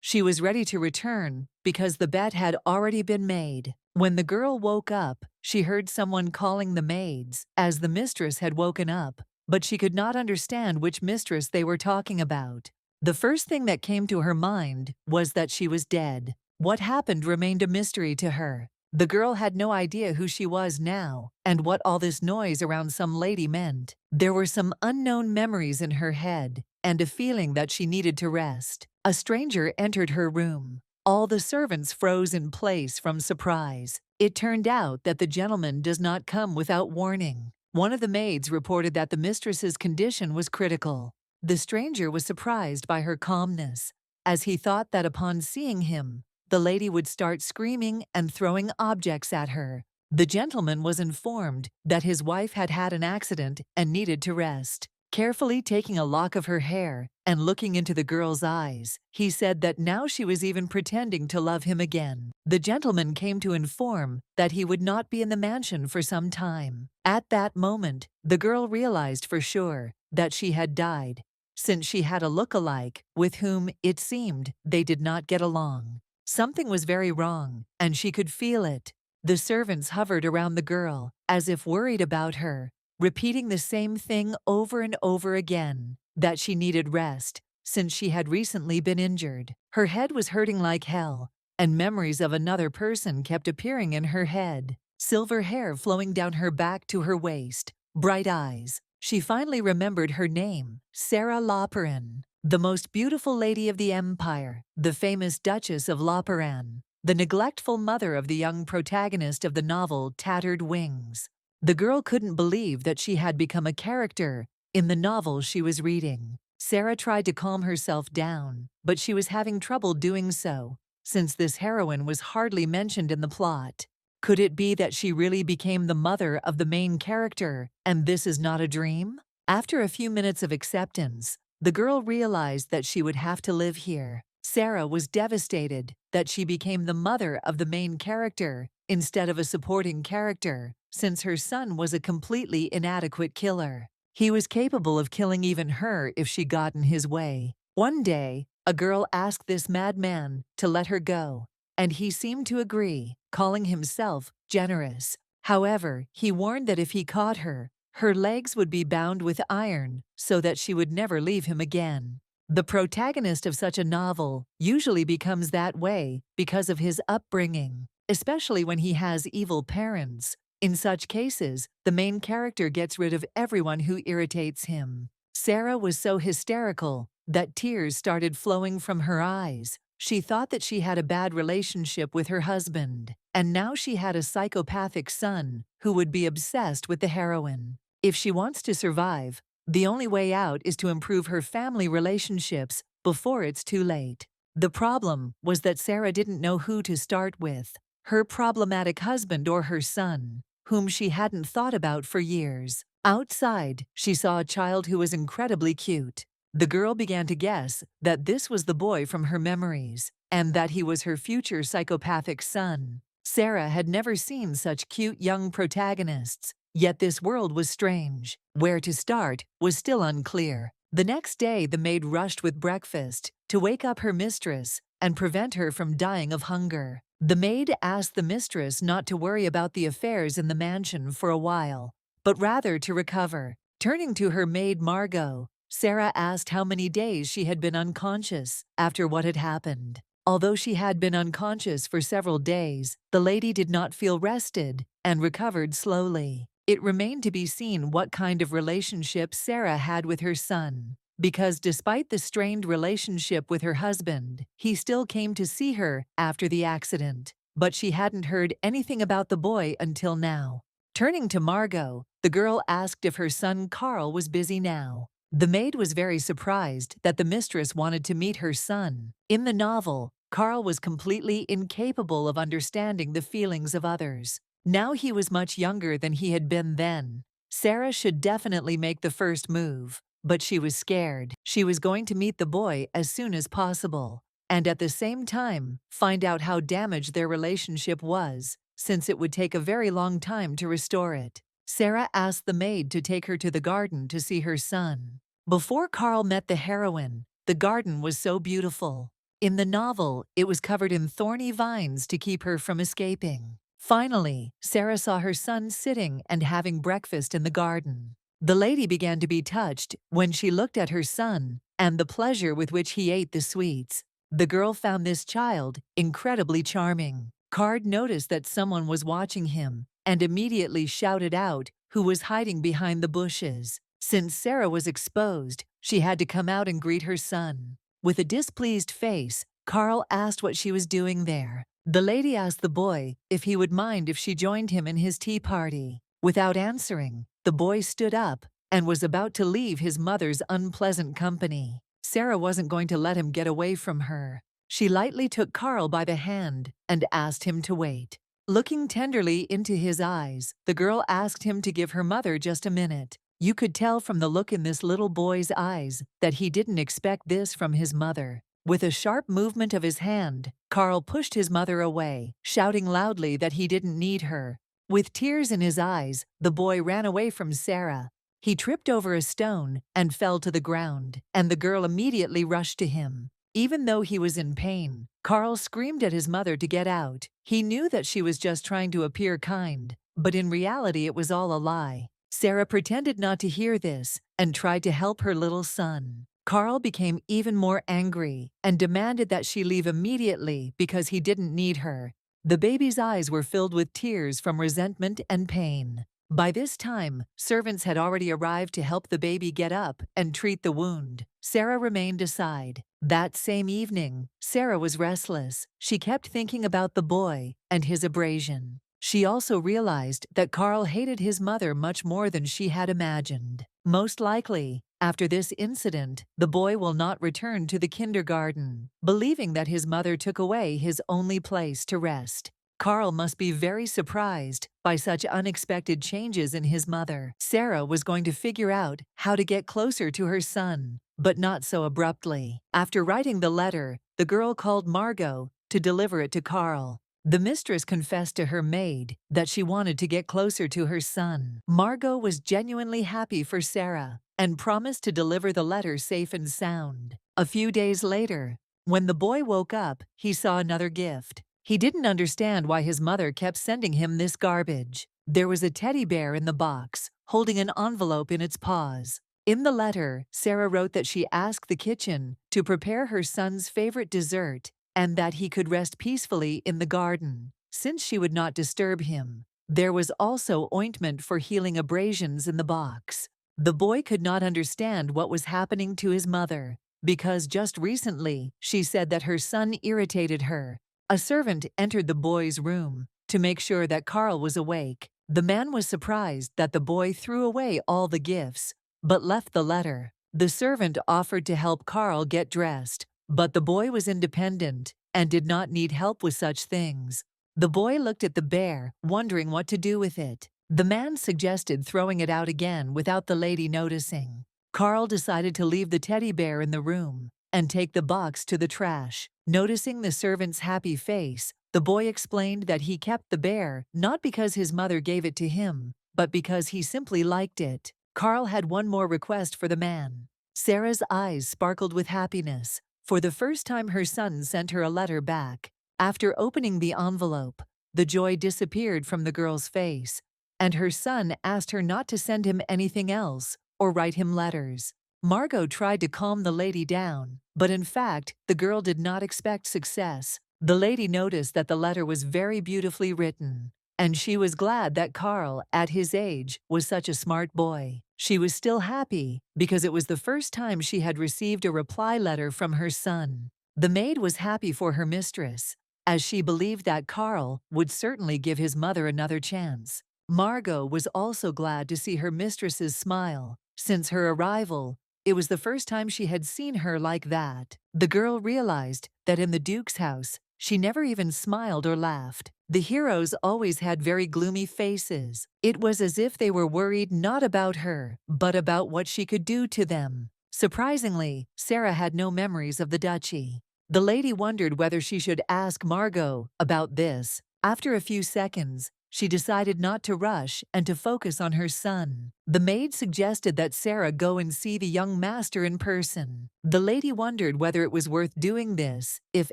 She was ready to return because the bet had already been made. When the girl woke up, she heard someone calling the maids, as the mistress had woken up, but she could not understand which mistress they were talking about. The first thing that came to her mind was that she was dead. What happened remained a mystery to her. The girl had no idea who she was now, and what all this noise around some lady meant. There were some unknown memories in her head, and a feeling that she needed to rest. A stranger entered her room. All the servants froze in place from surprise. It turned out that the gentleman does not come without warning. One of the maids reported that the mistress's condition was critical. The stranger was surprised by her calmness, as he thought that upon seeing him, the lady would start screaming and throwing objects at her. The gentleman was informed that his wife had had an accident and needed to rest. Carefully taking a lock of her hair and looking into the girl's eyes, he said that now she was even pretending to love him again. The gentleman came to inform that he would not be in the mansion for some time. At that moment, the girl realized for sure that she had died, since she had a look-alike with whom, it seemed, they did not get along. Something was very wrong, and she could feel it. The servants hovered around the girl, as if worried about her, repeating the same thing over and over again, that she needed rest, since she had recently been injured. Her head was hurting like hell, and memories of another person kept appearing in her head. Silver hair flowing down her back to her waist, bright eyes. She finally remembered her name, Sarah Loperan, the most beautiful lady of the empire, the famous Duchess of Loperan, the neglectful mother of the young protagonist of the novel Tattered Wings. The girl couldn't believe that she had become a character in the novel she was reading. Sarah tried to calm herself down, but she was having trouble doing so, since this heroine was hardly mentioned in the plot. Could it be that she really became the mother of the main character, and this is not a dream? After a few minutes of acceptance, the girl realized that she would have to live here. Sarah was devastated that she became the mother of the main character instead of a supporting character, since her son was a completely inadequate killer. He was capable of killing even her if she got in his way. One day, a girl asked this madman to let her go, and he seemed to agree, calling himself generous. However, he warned that if he caught her, her legs would be bound with iron so that she would never leave him again. The protagonist of such a novel usually becomes that way because of his upbringing, especially when he has evil parents. In such cases, the main character gets rid of everyone who irritates him. Sarah was so hysterical that tears started flowing from her eyes. She thought that she had a bad relationship with her husband, and now she had a psychopathic son who would be obsessed with the heroine. If she wants to survive, the only way out is to improve her family relationships before it's too late. The problem was that Sarah didn't know who to start with, her problematic husband or her son, whom she hadn't thought about for years. Outside, she saw a child who was incredibly cute. The girl began to guess that this was the boy from her memories, and that he was her future psychopathic son. Sarah had never seen such cute young protagonists, yet this world was strange. Where to start was still unclear. The next day, the maid rushed with breakfast to wake up her mistress and prevent her from dying of hunger. The maid asked the mistress not to worry about the affairs in the mansion for a while, but rather to recover. Turning to her maid Margot, Sarah asked how many days she had been unconscious after what had happened. Although she had been unconscious for several days, the lady did not feel rested and recovered slowly. It remained to be seen what kind of relationship Sarah had with her son, because despite the strained relationship with her husband, he still came to see her after the accident. But she hadn't heard anything about the boy until now. Turning to Margot, the girl asked if her son Carl was busy now. The maid was very surprised that the mistress wanted to meet her son. In the novel, Carl was completely incapable of understanding the feelings of others. Now he was much younger than he had been then. Sarah should definitely make the first move, but she was scared. She was going to meet the boy as soon as possible, and at the same time, find out how damaged their relationship was, since it would take a very long time to restore it. Sarah asked the maid to take her to the garden to see her son. Before Carl met the heroine, the garden was so beautiful. In the novel, it was covered in thorny vines to keep her from escaping. Finally, Sarah saw her son sitting and having breakfast in the garden. The lady began to be touched when she looked at her son and the pleasure with which he ate the sweets. The girl found this child incredibly charming. Card noticed that someone was watching him and immediately shouted out who was hiding behind the bushes. Since Sarah was exposed, she had to come out and greet her son. With a displeased face, Carl asked what she was doing there. The lady asked the boy if he would mind if she joined him in his tea party. Without answering, the boy stood up and was about to leave his mother's unpleasant company. Sarah wasn't going to let him get away from her. She lightly took Carl by the hand and asked him to wait. Looking tenderly into his eyes, the girl asked him to give her mother just a minute. You could tell from the look in this little boy's eyes that he didn't expect this from his mother. With a sharp movement of his hand, Carl pushed his mother away, shouting loudly that he didn't need her. With tears in his eyes, the boy ran away from Sarah. He tripped over a stone and fell to the ground, and the girl immediately rushed to him. Even though he was in pain, Carl screamed at his mother to get out. He knew that she was just trying to appear kind, but in reality it was all a lie. Sarah pretended not to hear this and tried to help her little son. Carl became even more angry and demanded that she leave immediately because he didn't need her. The baby's eyes were filled with tears from resentment and pain. By this time, servants had already arrived to help the baby get up and treat the wound. Sarah remained aside. That same evening, Sarah was restless. She kept thinking about the boy and his abrasion. She also realized that Carl hated his mother much more than she had imagined. Most likely, after this incident, the boy will not return to the kindergarten, believing that his mother took away his only place to rest. Carl must be very surprised by such unexpected changes in his mother. Sarah was going to figure out how to get closer to her son, but not so abruptly. After writing the letter, the girl called Margot to deliver it to Carl. The mistress confessed to her maid that she wanted to get closer to her son. Margot was genuinely happy for Sarah and promised to deliver the letter safe and sound. A few days later, when the boy woke up, he saw another gift. He didn't understand why his mother kept sending him this garbage. There was a teddy bear in the box, holding an envelope in its paws. In the letter, Sarah wrote that she asked the kitchen to prepare her son's favorite dessert and that he could rest peacefully in the garden, since she would not disturb him. There was also ointment for healing abrasions in the box. The boy could not understand what was happening to his mother, because just recently she said that her son irritated her. A servant entered the boy's room to make sure that Carl was awake. The man was surprised that the boy threw away all the gifts, but left the letter. The servant offered to help Carl get dressed, but the boy was independent and did not need help with such things. The boy looked at the bear, wondering what to do with it. The man suggested throwing it out again without the lady noticing. Carl decided to leave the teddy bear in the room and take the box to the trash. Noticing the servant's happy face, the boy explained that he kept the bear not because his mother gave it to him, but because he simply liked it. Carl had one more request for the man. Sarah's eyes sparkled with happiness. For the first time, her son sent her a letter back. After opening the envelope, the joy disappeared from the girl's face, and her son asked her not to send him anything else or write him letters. Margot tried to calm the lady down, but in fact, the girl did not expect success. The lady noticed that the letter was very beautifully written, and she was glad that Carl, at his age, was such a smart boy. She was still happy because it was the first time she had received a reply letter from her son. The maid was happy for her mistress, as she believed that Carl would certainly give his mother another chance. Margot was also glad to see her mistress's smile. Since her arrival, it was the first time she had seen her like that. The girl realized that in the Duke's house, she never even smiled or laughed. The heroes always had very gloomy faces. It was as if they were worried not about her, but about what she could do to them. Surprisingly, Sarah had no memories of the duchy. The lady wondered whether she should ask Margot about this. After a few seconds, she decided not to rush and to focus on her son. The maid suggested that Sarah go and see the young master in person. The lady wondered whether it was worth doing this if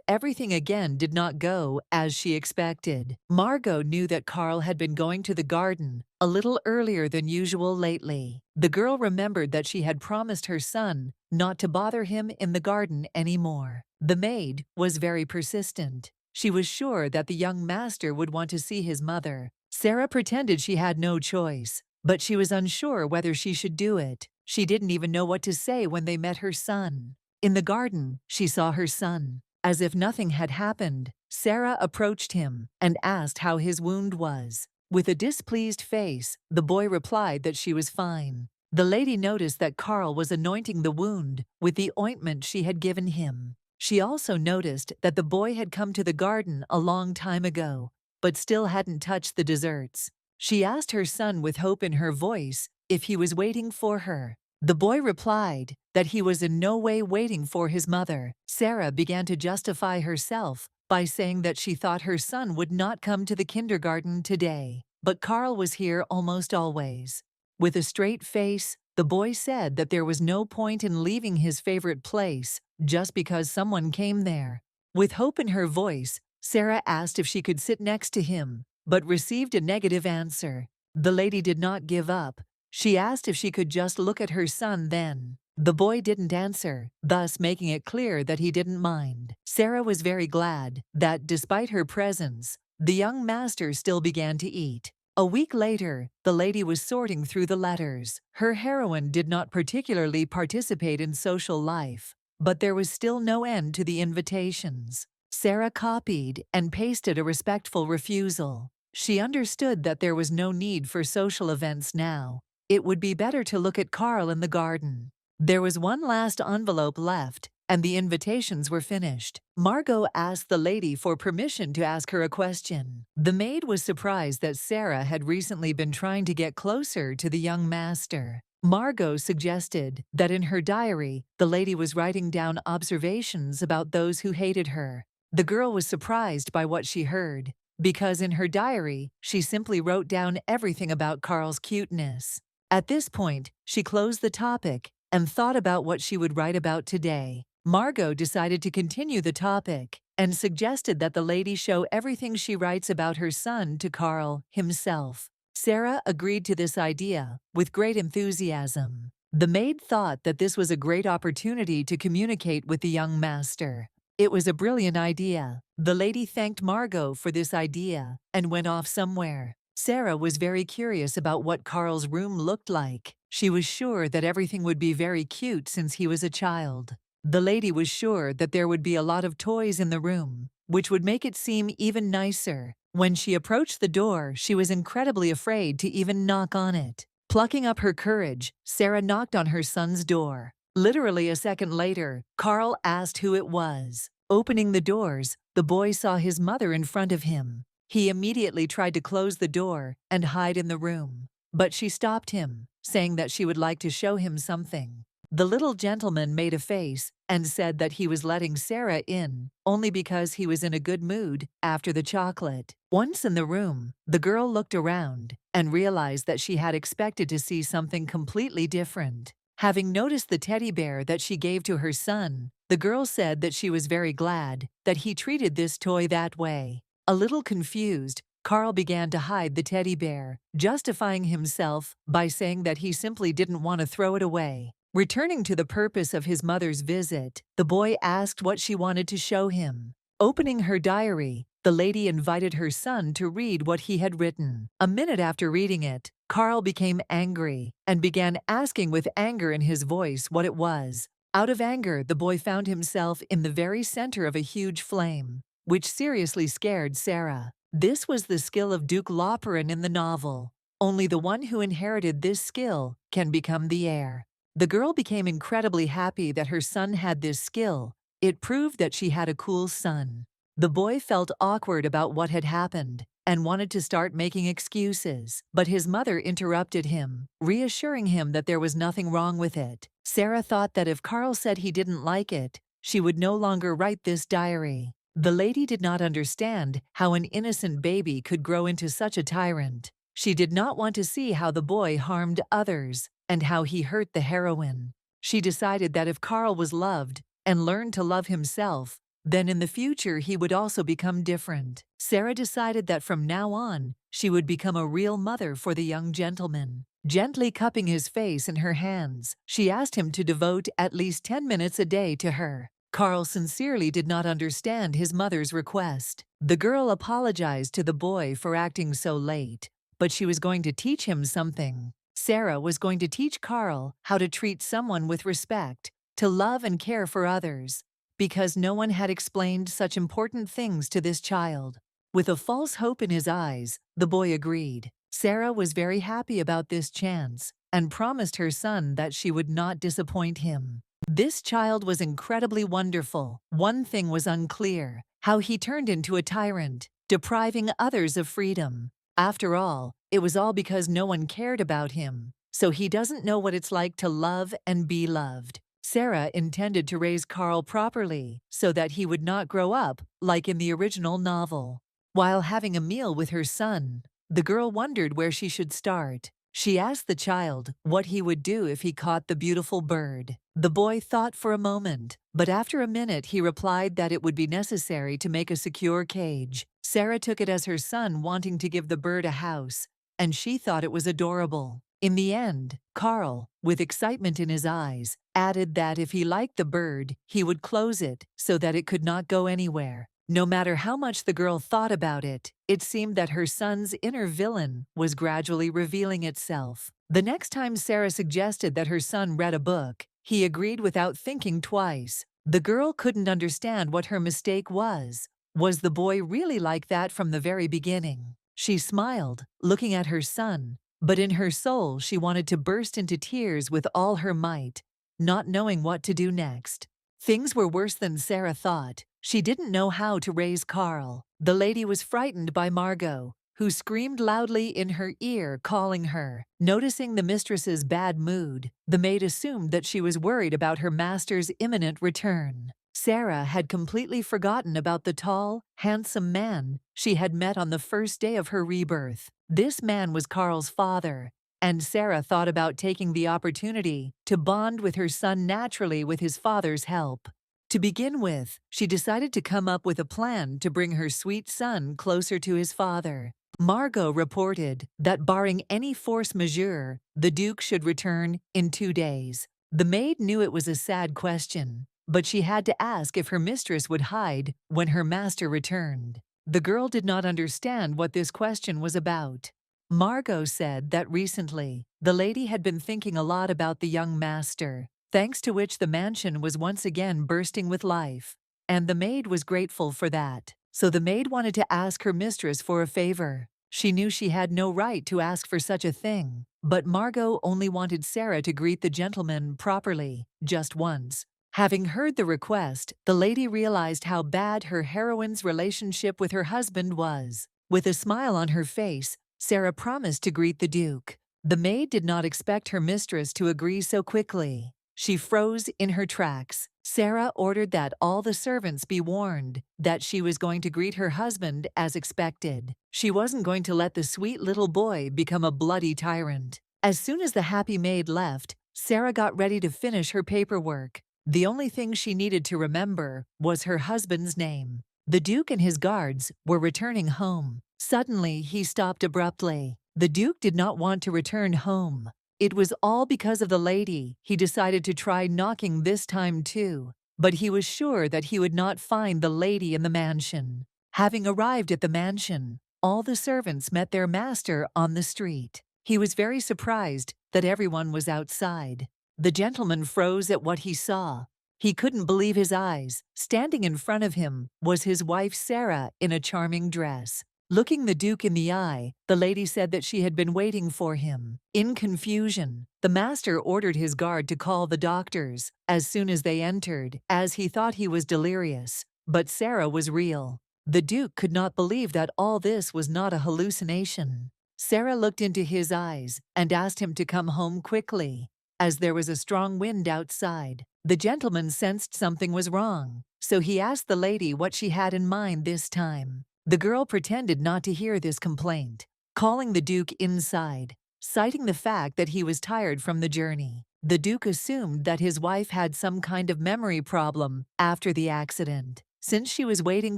everything again did not go as she expected. Margot knew that Carl had been going to the garden a little earlier than usual lately. The girl remembered that she had promised her son not to bother him in the garden anymore. The maid was very persistent. She was sure that the young master would want to see his mother. Sarah pretended she had no choice, but she was unsure whether she should do it. She didn't even know what to say when they met her son. In the garden, she saw her son. As if nothing had happened, Sarah approached him and asked how his wound was. With a displeased face, the boy replied that she was fine. The lady noticed that Carl was anointing the wound with the ointment she had given him. She also noticed that the boy had come to the garden a long time ago, but still hadn't touched the desserts. She asked her son with hope in her voice if he was waiting for her. The boy replied that he was in no way waiting for his mother. Sarah began to justify herself by saying that she thought her son would not come to the kindergarten today, but Carl was here almost always. With a straight face, the boy said that there was no point in leaving his favorite place just because someone came there. With hope in her voice, Sarah asked if she could sit next to him, but received a negative answer. The lady did not give up. She asked if she could just look at her son then. The boy didn't answer, thus making it clear that he didn't mind. Sarah was very glad that, despite her presence, the young master still began to eat. A week later, the lady was sorting through the letters. Her heroine did not particularly participate in social life, but there was still no end to the invitations. Sarah copied and pasted a respectful refusal. She understood that there was no need for social events now. It would be better to look at Carl in the garden. There was one last envelope left, and the invitations were finished. Margot asked the lady for permission to ask her a question. The maid was surprised that Sarah had recently been trying to get closer to the young master. Margot suggested that in her diary, the lady was writing down observations about those who hated her. The girl was surprised by what she heard, because in her diary, she simply wrote down everything about Carl's cuteness. At this point, she closed the topic and thought about what she would write about today. Margot decided to continue the topic and suggested that the lady show everything she writes about her son to Carl himself. Sarah agreed to this idea with great enthusiasm. The maid thought that this was a great opportunity to communicate with the young master. It was a brilliant idea. The lady thanked Margot for this idea and went off somewhere. Sarah was very curious about what Carl's room looked like. She was sure that everything would be very cute since he was a child. The lady was sure that there would be a lot of toys in the room, which would make it seem even nicer. When she approached the door, she was incredibly afraid to even knock on it. Plucking up her courage, Sarah knocked on her son's door. Literally a second later, Carl asked who it was. Opening the doors, the boy saw his mother in front of him. He immediately tried to close the door and hide in the room, but she stopped him, saying that she would like to show him something. The little gentleman made a face and said that he was letting Sarah in only because he was in a good mood after the chocolate. Once in the room, the girl looked around and realized that she had expected to see something completely different. Having noticed the teddy bear that she gave to her son, the girl said that she was very glad that he treated this toy that way. A little confused, Carl began to hide the teddy bear, justifying himself by saying that he simply didn't want to throw it away. Returning to the purpose of his mother's visit, the boy asked what she wanted to show him. Opening her diary, the lady invited her son to read what he had written. A minute after reading it, Carl became angry and began asking with anger in his voice what it was. Out of anger, the boy found himself in the very center of a huge flame, which seriously scared Sarah. This was the skill of Duke Loperin in the novel. Only the one who inherited this skill can become the heir. The girl became incredibly happy that her son had this skill. It proved that she had a cool son. The boy felt awkward about what had happened and wanted to start making excuses, but his mother interrupted him, reassuring him that there was nothing wrong with it. Sarah thought that if Carl said he didn't like it, she would no longer write this diary. The lady did not understand how an innocent baby could grow into such a tyrant. She did not want to see how the boy harmed others and how he hurt the heroine. She decided that if Carl was loved and learned to love himself, then in the future he would also become different. Sarah decided that from now on, she would become a real mother for the young gentleman. Gently cupping his face in her hands, she asked him to devote at least 10 minutes a day to her. Carl sincerely did not understand his mother's request. The girl apologized to the boy for acting so late, but she was going to teach him something. Sarah was going to teach Carl how to treat someone with respect, to love and care for others, because no one had explained such important things to this child. With a false hope in his eyes, the boy agreed. Sarah was very happy about this chance and promised her son that she would not disappoint him. This child was incredibly wonderful. One thing was unclear: how he turned into a tyrant, depriving others of freedom. After all, it was all because no one cared about him, so he doesn't know what it's like to love and be loved. Sarah intended to raise Carl properly so that he would not grow up like in the original novel. While having a meal with her son, the girl wondered where she should start. She asked the child what he would do if he caught the beautiful bird. The boy thought for a moment, but after a minute he replied that it would be necessary to make a secure cage. Sarah took it as her son wanting to give the bird a house, and she thought it was adorable. In the end, Carl, with excitement in his eyes, added that if he liked the bird, he would close it so that it could not go anywhere. No matter how much the girl thought about it, it seemed that her son's inner villain was gradually revealing itself. The next time Sarah suggested that her son read a book, he agreed without thinking twice. The girl couldn't understand what her mistake was. Was the boy really like that from the very beginning? She smiled, looking at her son, but in her soul she wanted to burst into tears with all her might, not knowing what to do next. Things were worse than Sarah thought. She didn't know how to raise Carl. The lady was frightened by Margot, who screamed loudly in her ear, calling her. Noticing the mistress's bad mood, the maid assumed that she was worried about her master's imminent return. Sarah had completely forgotten about the tall, handsome man she had met on the first day of her rebirth. This man was Carl's father, and Sarah thought about taking the opportunity to bond with her son naturally with his father's help. To begin with, she decided to come up with a plan to bring her sweet son closer to his father. Margot reported that barring any force majeure, the Duke should return in 2 days. The maid knew it was a sad question, but she had to ask if her mistress would hide when her master returned. The girl did not understand what this question was about. Margot said that recently, the lady had been thinking a lot about the young master, thanks to which the mansion was once again bursting with life, and the maid was grateful for that. So the maid wanted to ask her mistress for a favor. She knew she had no right to ask for such a thing, but Margot only wanted Sarah to greet the gentleman properly, just once. Having heard the request, the lady realized how bad her heroine's relationship with her husband was. With a smile on her face, Sarah promised to greet the Duke. The maid did not expect her mistress to agree so quickly. She froze in her tracks. Sarah ordered that all the servants be warned that she was going to greet her husband as expected. She wasn't going to let the sweet little boy become a bloody tyrant. As soon as the happy maid left, Sarah got ready to finish her paperwork. The only thing she needed to remember was her husband's name. The Duke and his guards were returning home. Suddenly, he stopped abruptly. The Duke did not want to return home. It was all because of the lady. He decided to try knocking this time too, but he was sure that he would not find the lady in the mansion. Having arrived at the mansion, all the servants met their master on the street. He was very surprised that everyone was outside. The gentleman froze at what he saw. He couldn't believe his eyes. Standing in front of him was his wife Sarah in a charming dress. Looking the Duke in the eye, the lady said that she had been waiting for him. In confusion, the master ordered his guard to call the doctors as soon as they entered, as he thought he was delirious. But Sarah was real. The Duke could not believe that all this was not a hallucination. Sarah looked into his eyes and asked him to come home quickly, as there was a strong wind outside. The gentleman sensed something was wrong, so he asked the lady what she had in mind this time. The girl pretended not to hear this complaint, calling the Duke inside, citing the fact that he was tired from the journey. The Duke assumed that his wife had some kind of memory problem after the accident, since she was waiting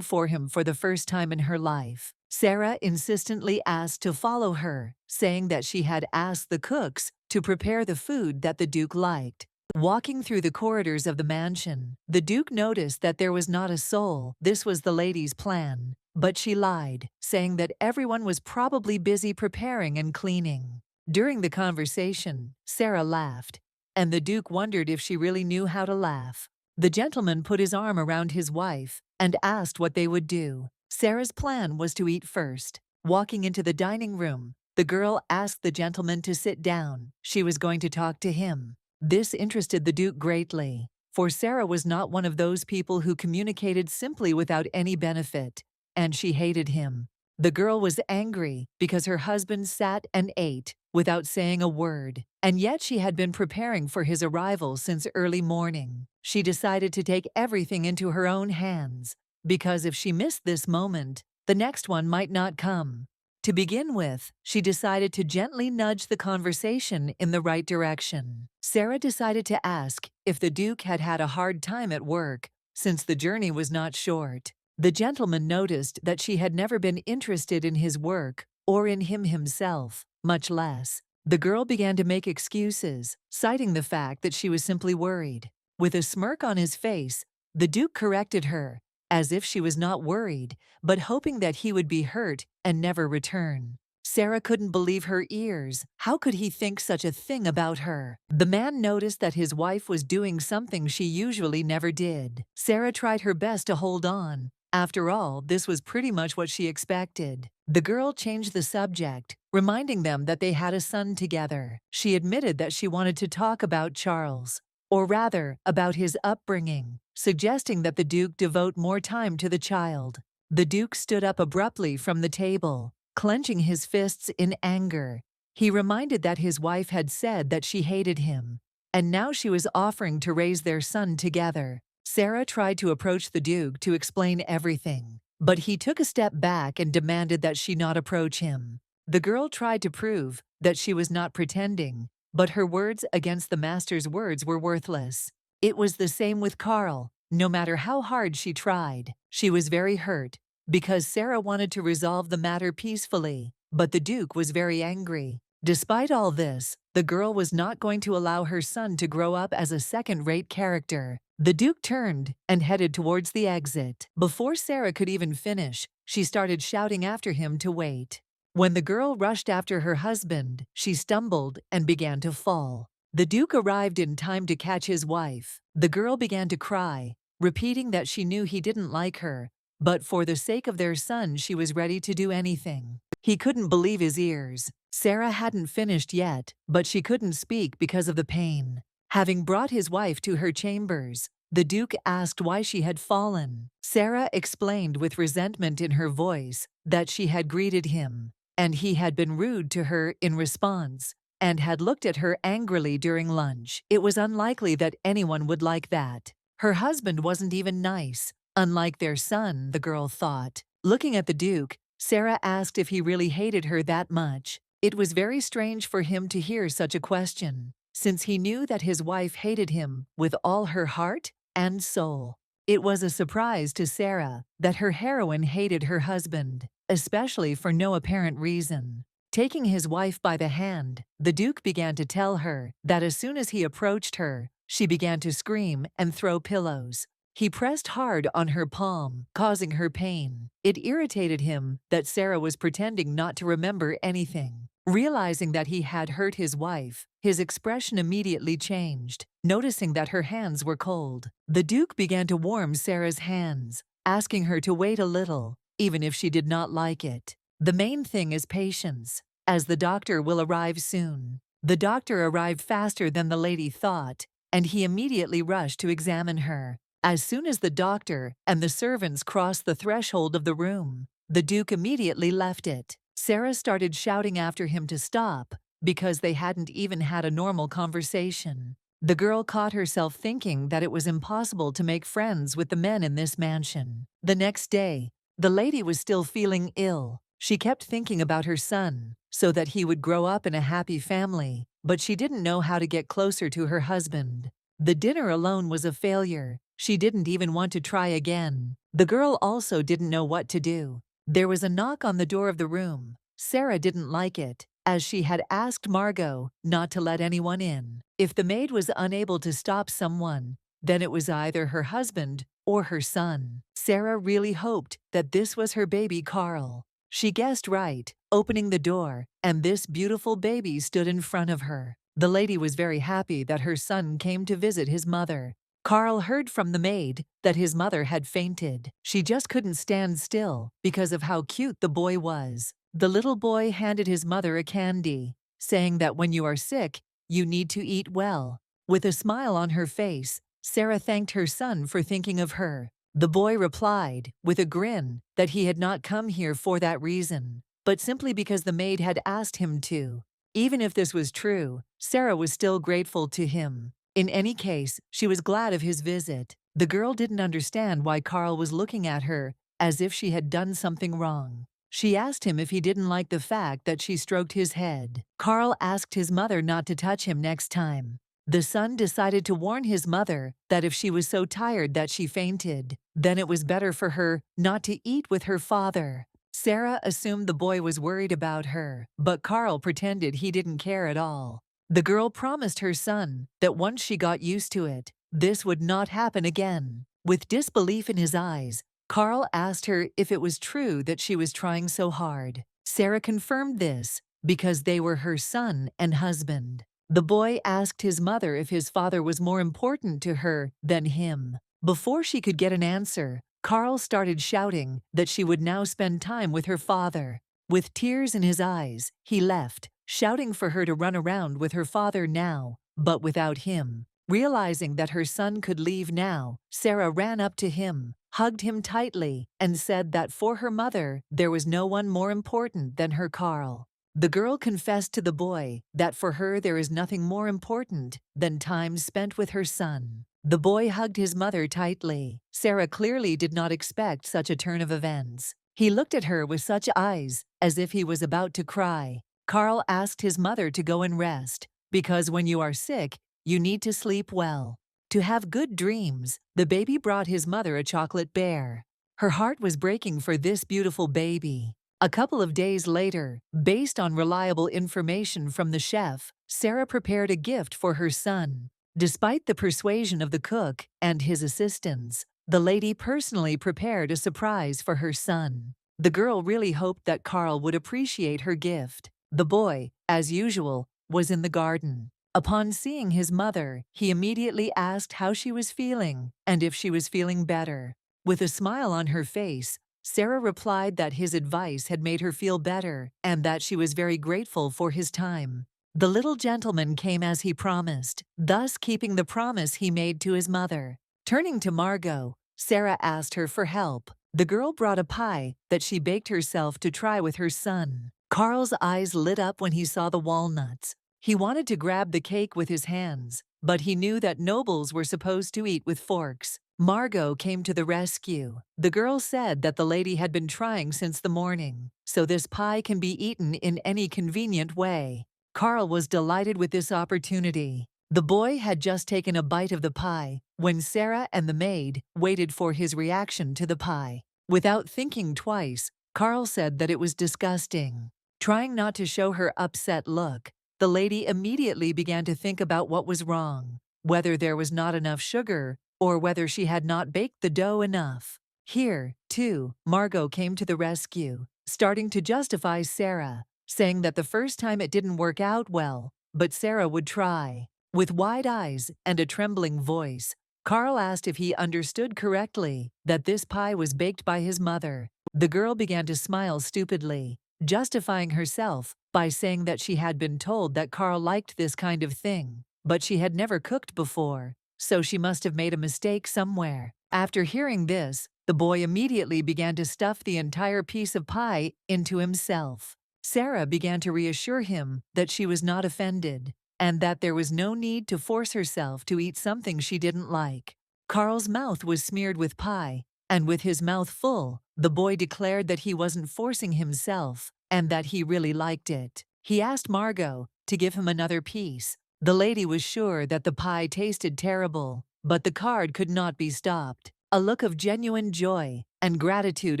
for him for the first time in her life. Sarah insistently asked to follow her, saying that she had asked the cooks to prepare the food that the Duke liked. Walking through the corridors of the mansion, the Duke noticed that there was not a soul. This was the lady's plan. But she lied, saying that everyone was probably busy preparing and cleaning. During the conversation, Sarah laughed, and the Duke wondered if she really knew how to laugh. The gentleman put his arm around his wife and asked what they would do. Sarah's plan was to eat first. Walking into the dining room, the girl asked the gentleman to sit down. She was going to talk to him. This interested the Duke greatly, for Sarah was not one of those people who communicated simply without any benefit, and she hated him. The girl was angry because her husband sat and ate without saying a word, and yet she had been preparing for his arrival since early morning. She decided to take everything into her own hands, because if she missed this moment, the next one might not come. To begin with, she decided to gently nudge the conversation in the right direction. Sarah decided to ask if the Duke had had a hard time at work, since the journey was not short. The gentleman noticed that she had never been interested in his work or in him himself, much less. The girl began to make excuses, citing the fact that she was simply worried. With a smirk on his face, the Duke corrected her, as if she was not worried, but hoping that he would be hurt and never return. Sarah couldn't believe her ears. How could he think such a thing about her? The man noticed that his wife was doing something she usually never did. Sarah tried her best to hold on. After all, this was pretty much what she expected. The girl changed the subject, reminding them that they had a son together. She admitted that she wanted to talk about Charles, or rather, about his upbringing, suggesting that the Duke devote more time to the child. The Duke stood up abruptly from the table, clenching his fists in anger. He reminded that his wife had said that she hated him, and now she was offering to raise their son together. Sarah tried to approach the Duke to explain everything, but he took a step back and demanded that she not approach him. The girl tried to prove that she was not pretending, but her words against the master's words were worthless. It was the same with Carl. No matter how hard she tried, she was very hurt, because Sarah wanted to resolve the matter peacefully, but the Duke was very angry. Despite all this, the girl was not going to allow her son to grow up as a second-rate character. The Duke turned and headed towards the exit. Before Sarah could even finish, she started shouting after him to wait. When the girl rushed after her husband, she stumbled and began to fall. The Duke arrived in time to catch his wife. The girl began to cry, repeating that she knew he didn't like her, but for the sake of their son she was ready to do anything. He couldn't believe his ears. Sarah hadn't finished yet, but she couldn't speak because of the pain. Having brought his wife to her chambers, the Duke asked why she had fallen. Sarah explained with resentment in her voice that she had greeted him, and he had been rude to her in response, and had looked at her angrily during lunch. It was unlikely that anyone would like that. Her husband wasn't even nice, unlike their son, the girl thought. Looking at the Duke, Sarah asked if he really hated her that much. It was very strange for him to hear such a question, since he knew that his wife hated him with all her heart and soul. It was a surprise to Sarah that her heroine hated her husband, especially for no apparent reason. Taking his wife by the hand, the Duke began to tell her that as soon as he approached her, she began to scream and throw pillows. He pressed hard on her palm, causing her pain. It irritated him that Sarah was pretending not to remember anything. Realizing that he had hurt his wife, his expression immediately changed, noticing that her hands were cold. The Duke began to warm Sarah's hands, asking her to wait a little, even if she did not like it. The main thing is patience, as the doctor will arrive soon. The doctor arrived faster than the lady thought, and he immediately rushed to examine her. As soon as the doctor and the servants crossed the threshold of the room, the Duke immediately left it. Sarah started shouting after him to stop, because they hadn't even had a normal conversation. The girl caught herself thinking that it was impossible to make friends with the men in this mansion. The next day, the lady was still feeling ill. She kept thinking about her son, so that he would grow up in a happy family, but she didn't know how to get closer to her husband. The dinner alone was a failure. She didn't even want to try again. The girl also didn't know what to do. There was a knock on the door of the room. Sarah didn't like it, as she had asked Margot not to let anyone in. If the maid was unable to stop someone, then it was either her husband or her son. Sarah really hoped that this was her baby Carl. She guessed right, opening the door, and this beautiful baby stood in front of her. The lady was very happy that her son came to visit his mother. Carl heard from the maid that his mother had fainted. She just couldn't stand still because of how cute the boy was. The little boy handed his mother a candy, saying that when you are sick, you need to eat well. With a smile on her face, Sarah thanked her son for thinking of her. The boy replied, with a grin, that he had not come here for that reason, but simply because the maid had asked him to. Even if this was true, Sarah was still grateful to him. In any case, she was glad of his visit. The girl didn't understand why Carl was looking at her as if she had done something wrong. She asked him if he didn't like the fact that she stroked his head. Carl asked his mother not to touch him next time. The son decided to warn his mother that if she was so tired that she fainted, then it was better for her not to eat with her father. Sarah assumed the boy was worried about her, but Carl pretended he didn't care at all. The girl promised her son that once she got used to it, this would not happen again. With disbelief in his eyes, Carl asked her if it was true that she was trying so hard. Sarah confirmed this because they were her son and husband. The boy asked his mother if his father was more important to her than him. Before she could get an answer, Carl started shouting that she would now spend time with her father. With tears in his eyes, he left, shouting for her to run around with her father now, but without him. Realizing that her son could leave now, Sarah ran up to him, hugged him tightly, and said that for her mother, there was no one more important than her Carl. The girl confessed to the boy that for her there is nothing more important than time spent with her son. The boy hugged his mother tightly. Sarah clearly did not expect such a turn of events. He looked at her with such eyes as if he was about to cry. Carl asked his mother to go and rest, because when you are sick, you need to sleep well. To have good dreams, the baby brought his mother a chocolate bear. Her heart was breaking for this beautiful baby. A couple of days later, based on reliable information from the chef, Sarah prepared a gift for her son. Despite the persuasion of the cook and his assistants, the lady personally prepared a surprise for her son. The girl really hoped that Carl would appreciate her gift. The boy, as usual, was in the garden. Upon seeing his mother, he immediately asked how she was feeling and if she was feeling better. With a smile on her face, Sarah replied that his advice had made her feel better and that she was very grateful for his time. The little gentleman came as he promised, thus keeping the promise he made to his mother. Turning to Margot, Sarah asked her for help. The girl brought a pie that she baked herself to try with her son. Carl's eyes lit up when he saw the walnuts. He wanted to grab the cake with his hands, but he knew that nobles were supposed to eat with forks. Margot came to the rescue. The girl said that the lady had been trying since the morning, so this pie can be eaten in any convenient way. Carl was delighted with this opportunity. The boy had just taken a bite of the pie when Sarah and the maid waited for his reaction to the pie. Without thinking twice, Carl said that it was disgusting. Trying not to show her upset look, the lady immediately began to think about what was wrong, whether there was not enough sugar or whether she had not baked the dough enough. Here, too, Margot came to the rescue, starting to justify Sarah, saying that the first time it didn't work out well, but Sarah would try. With wide eyes and a trembling voice, Carl asked if he understood correctly that this pie was baked by his mother. The girl began to smile stupidly, justifying herself by saying that she had been told that Carl liked this kind of thing, but she had never cooked before, so she must have made a mistake somewhere. After hearing this, the boy immediately began to stuff the entire piece of pie into himself. Sarah began to reassure him that she was not offended. and that there was no need to force herself to eat something she didn't like. Carl's mouth was smeared with pie, and with his mouth full, the boy declared that he wasn't forcing himself and that he really liked it. He asked Margot to give him another piece. The lady was sure that the pie tasted terrible, but the card could not be stopped. A look of genuine joy and gratitude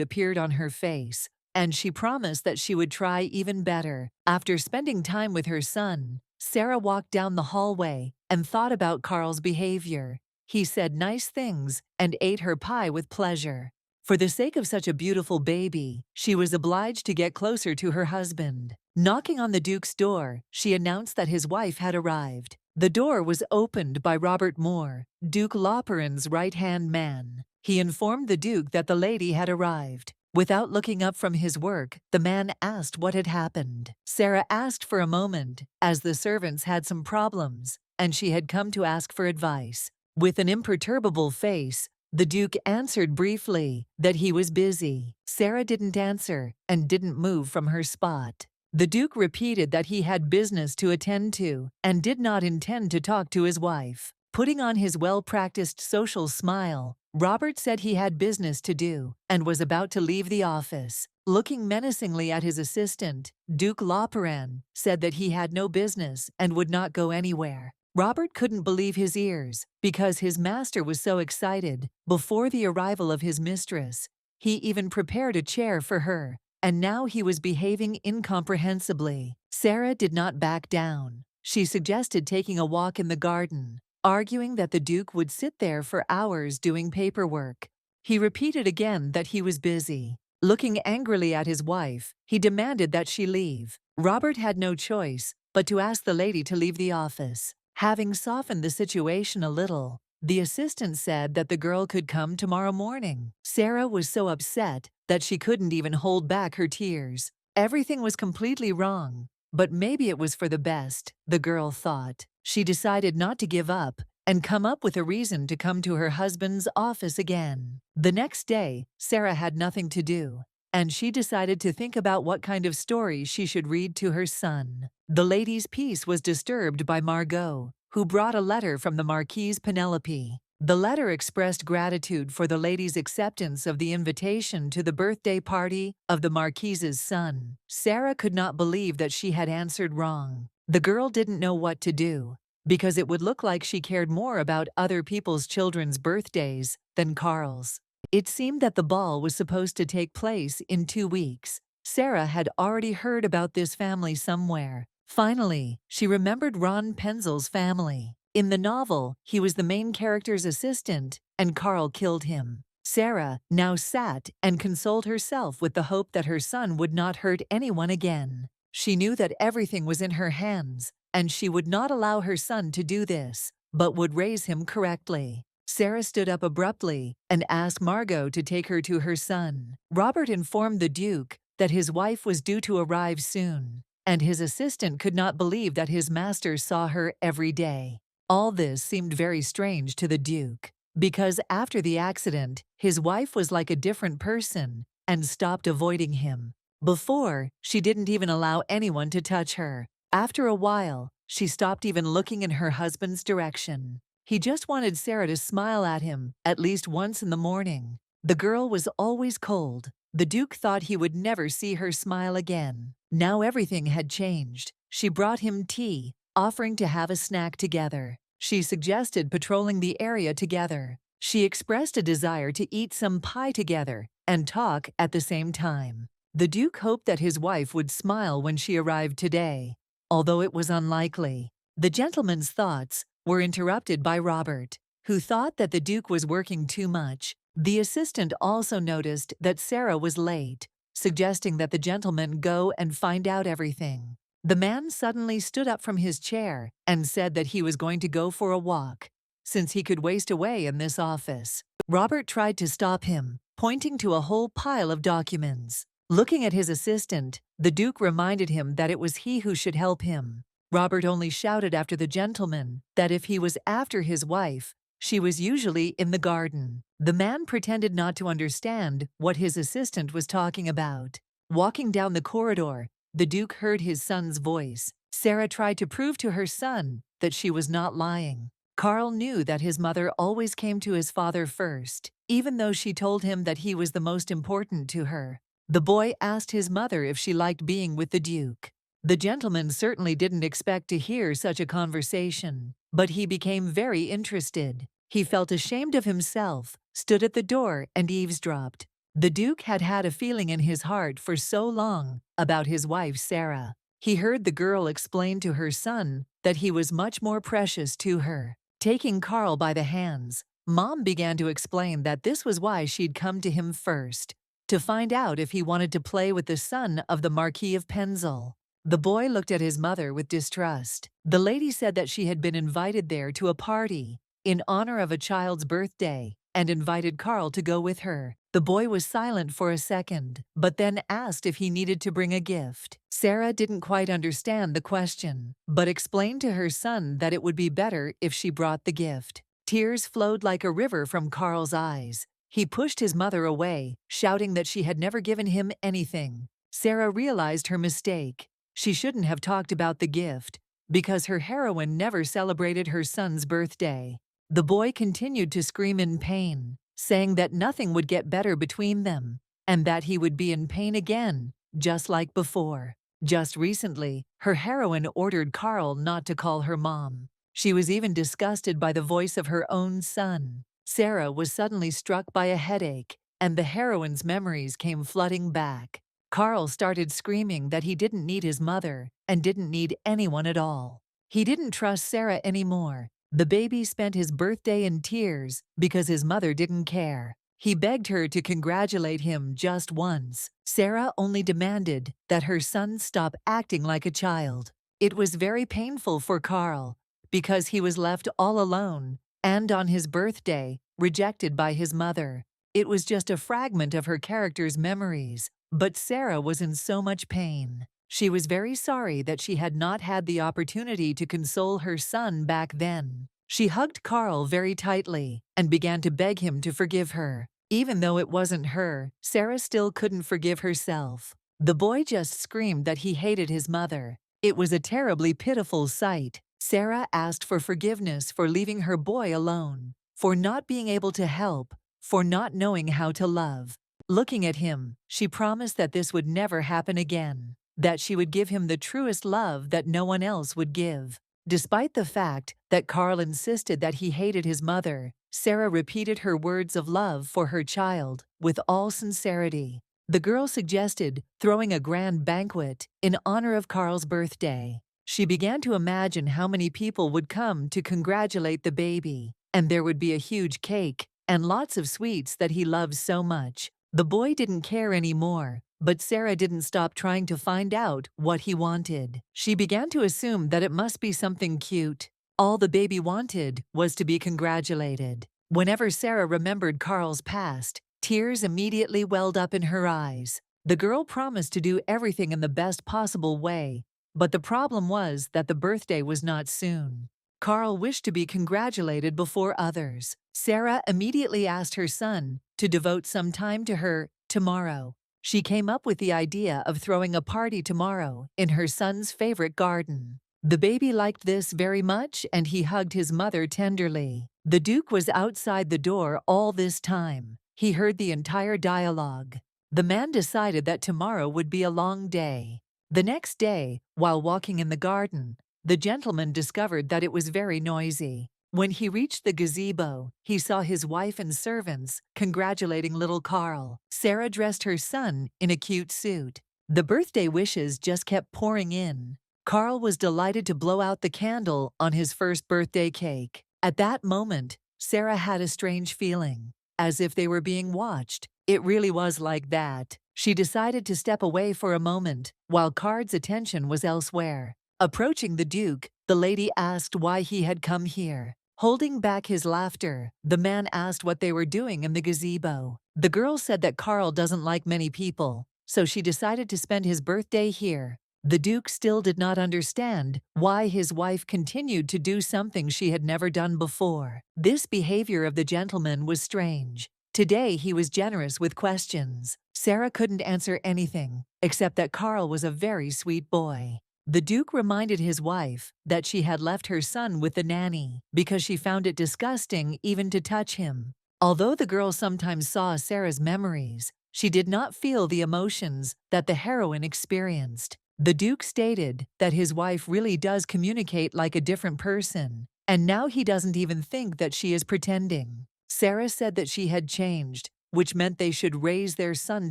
appeared on her face, and she promised that she would try even better. After spending time with her son, Sarah walked down the hallway and thought about Carl's behavior. He said nice things and ate her pie with pleasure. For the sake of such a beautiful baby, she was obliged to get closer to her husband. Knocking on the Duke's door, she announced that his wife had arrived. The door was opened by Robert Moore, Duke Loperron's right-hand man. He informed the Duke that the lady had arrived. Without looking up from his work, the man asked what had happened. Sarah asked for a moment, as the servants had some problems, and she had come to ask for advice. With an imperturbable face, the Duke answered briefly that he was busy. Sarah didn't answer and didn't move from her spot. The Duke repeated that he had business to attend to and did not intend to talk to his wife. Putting on his well-practiced social smile, Robert said he had business to do and was about to leave the office. Looking menacingly at his assistant, Duke Loperron said that he had no business and would not go anywhere. Robert couldn't believe his ears because his master was so excited. Before the arrival of his mistress, he even prepared a chair for her, and now he was behaving incomprehensibly. Sarah did not back down. She suggested taking a walk in the garden, arguing that the Duke would sit there for hours doing paperwork. He repeated again that he was busy. Looking angrily at his wife, he demanded that she leave. Robert had no choice but to ask the lady to leave the office. Having softened the situation a little, the assistant said that the girl could come tomorrow morning. Sarah was so upset that she couldn't even hold back her tears. Everything was completely wrong, but maybe it was for the best, the girl thought. She decided not to give up and come up with a reason to come to her husband's office again. The next day, Sarah had nothing to do, and she decided to think about what kind of story she should read to her son. The lady's peace was disturbed by Margot, who brought a letter from the Marquise Penelope. The letter expressed gratitude for the lady's acceptance of the invitation to the birthday party of the Marquise's son. Sarah could not believe that she had answered wrong. The girl didn't know what to do, because it would look like she cared more about other people's children's birthdays than Carl's. It seemed that the ball was supposed to take place in 2 weeks. Sarah had already heard about this family somewhere. Finally, she remembered Ron Penzel's family. In the novel, he was the main character's assistant, and Carl killed him. Sarah now sat and consoled herself with the hope that her son would not hurt anyone again. She knew that everything was in her hands, and she would not allow her son to do this, but would raise him correctly. Sarah stood up abruptly and asked Margot to take her to her son. Robert informed the Duke that his wife was due to arrive soon, and his assistant could not believe that his master saw her every day. All this seemed very strange to the Duke, because after the accident, his wife was like a different person and stopped avoiding him. Before, she didn't even allow anyone to touch her. After a while, she stopped even looking in her husband's direction. He just wanted Sarah to smile at him at least once in the morning. The girl was always cold. The Duke thought he would never see her smile again. Now everything had changed. She brought him tea, offering to have a snack together. She suggested patrolling the area together. She expressed a desire to eat some pie together and talk at the same time. The Duke hoped that his wife would smile when she arrived today, although it was unlikely. The gentleman's thoughts were interrupted by Robert, who thought that the Duke was working too much. The assistant also noticed that Sarah was late, suggesting that the gentleman go and find out everything. The man suddenly stood up from his chair and said that he was going to go for a walk, since he could waste away in this office. Robert tried to stop him, pointing to a whole pile of documents. Looking at his assistant, the Duke reminded him that it was he who should help him. Robert only shouted after the gentleman that if he was after his wife, she was usually in the garden. The man pretended not to understand what his assistant was talking about. Walking down the corridor, the Duke heard his son's voice. Sarah tried to prove to her son that she was not lying. Carl knew that his mother always came to his father first, even though she told him that he was the most important to her. The boy asked his mother if she liked being with the Duke. The gentleman certainly didn't expect to hear such a conversation, but he became very interested. He felt ashamed of himself, stood at the door, and eavesdropped. The Duke had had a feeling in his heart for so long about his wife Sarah. He heard the girl explain to her son that he was much more precious to her. Taking Carl by the hands, Mom began to explain that this was why she'd come to him first, to find out if he wanted to play with the son of the Marquis of Penzl. The boy looked at his mother with distrust. The lady said that she had been invited there to a party in honor of a child's birthday and invited Carl to go with her. The boy was silent for a second, but then asked if he needed to bring a gift. Sarah didn't quite understand the question, but explained to her son that it would be better if she brought the gift. Tears flowed like a river from Carl's eyes. He pushed his mother away, shouting that she had never given him anything. Sarah realized her mistake. She shouldn't have talked about the gift, because her heroine never celebrated her son's birthday. The boy continued to scream in pain, saying that nothing would get better between them, and that he would be in pain again, just like before. Just recently, her heroine ordered Carl not to call her mom. She was even disgusted by the voice of her own son. Sarah was suddenly struck by a headache, and the heroine's memories came flooding back. Carl started screaming that he didn't need his mother and didn't need anyone at all. He didn't trust Sarah anymore. The baby spent his birthday in tears because his mother didn't care. He begged her to congratulate him just once. Sarah only demanded that her son stop acting like a child. It was very painful for Carl because he was left all alone and on his birthday, rejected by his mother. It was just a fragment of her character's memories. But Sarah was in so much pain. She was very sorry that she had not had the opportunity to console her son back then. She hugged Carl very tightly and began to beg him to forgive her. Even though it wasn't her, Sarah still couldn't forgive herself. The boy just screamed that he hated his mother. It was a terribly pitiful sight. Sarah asked for forgiveness for leaving her boy alone, for not being able to help, for not knowing how to love. Looking at him, she promised that this would never happen again, that she would give him the truest love that no one else would give. Despite the fact that Carl insisted that he hated his mother, Sarah repeated her words of love for her child with all sincerity. The girl suggested throwing a grand banquet in honor of Carl's birthday. She began to imagine how many people would come to congratulate the baby, and there would be a huge cake and lots of sweets that he loved so much. The boy didn't care anymore, but Sarah didn't stop trying to find out what he wanted. She began to assume that it must be something cute. All the baby wanted was to be congratulated. Whenever Sarah remembered Carl's past, tears immediately welled up in her eyes. The girl promised to do everything in the best possible way, but the problem was that the birthday was not soon. Carl wished to be congratulated before others. Sarah immediately asked her son to devote some time to her tomorrow. She came up with the idea of throwing a party tomorrow in her son's favorite garden. The baby liked this very much, and he hugged his mother tenderly. The Duke was outside the door all this time. He heard the entire dialogue. The man decided that tomorrow would be a long day. The next day, while walking in the garden, the gentleman discovered that it was very noisy. When he reached the gazebo, he saw his wife and servants congratulating little Carl. Sarah dressed her son in a cute suit. The birthday wishes just kept pouring in. Carl was delighted to blow out the candle on his first birthday cake. At that moment, Sarah had a strange feeling, as if they were being watched. It really was like that. She decided to step away for a moment, while Carl's attention was elsewhere. Approaching the Duke, the lady asked why he had come here. Holding back his laughter, the man asked what they were doing in the gazebo. The girl said that Carl doesn't like many people, so she decided to spend his birthday here. The Duke still did not understand why his wife continued to do something she had never done before. This behavior of the gentleman was strange. Today he was generous with questions. Sarah couldn't answer anything, except that Carl was a very sweet boy. The Duke reminded his wife that she had left her son with the nanny because she found it disgusting even to touch him. Although the girl sometimes saw Sarah's memories, she did not feel the emotions that the heroine experienced. The Duke stated that his wife really does communicate like a different person, and now he doesn't even think that she is pretending. Sarah said that she had changed, which meant they should raise their son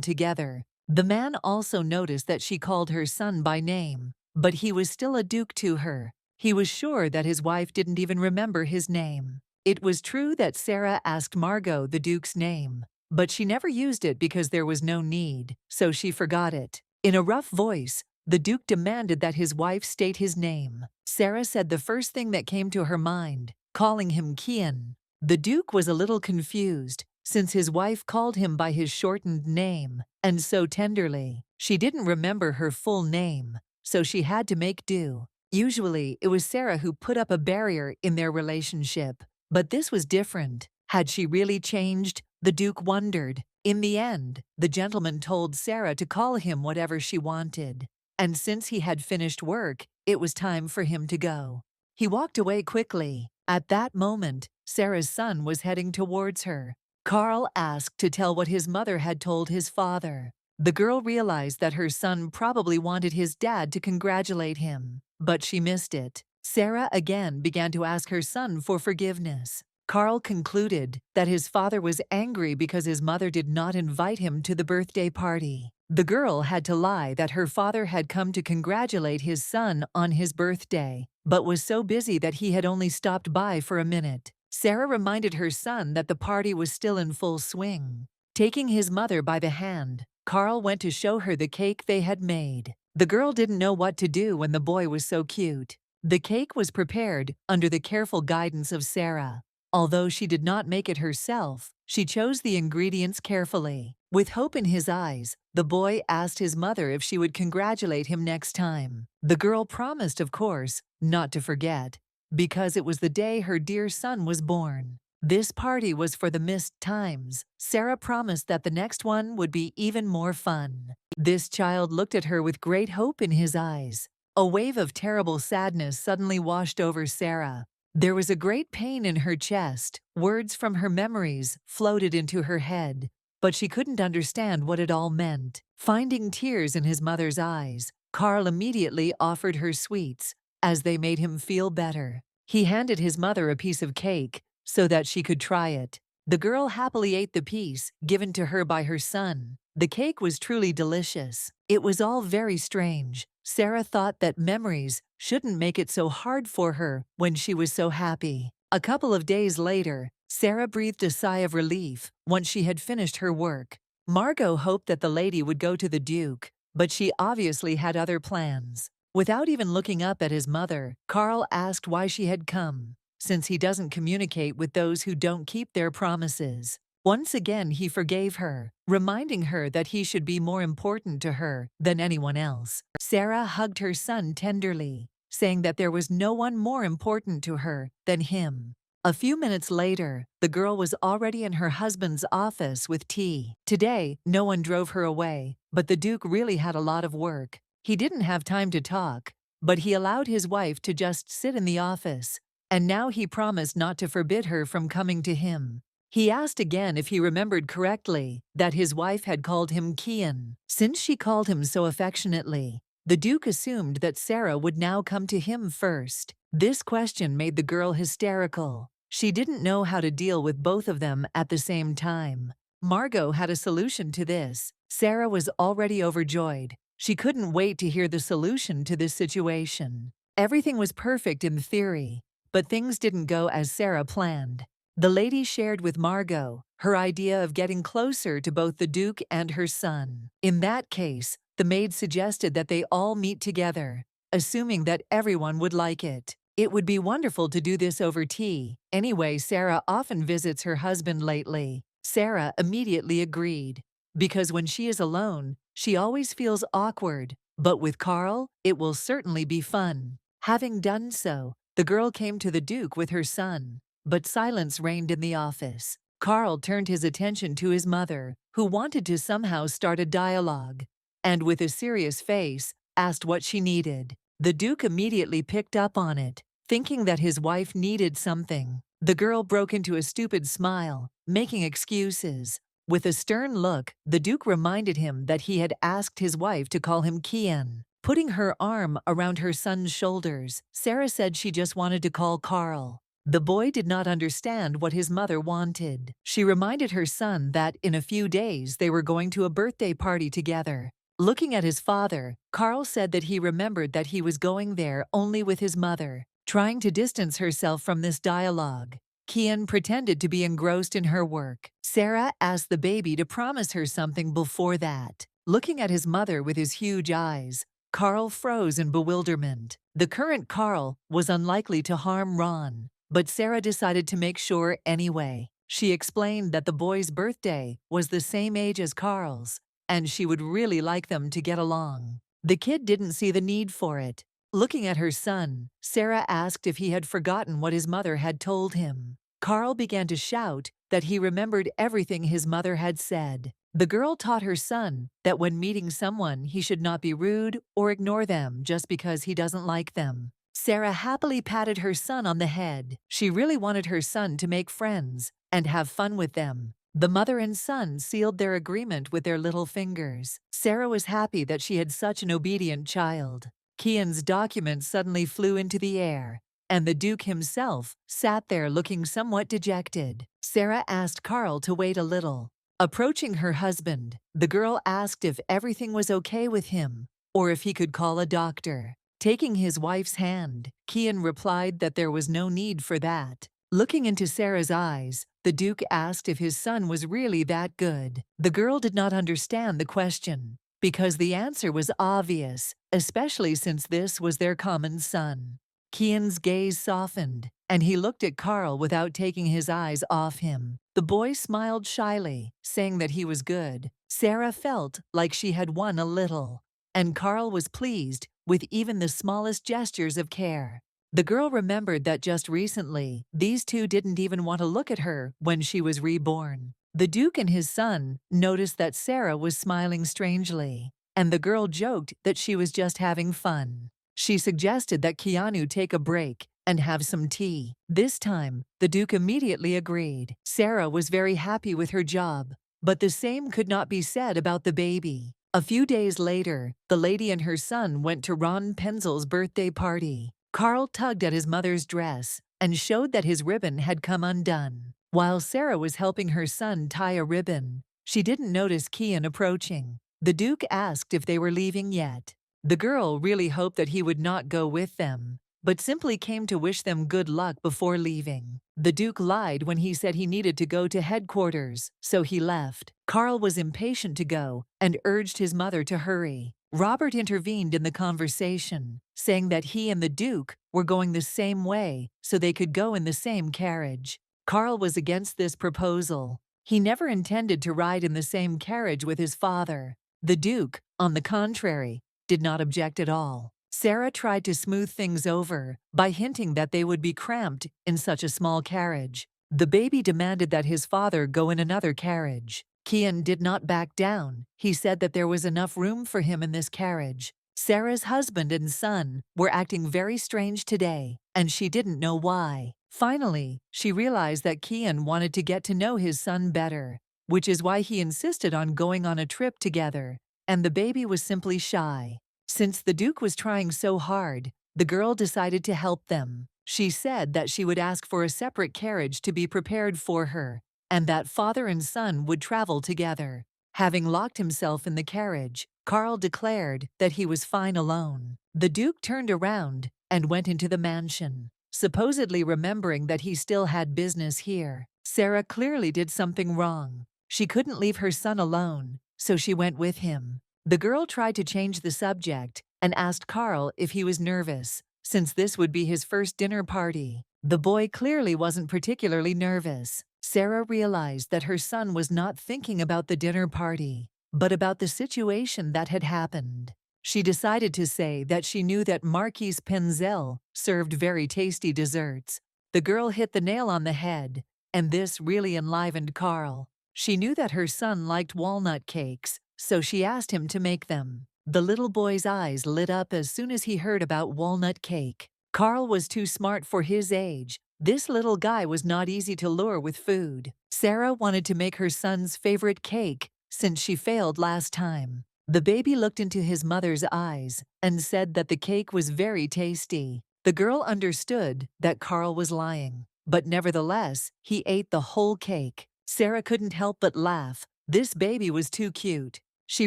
together. The man also noticed that she called her son by name, but he was still a duke to her. He was sure that his wife didn't even remember his name. It was true that Sarah asked Margot the duke's name, but she never used it because there was no need, so she forgot it. In a rough voice, the duke demanded that his wife state his name. Sarah said the first thing that came to her mind, calling him Kian. The duke was a little confused, since his wife called him by his shortened name, and so tenderly. She didn't remember her full name, so she had to make do. Usually, it was Sarah who put up a barrier in their relationship, but this was different. Had she really changed? The Duke wondered. In the end, the gentleman told Sarah to call him whatever she wanted, and since he had finished work, it was time for him to go. He walked away quickly. At that moment, Sarah's son was heading towards her. Carl asked to tell what his mother had told his father. The girl realized that her son probably wanted his dad to congratulate him, but she missed it. Sarah again began to ask her son for forgiveness. Carl concluded that his father was angry because his mother did not invite him to the birthday party. The girl had to lie that her father had come to congratulate his son on his birthday, but was so busy that he had only stopped by for a minute. Sarah reminded her son that the party was still in full swing. Taking his mother by the hand, Carl went to show her the cake they had made. The girl didn't know what to do when the boy was so cute. The cake was prepared under the careful guidance of Sarah. Although she did not make it herself, she chose the ingredients carefully. With hope in his eyes, the boy asked his mother if she would congratulate him next time. The girl promised, of course, not to forget, because it was the day her dear son was born. This party was for the missed times. Sarah promised that the next one would be even more fun. This child looked at her with great hope in his eyes. A wave of terrible sadness suddenly washed over Sarah. There was a great pain in her chest. Words from her memories floated into her head, but she couldn't understand what it all meant. Finding tears in his mother's eyes, Carl immediately offered her sweets, as they made him feel better. He handed his mother a piece of cake so that she could try it. The girl happily ate the piece given to her by her son. The cake was truly delicious. It was all very strange. Sarah thought that memories shouldn't make it so hard for her when she was so happy. A couple of days later, Sarah breathed a sigh of relief once she had finished her work. Margot hoped that the lady would go to the Duke, but she obviously had other plans. Without even looking up at his mother, Carl asked why she had come, since he doesn't communicate with those who don't keep their promises. Once again, he forgave her, reminding her that he should be more important to her than anyone else. Sarah hugged her son tenderly, saying that there was no one more important to her than him. A few minutes later, the girl was already in her husband's office with tea. Today, no one drove her away, but the Duke really had a lot of work. He didn't have time to talk, but he allowed his wife to just sit in the office, and now he promised not to forbid her from coming to him. He asked again if he remembered correctly that his wife had called him Kian. Since she called him so affectionately, the Duke assumed that Sarah would now come to him first. This question made the girl hysterical. She didn't know how to deal with both of them at the same time. Margot had a solution to this. Sarah was already overjoyed. She couldn't wait to hear the solution to this situation. Everything was perfect in theory, but things didn't go as Sarah planned. The lady shared with Margot her idea of getting closer to both the Duke and her son. In that case, the maid suggested that they all meet together, assuming that everyone would like it. It would be wonderful to do this over tea. Anyway, Sarah often visits her husband lately. Sarah immediately agreed, because when she is alone, she always feels awkward. But with Carl, it will certainly be fun. Having done so, the girl came to the Duke with her son. But silence reigned in the office. Carl turned his attention to his mother, who wanted to somehow start a dialogue, and with a serious face, asked what she needed. The Duke immediately picked up on it, thinking that his wife needed something. The girl broke into a stupid smile, making excuses. With a stern look, the Duke reminded him that he had asked his wife to call him Kian. Putting her arm around her son's shoulders, Sarah said she just wanted to call Carl. The boy did not understand what his mother wanted. She reminded her son that in a few days they were going to a birthday party together. Looking at his father, Carl said that he remembered that he was going there only with his mother, trying to distance herself from this dialogue. Kian pretended to be engrossed in her work. Sarah asked the baby to promise her something before that. Looking at his mother with his huge eyes, Carl froze in bewilderment. The current Carl was unlikely to harm Ron, but Sarah decided to make sure anyway. She explained that the boy's birthday was the same age as Carl's, and she would really like them to get along. The kid didn't see the need for it. Looking at her son, Sarah asked if he had forgotten what his mother had told him. Carl began to shout that he remembered everything his mother had said. The girl taught her son that when meeting someone, he should not be rude or ignore them just because he doesn't like them. Sarah happily patted her son on the head. She really wanted her son to make friends and have fun with them. The mother and son sealed their agreement with their little fingers. Sarah was happy that she had such an obedient child. Kian's document suddenly flew into the air, and the Duke himself sat there looking somewhat dejected. Sarah asked Carl to wait a little. Approaching her husband, the girl asked if everything was okay with him, or if he could call a doctor. Taking his wife's hand, Kian replied that there was no need for that. Looking into Sarah's eyes, the Duke asked if his son was really that good. The girl did not understand the question, because the answer was obvious, especially since this was their common son. Kian's gaze softened, and he looked at Carl without taking his eyes off him. The boy smiled shyly, saying that he was good. Sarah felt like she had won a little, and Carl was pleased with even the smallest gestures of care. The girl remembered that just recently, these two didn't even want to look at her when she was reborn. The Duke and his son noticed that Sarah was smiling strangely, and the girl joked that she was just having fun. She suggested that Keanu take a break and have some tea. This time, the Duke immediately agreed. Sarah was very happy with her job, but the same could not be said about the baby. A few days later, the lady and her son went to Ron Penzel's birthday party. Carl tugged at his mother's dress and showed that his ribbon had come undone. While Sarah was helping her son tie a ribbon, she didn't notice Kian approaching. The Duke asked if they were leaving yet. The girl really hoped that he would not go with them, but simply came to wish them good luck before leaving. The Duke lied when he said he needed to go to headquarters, so he left. Carl was impatient to go and urged his mother to hurry. Robert intervened in the conversation, saying that he and the Duke were going the same way so they could go in the same carriage. Carl was against this proposal. He never intended to ride in the same carriage with his father. The Duke, on the contrary, did not object at all. Sarah tried to smooth things over by hinting that they would be cramped in such a small carriage. The baby demanded that his father go in another carriage. Kian did not back down. He said that there was enough room for him in this carriage. Sarah's husband and son were acting very strange today, and she didn't know why. Finally, she realized that Kian wanted to get to know his son better, which is why he insisted on going on a trip together, and the baby was simply shy. Since the Duke was trying so hard, the girl decided to help them. She said that she would ask for a separate carriage to be prepared for her, and that father and son would travel together. Having locked himself in the carriage, Carl declared that he was fine alone. The Duke turned around and went into the mansion, supposedly remembering that he still had business here. Sarah clearly did something wrong. She couldn't leave her son alone, so she went with him. The girl tried to change the subject and asked Carl if he was nervous, since this would be his first dinner party. The boy clearly wasn't particularly nervous. Sarah realized that her son was not thinking about the dinner party, but about the situation that had happened. She decided to say that she knew that Marquise Penzel served very tasty desserts. The girl hit the nail on the head, and this really enlivened Carl. She knew that her son liked walnut cakes, so she asked him to make them. The little boy's eyes lit up as soon as he heard about walnut cake. Carl was too smart for his age. This little guy was not easy to lure with food. Sarah wanted to make her son's favorite cake since she failed last time. The baby looked into his mother's eyes and said that the cake was very tasty. The girl understood that Carl was lying, but nevertheless, he ate the whole cake. Sarah couldn't help but laugh. This baby was too cute. She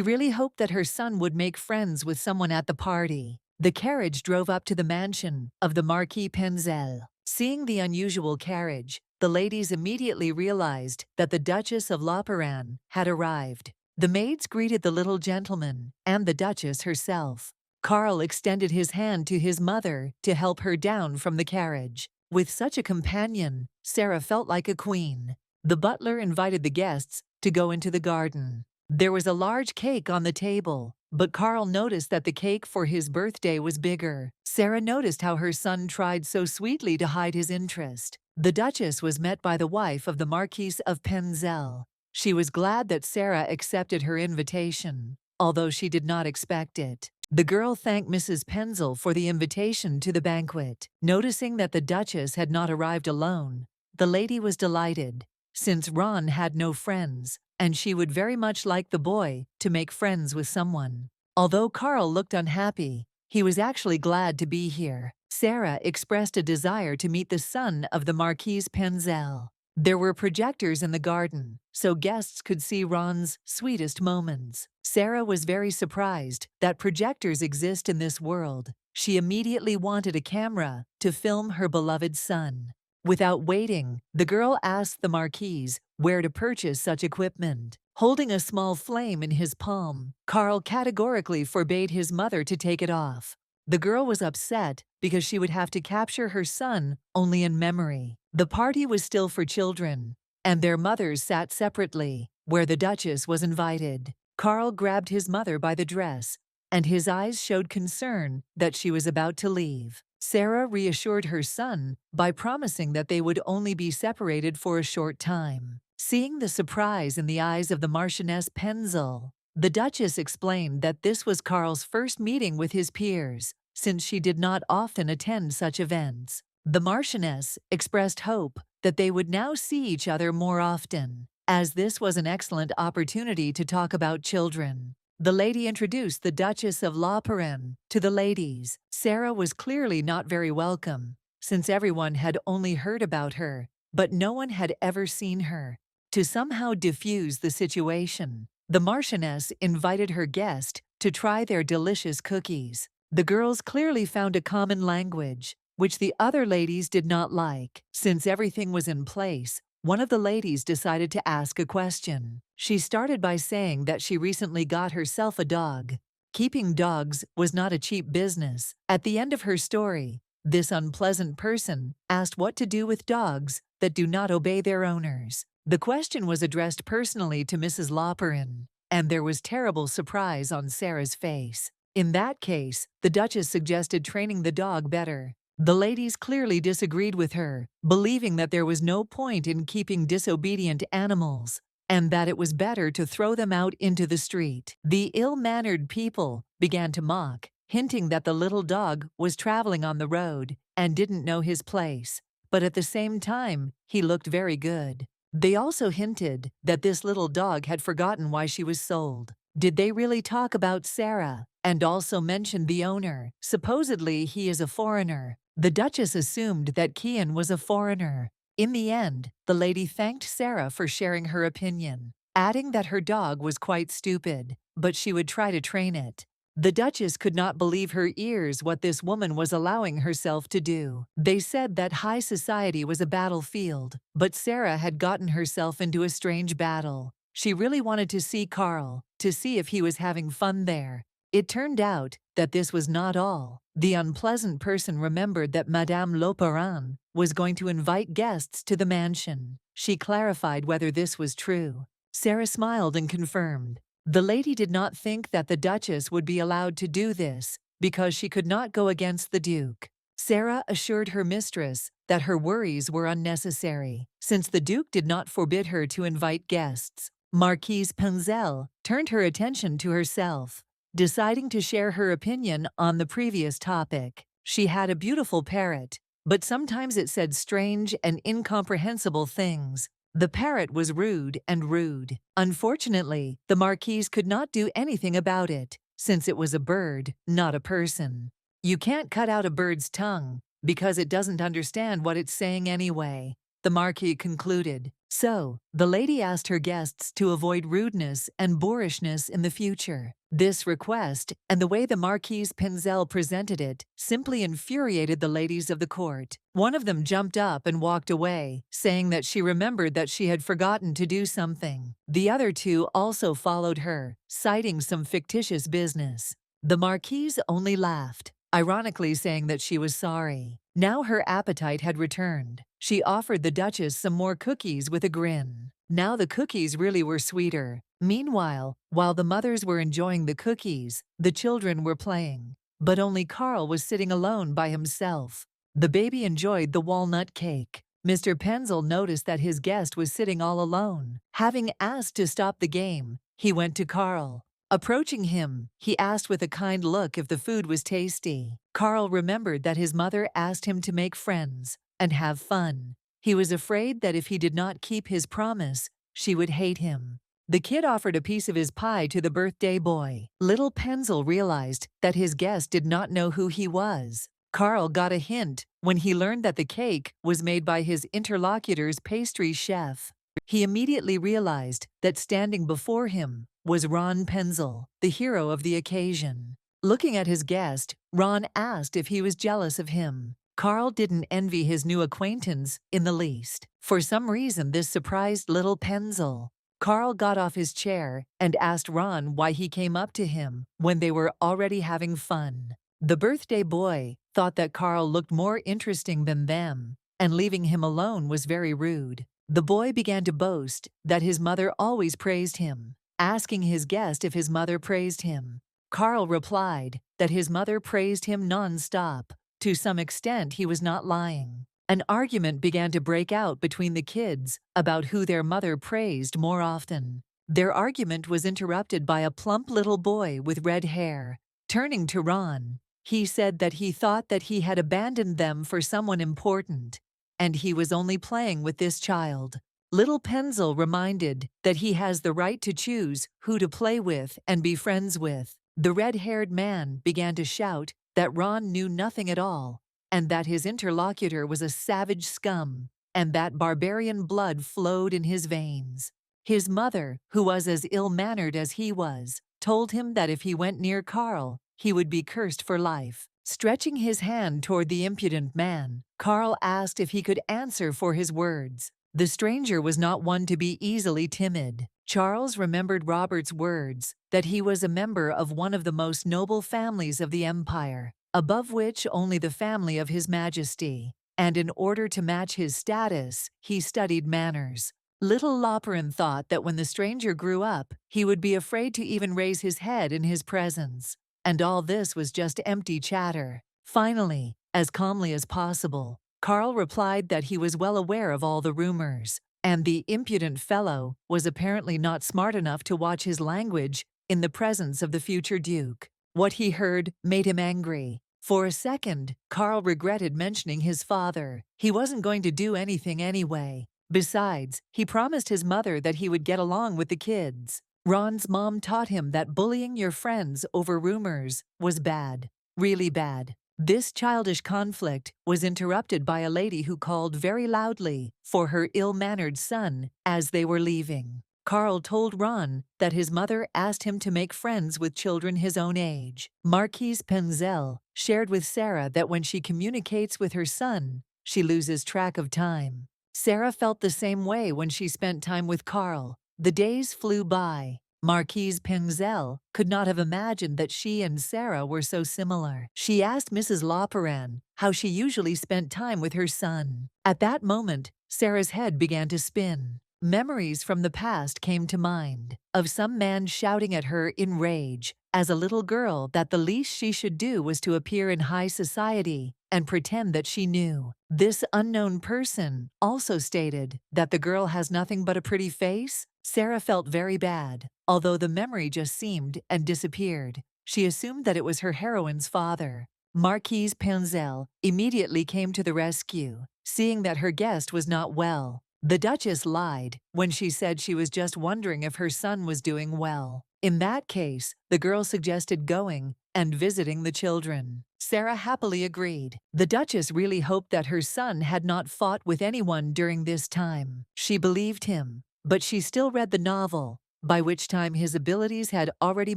really hoped that her son would make friends with someone at the party. The carriage drove up to the mansion of the Marquis Penzel. Seeing the unusual carriage, the ladies immediately realized that the Duchess of Loparan had arrived. The maids greeted the little gentleman and the Duchess herself. Carl extended his hand to his mother to help her down from the carriage. With such a companion, Sarah felt like a queen. The butler invited the guests to go into the garden. There was a large cake on the table, but Carl noticed that the cake for his birthday was bigger. Sarah noticed how her son tried so sweetly to hide his interest. The Duchess was met by the wife of the Marquis of Penzel. She was glad that Sarah accepted her invitation, although she did not expect it. The girl thanked Mrs. Penzel for the invitation to the banquet. Noticing that the Duchess had not arrived alone, the lady was delighted, since Ron had no friends, and she would very much like the boy to make friends with someone. Although Carl looked unhappy, he was actually glad to be here. Sarah expressed a desire to meet the son of the Marquise Penzel. There were projectors in the garden, so guests could see Ron's sweetest moments. Sarah was very surprised that projectors exist in this world. She immediately wanted a camera to film her beloved son. Without waiting, the girl asked the Marquise where to purchase such equipment. Holding a small flame in his palm, Carl categorically forbade his mother to take it off. The girl was upset because she would have to capture her son only in memory. The party was still for children, and their mothers sat separately, where the Duchess was invited. Carl grabbed his mother by the dress, and his eyes showed concern that she was about to leave. Sarah reassured her son by promising that they would only be separated for a short time. Seeing the surprise in the eyes of the Marchioness Penzel, the Duchess explained that this was Carl's first meeting with his peers, since she did not often attend such events. The Marchioness expressed hope that they would now see each other more often, as this was an excellent opportunity to talk about children. The lady introduced the Duchess of Loparan to the ladies. Sarah was clearly not very welcome, since everyone had only heard about her, but no one had ever seen her. To somehow diffuse the situation, the Marchioness invited her guest to try their delicious cookies. The girls clearly found a common language, which the other ladies did not like. Since everything was in place, one of the ladies decided to ask a question. She started by saying that she recently got herself a dog. Keeping dogs was not a cheap business. At the end of her story, this unpleasant person asked what to do with dogs that do not obey their owners. The question was addressed personally to Mrs. Loparan, and there was terrible surprise on Sarah's face. In that case, the Duchess suggested training the dog better. The ladies clearly disagreed with her, believing that there was no point in keeping disobedient animals, and that it was better to throw them out into the street. The ill-mannered people began to mock, hinting that the little dog was traveling on the road and didn't know his place, but at the same time, he looked very good. They also hinted that this little dog had forgotten why she was sold. Did they really talk about Sarah, and also mention the owner? Supposedly, he is a foreigner. The Duchess assumed that Kian was a foreigner. In the end, the lady thanked Sarah for sharing her opinion, adding that her dog was quite stupid, but she would try to train it. The Duchess could not believe her ears what this woman was allowing herself to do. They said that high society was a battlefield, but Sarah had gotten herself into a strange battle. She really wanted to see Carl, to see if he was having fun there. It turned out that this was not all. The unpleasant person remembered that Madame Loparan was going to invite guests to the mansion. She clarified whether this was true. Sarah smiled and confirmed. The lady did not think that the Duchess would be allowed to do this because she could not go against the Duke. Sarah assured her mistress that her worries were unnecessary, since the Duke did not forbid her to invite guests. Marquise Penzel turned her attention to herself. deciding to share her opinion on the previous topic. She had a beautiful parrot, but sometimes it said strange and incomprehensible things. The parrot was rude and rude. Unfortunately, the Marquise could not do anything about it, since it was a bird, not a person. You can't cut out a bird's tongue, because it doesn't understand what it's saying anyway, the Marquis concluded. So, the lady asked her guests to avoid rudeness and boorishness in the future. This request, and the way the Marquise Penzel presented it, simply infuriated the ladies of the court. One of them jumped up and walked away, saying that she remembered that she had forgotten to do something. The other two also followed her, citing some fictitious business. The Marquise only laughed, ironically saying that she was sorry. Now her appetite had returned. She offered the Duchess some more cookies with a grin. Now the cookies really were sweeter. Meanwhile, while the mothers were enjoying the cookies, the children were playing. But only Carl was sitting alone by himself. The baby enjoyed the walnut cake. Mr. Penzel noticed that his guest was sitting all alone. Having asked to stop the game, he went to Carl. Approaching him, he asked with a kind look if the food was tasty. Carl remembered that his mother asked him to make friends and have fun. He was afraid that if he did not keep his promise, she would hate him. The kid offered a piece of his pie to the birthday boy. Little Penzel realized that his guest did not know who he was. Carl got a hint when he learned that the cake was made by his interlocutor's pastry chef. He immediately realized that standing before him was Ron Penzel, the hero of the occasion. Looking at his guest, Ron asked if he was jealous of him. Carl didn't envy his new acquaintance in the least. For some reason, this surprised little Penzel. Carl got off his chair and asked Ron why he came up to him when they were already having fun. The birthday boy thought that Carl looked more interesting than them, and leaving him alone was very rude. The boy began to boast that his mother always praised him, asking his guest if his mother praised him. Carl replied that his mother praised him non-stop. To some extent, he was not lying. An argument began to break out between the kids about who their mother praised more often. Their argument was interrupted by a plump little boy with red hair. Turning to Ron, he said that he thought that he had abandoned them for someone important, and he was only playing with this child. Little Penzel reminded that he has the right to choose who to play with and be friends with. The red-haired man began to shout that Ron knew nothing at all, and that his interlocutor was a savage scum, and that barbarian blood flowed in his veins. His mother, who was as ill-mannered as he was, told him that if he went near Carl, he would be cursed for life. Stretching his hand toward the impudent man, Carl asked if he could answer for his words. The stranger was not one to be easily timid. Charles remembered Robert's words that he was a member of one of the most noble families of the empire, above which only the family of His Majesty, and in order to match his status, he studied manners. Little Loperin thought that when the stranger grew up, he would be afraid to even raise his head in his presence. And all this was just empty chatter. Finally, as calmly as possible, Carl replied that he was well aware of all the rumors, and the impudent fellow was apparently not smart enough to watch his language in the presence of the future duke. What he heard made him angry. For a second, Carl regretted mentioning his father. He wasn't going to do anything anyway. Besides, he promised his mother that he would get along with the kids. Ron's mom taught him that bullying your friends over rumors was bad, really bad. This childish conflict was interrupted by a lady who called very loudly for her ill-mannered son as they were leaving. Carl told Ron that his mother asked him to make friends with children his own age. Marquise Penzel shared with Sarah that when she communicates with her son, she loses track of time. Sarah felt the same way when she spent time with Carl. The days flew by. Marquise Penzel could not have imagined that she and Sarah were so similar. She asked Mrs. Loperin how she usually spent time with her son. At that moment, Sarah's head began to spin. Memories from the past came to mind, of some man shouting at her in rage as a little girl that the least she should do was to appear in high society and pretend that she knew. This unknown person also stated that the girl has nothing but a pretty face. Sarah felt very bad, although the memory just seemed and disappeared. she assumed that it was her heroine's father. Marquise Penzel immediately came to the rescue, seeing that her guest was not well. The Duchess lied when she said she was just wondering if her son was doing well. In that case, the girl suggested going and visiting the children. Sarah happily agreed. The Duchess really hoped that her son had not fought with anyone during this time. She believed him, but she still read the novel, by which time his abilities had already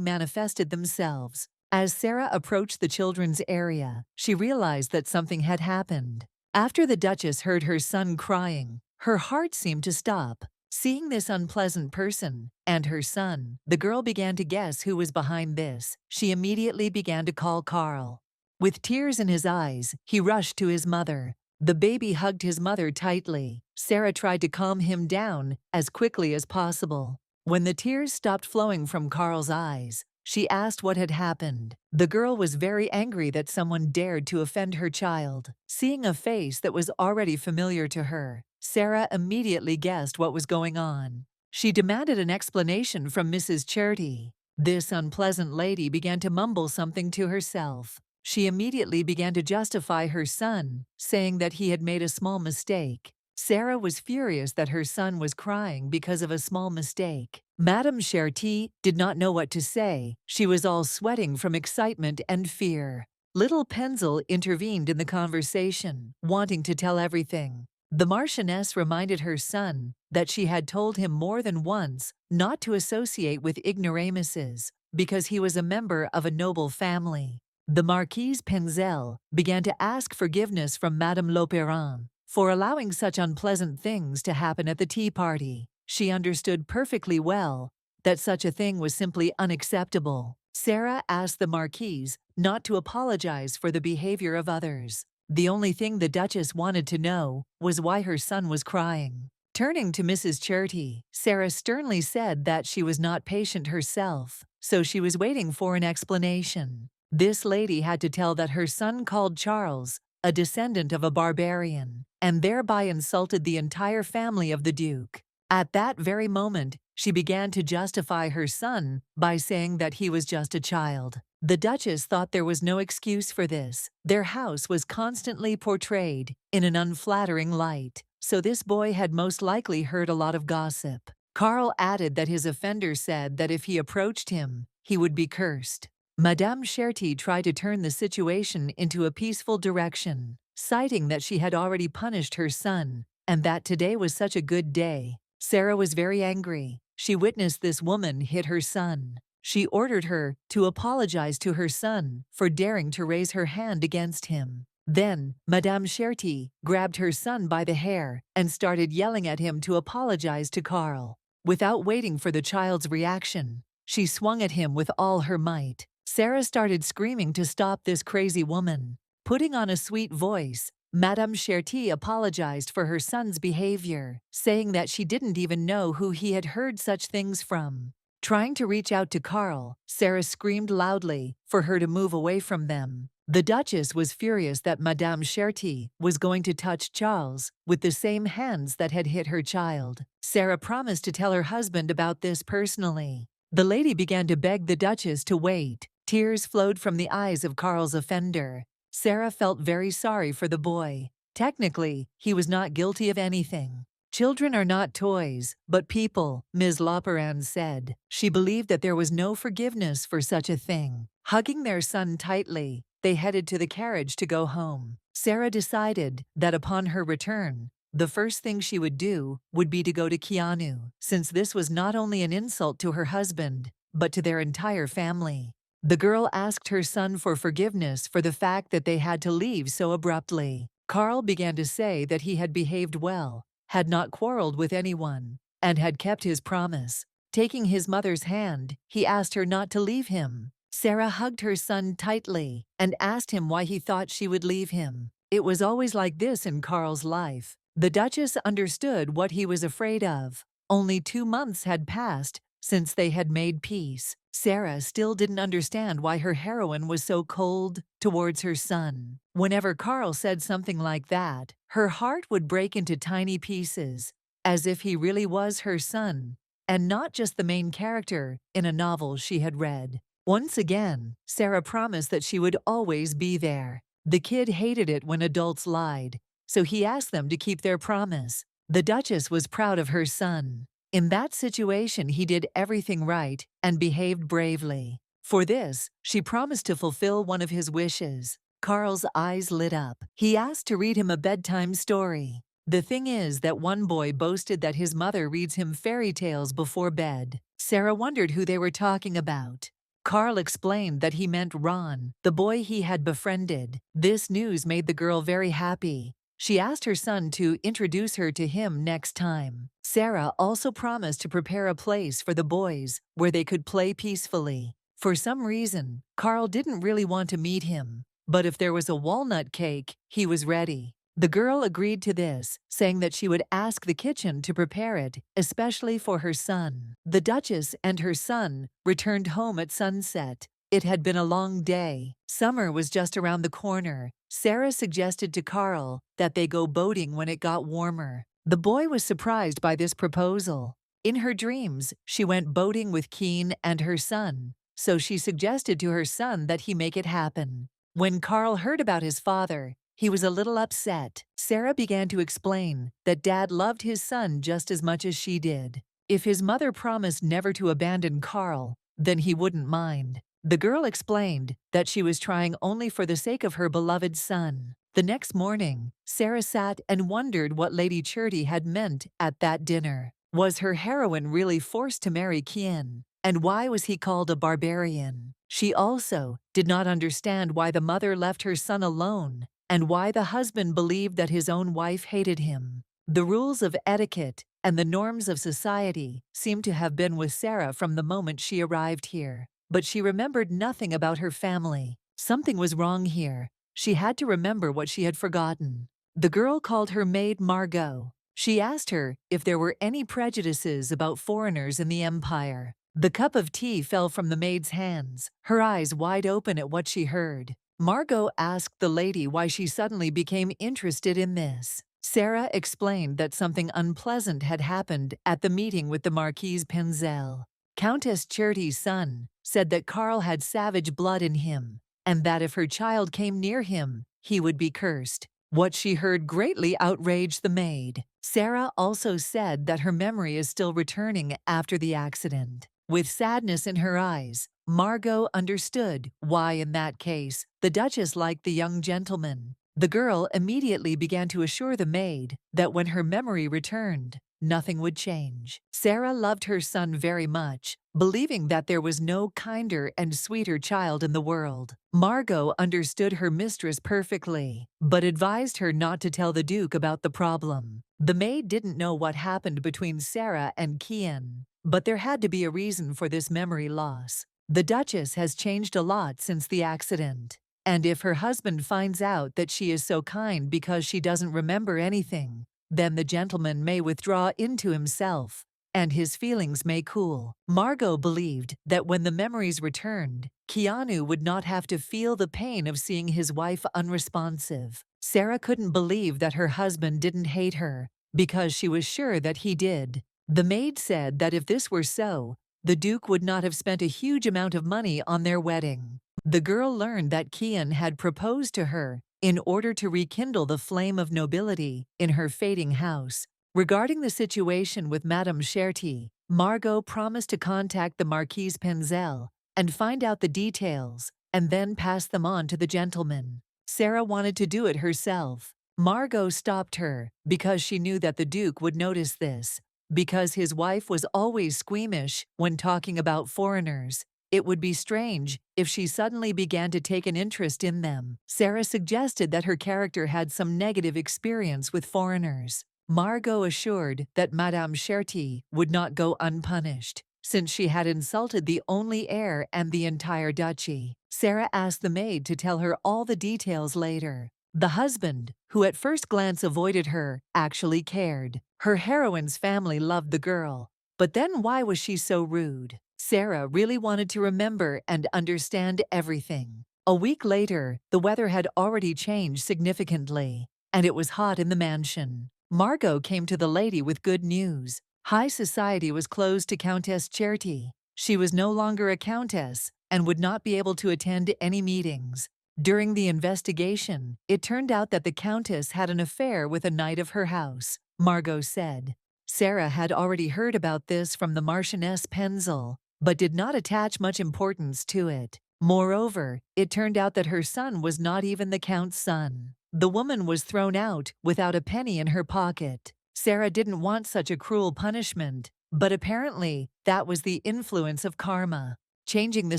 manifested themselves. As Sarah approached the children's area, she realized that something had happened. After the Duchess heard her son crying, her heart seemed to stop. Seeing this unpleasant person and her son, the girl began to guess who was behind this. She immediately began to call Carl. With tears in his eyes, he rushed to his mother. The baby hugged his mother tightly. Sarah tried to calm him down as quickly as possible. When the tears stopped flowing from Carl's eyes, she asked what had happened. The girl was very angry that someone dared to offend her child. Seeing a face that was already familiar to her, Sarah immediately guessed what was going on. She demanded an explanation from Mrs. Cherty. This unpleasant lady began to mumble something to herself. She immediately began to justify her son, saying that he had made a small mistake. Sarah was furious that her son was crying because of a small mistake. Madame Cherty did not know what to say. She was all sweating from excitement and fear. Little Penzel intervened in the conversation, wanting to tell everything. The Marchioness reminded her son that she had told him more than once not to associate with ignoramuses because he was a member of a noble family. The Marquise Penzel began to ask forgiveness from Madame L'Opéran for allowing such unpleasant things to happen at the tea party. She understood perfectly well that such a thing was simply unacceptable. Sarah asked the Marquise not to apologize for the behavior of others. The only thing the Duchess wanted to know was why her son was crying. Turning to Mrs. Cherty, Sarah sternly said that she was not patient herself, so she was waiting for an explanation. This lady had to tell that her son called Charles a descendant of a barbarian, and thereby insulted the entire family of the Duke. At that very moment, she began to justify her son by saying that he was just a child. The Duchess thought there was no excuse for this. Their house was constantly portrayed in an unflattering light, so this boy had most likely heard a lot of gossip. Carl added that his offender said that if he approached him, he would be cursed. Madame Cherty tried to turn the situation into a peaceful direction, citing that she had already punished her son and that today was such a good day. Sarah was very angry. She witnessed this woman hit her son. She ordered her to apologize to her son for daring to raise her hand against him. Then, Madame Cherty grabbed her son by the hair and started yelling at him to apologize to Carl. Without waiting for the child's reaction, she swung at him with all her might. Sarah started screaming to stop this crazy woman. Putting on a sweet voice, Madame Cherty apologized for her son's behavior, saying that she didn't even know who he had heard such things from. Trying to reach out to Carl, Sarah screamed loudly for her to move away from them. The Duchess was furious that Madame Cherty was going to touch Charles with the same hands that had hit her child. Sarah promised to tell her husband about this personally. The lady began to beg the Duchess to wait. Tears flowed from the eyes of Carl's offender. Sarah felt very sorry for the boy. Technically, he was not guilty of anything. Children are not toys, but people, Ms. L'Opéran said. She believed that there was no forgiveness for such a thing. Hugging their son tightly, they headed to the carriage to go home. Sarah decided that upon her return, the first thing she would do would be to go to Keanu, since this was not only an insult to her husband, but to their entire family. The girl asked her son for forgiveness for the fact that they had to leave so abruptly. Carl began to say that he had behaved well, had not quarreled with anyone, and had kept his promise. Taking his mother's hand, he asked her not to leave him. Sarah hugged her son tightly and asked him why he thought she would leave him. It was always like this in Carl's life. The Duchess understood what he was afraid of. Only 2 months had passed since they had made peace. Sarah still didn't understand why her heroine was so cold towards her son. Whenever Carl said something like that, her heart would break into tiny pieces, as if he really was her son, and not just the main character in a novel she had read. Once again, Sarah promised that she would always be there. The kid hated it when adults lied, so he asked them to keep their promise. The Duchess was proud of her son. In that situation, he did everything right and behaved bravely. For this, she promised to fulfill one of his wishes. Carl's eyes lit up. He asked to read him a bedtime story. The thing is that one boy boasted that his mother reads him fairy tales before bed. Sarah wondered who they were talking about. Carl explained that he meant Ron, the boy he had befriended. This news made the girl very happy. She asked her son to introduce her to him next time. Sarah also promised to prepare a place for the boys where they could play peacefully. For some reason, Carl didn't really want to meet him, but if there was a walnut cake, he was ready. The girl agreed to this, saying that she would ask the kitchen to prepare it, especially for her son. The Duchess and her son returned home at sunset. It had been a long day. Summer was just around the corner. Sarah suggested to Carl that they go boating when it got warmer. The boy was surprised by this proposal. In her dreams, she went boating with Keen and her son, so she suggested to her son that he make it happen. When Carl heard about his father, he was a little upset. Sarah began to explain that Dad loved his son just as much as she did. If his mother promised never to abandon Carl, then he wouldn't mind. The girl explained that she was trying only for the sake of her beloved son. The next morning, Sarah sat and wondered what Lady Cherty had meant at that dinner. Was her heroine really forced to marry Kian? And why was he called a barbarian? She also did not understand why the mother left her son alone, and why the husband believed that his own wife hated him. The rules of etiquette and the norms of society seemed to have been with Sarah from the moment she arrived here. But she remembered nothing about her family. Something was wrong here. She had to remember what she had forgotten. The girl called her maid Margot. She asked her if there were any prejudices about foreigners in the empire. The cup of tea fell from the maid's hands, her eyes wide open at what she heard. Margot asked the lady why she suddenly became interested in this. Sarah explained that something unpleasant had happened at the meeting with the Marquise Penzel. Countess Cherty's son said that Carl had savage blood in him, and that if her child came near him, he would be cursed. What she heard greatly outraged the maid. Sarah also said that her memory is still returning after the accident. With sadness in her eyes, Margot understood why, in that case, the Duchess liked the young gentleman. The girl immediately began to assure the maid that when her memory returned, nothing would change. Sarah loved her son very much, believing that there was no kinder and sweeter child in the world. Margot understood her mistress perfectly, but advised her not to tell the Duke about the problem. The maid didn't know what happened between Sarah and Kian, but there had to be a reason for this memory loss. The Duchess has changed a lot since the accident, and if her husband finds out that she is so kind because she doesn't remember anything, then the gentleman may withdraw into himself, and his feelings may cool. Margot believed that when the memories returned, Keanu would not have to feel the pain of seeing his wife unresponsive. Sarah couldn't believe that her husband didn't hate her, because she was sure that he did. The maid said that if this were so, the Duke would not have spent a huge amount of money on their wedding. The girl learned that Kian had proposed to her in order to rekindle the flame of nobility in her fading house. Regarding the situation with Madame Cherty, Margot promised to contact the Marquise Penzel and find out the details, and then pass them on to the gentleman. Sarah wanted to do it herself. Margot stopped her because she knew that the Duke would notice this. Because his wife was always squeamish when talking about foreigners, it would be strange if she suddenly began to take an interest in them. Sarah suggested that her character had some negative experience with foreigners. Margot assured that Madame Cherty would not go unpunished, since she had insulted the only heir and the entire duchy. Sarah asked the maid to tell her all the details later. The husband, who at first glance avoided her, actually cared. Her heroine's family loved the girl. But then why was she so rude? Sarah really wanted to remember and understand everything. A week later, the weather had already changed significantly, and it was hot in the mansion. Margot came to the lady with good news. High society was closed to Countess Cherty. She was no longer a countess, and would not be able to attend any meetings. During the investigation, it turned out that the Countess had an affair with a knight of her house, Margot said. Sarah had already heard about this from the Marchioness Penzel, but did not attach much importance to it. Moreover, it turned out that her son was not even the Count's son. The woman was thrown out without a penny in her pocket. Sarah didn't want such a cruel punishment, but apparently that was the influence of karma. Changing the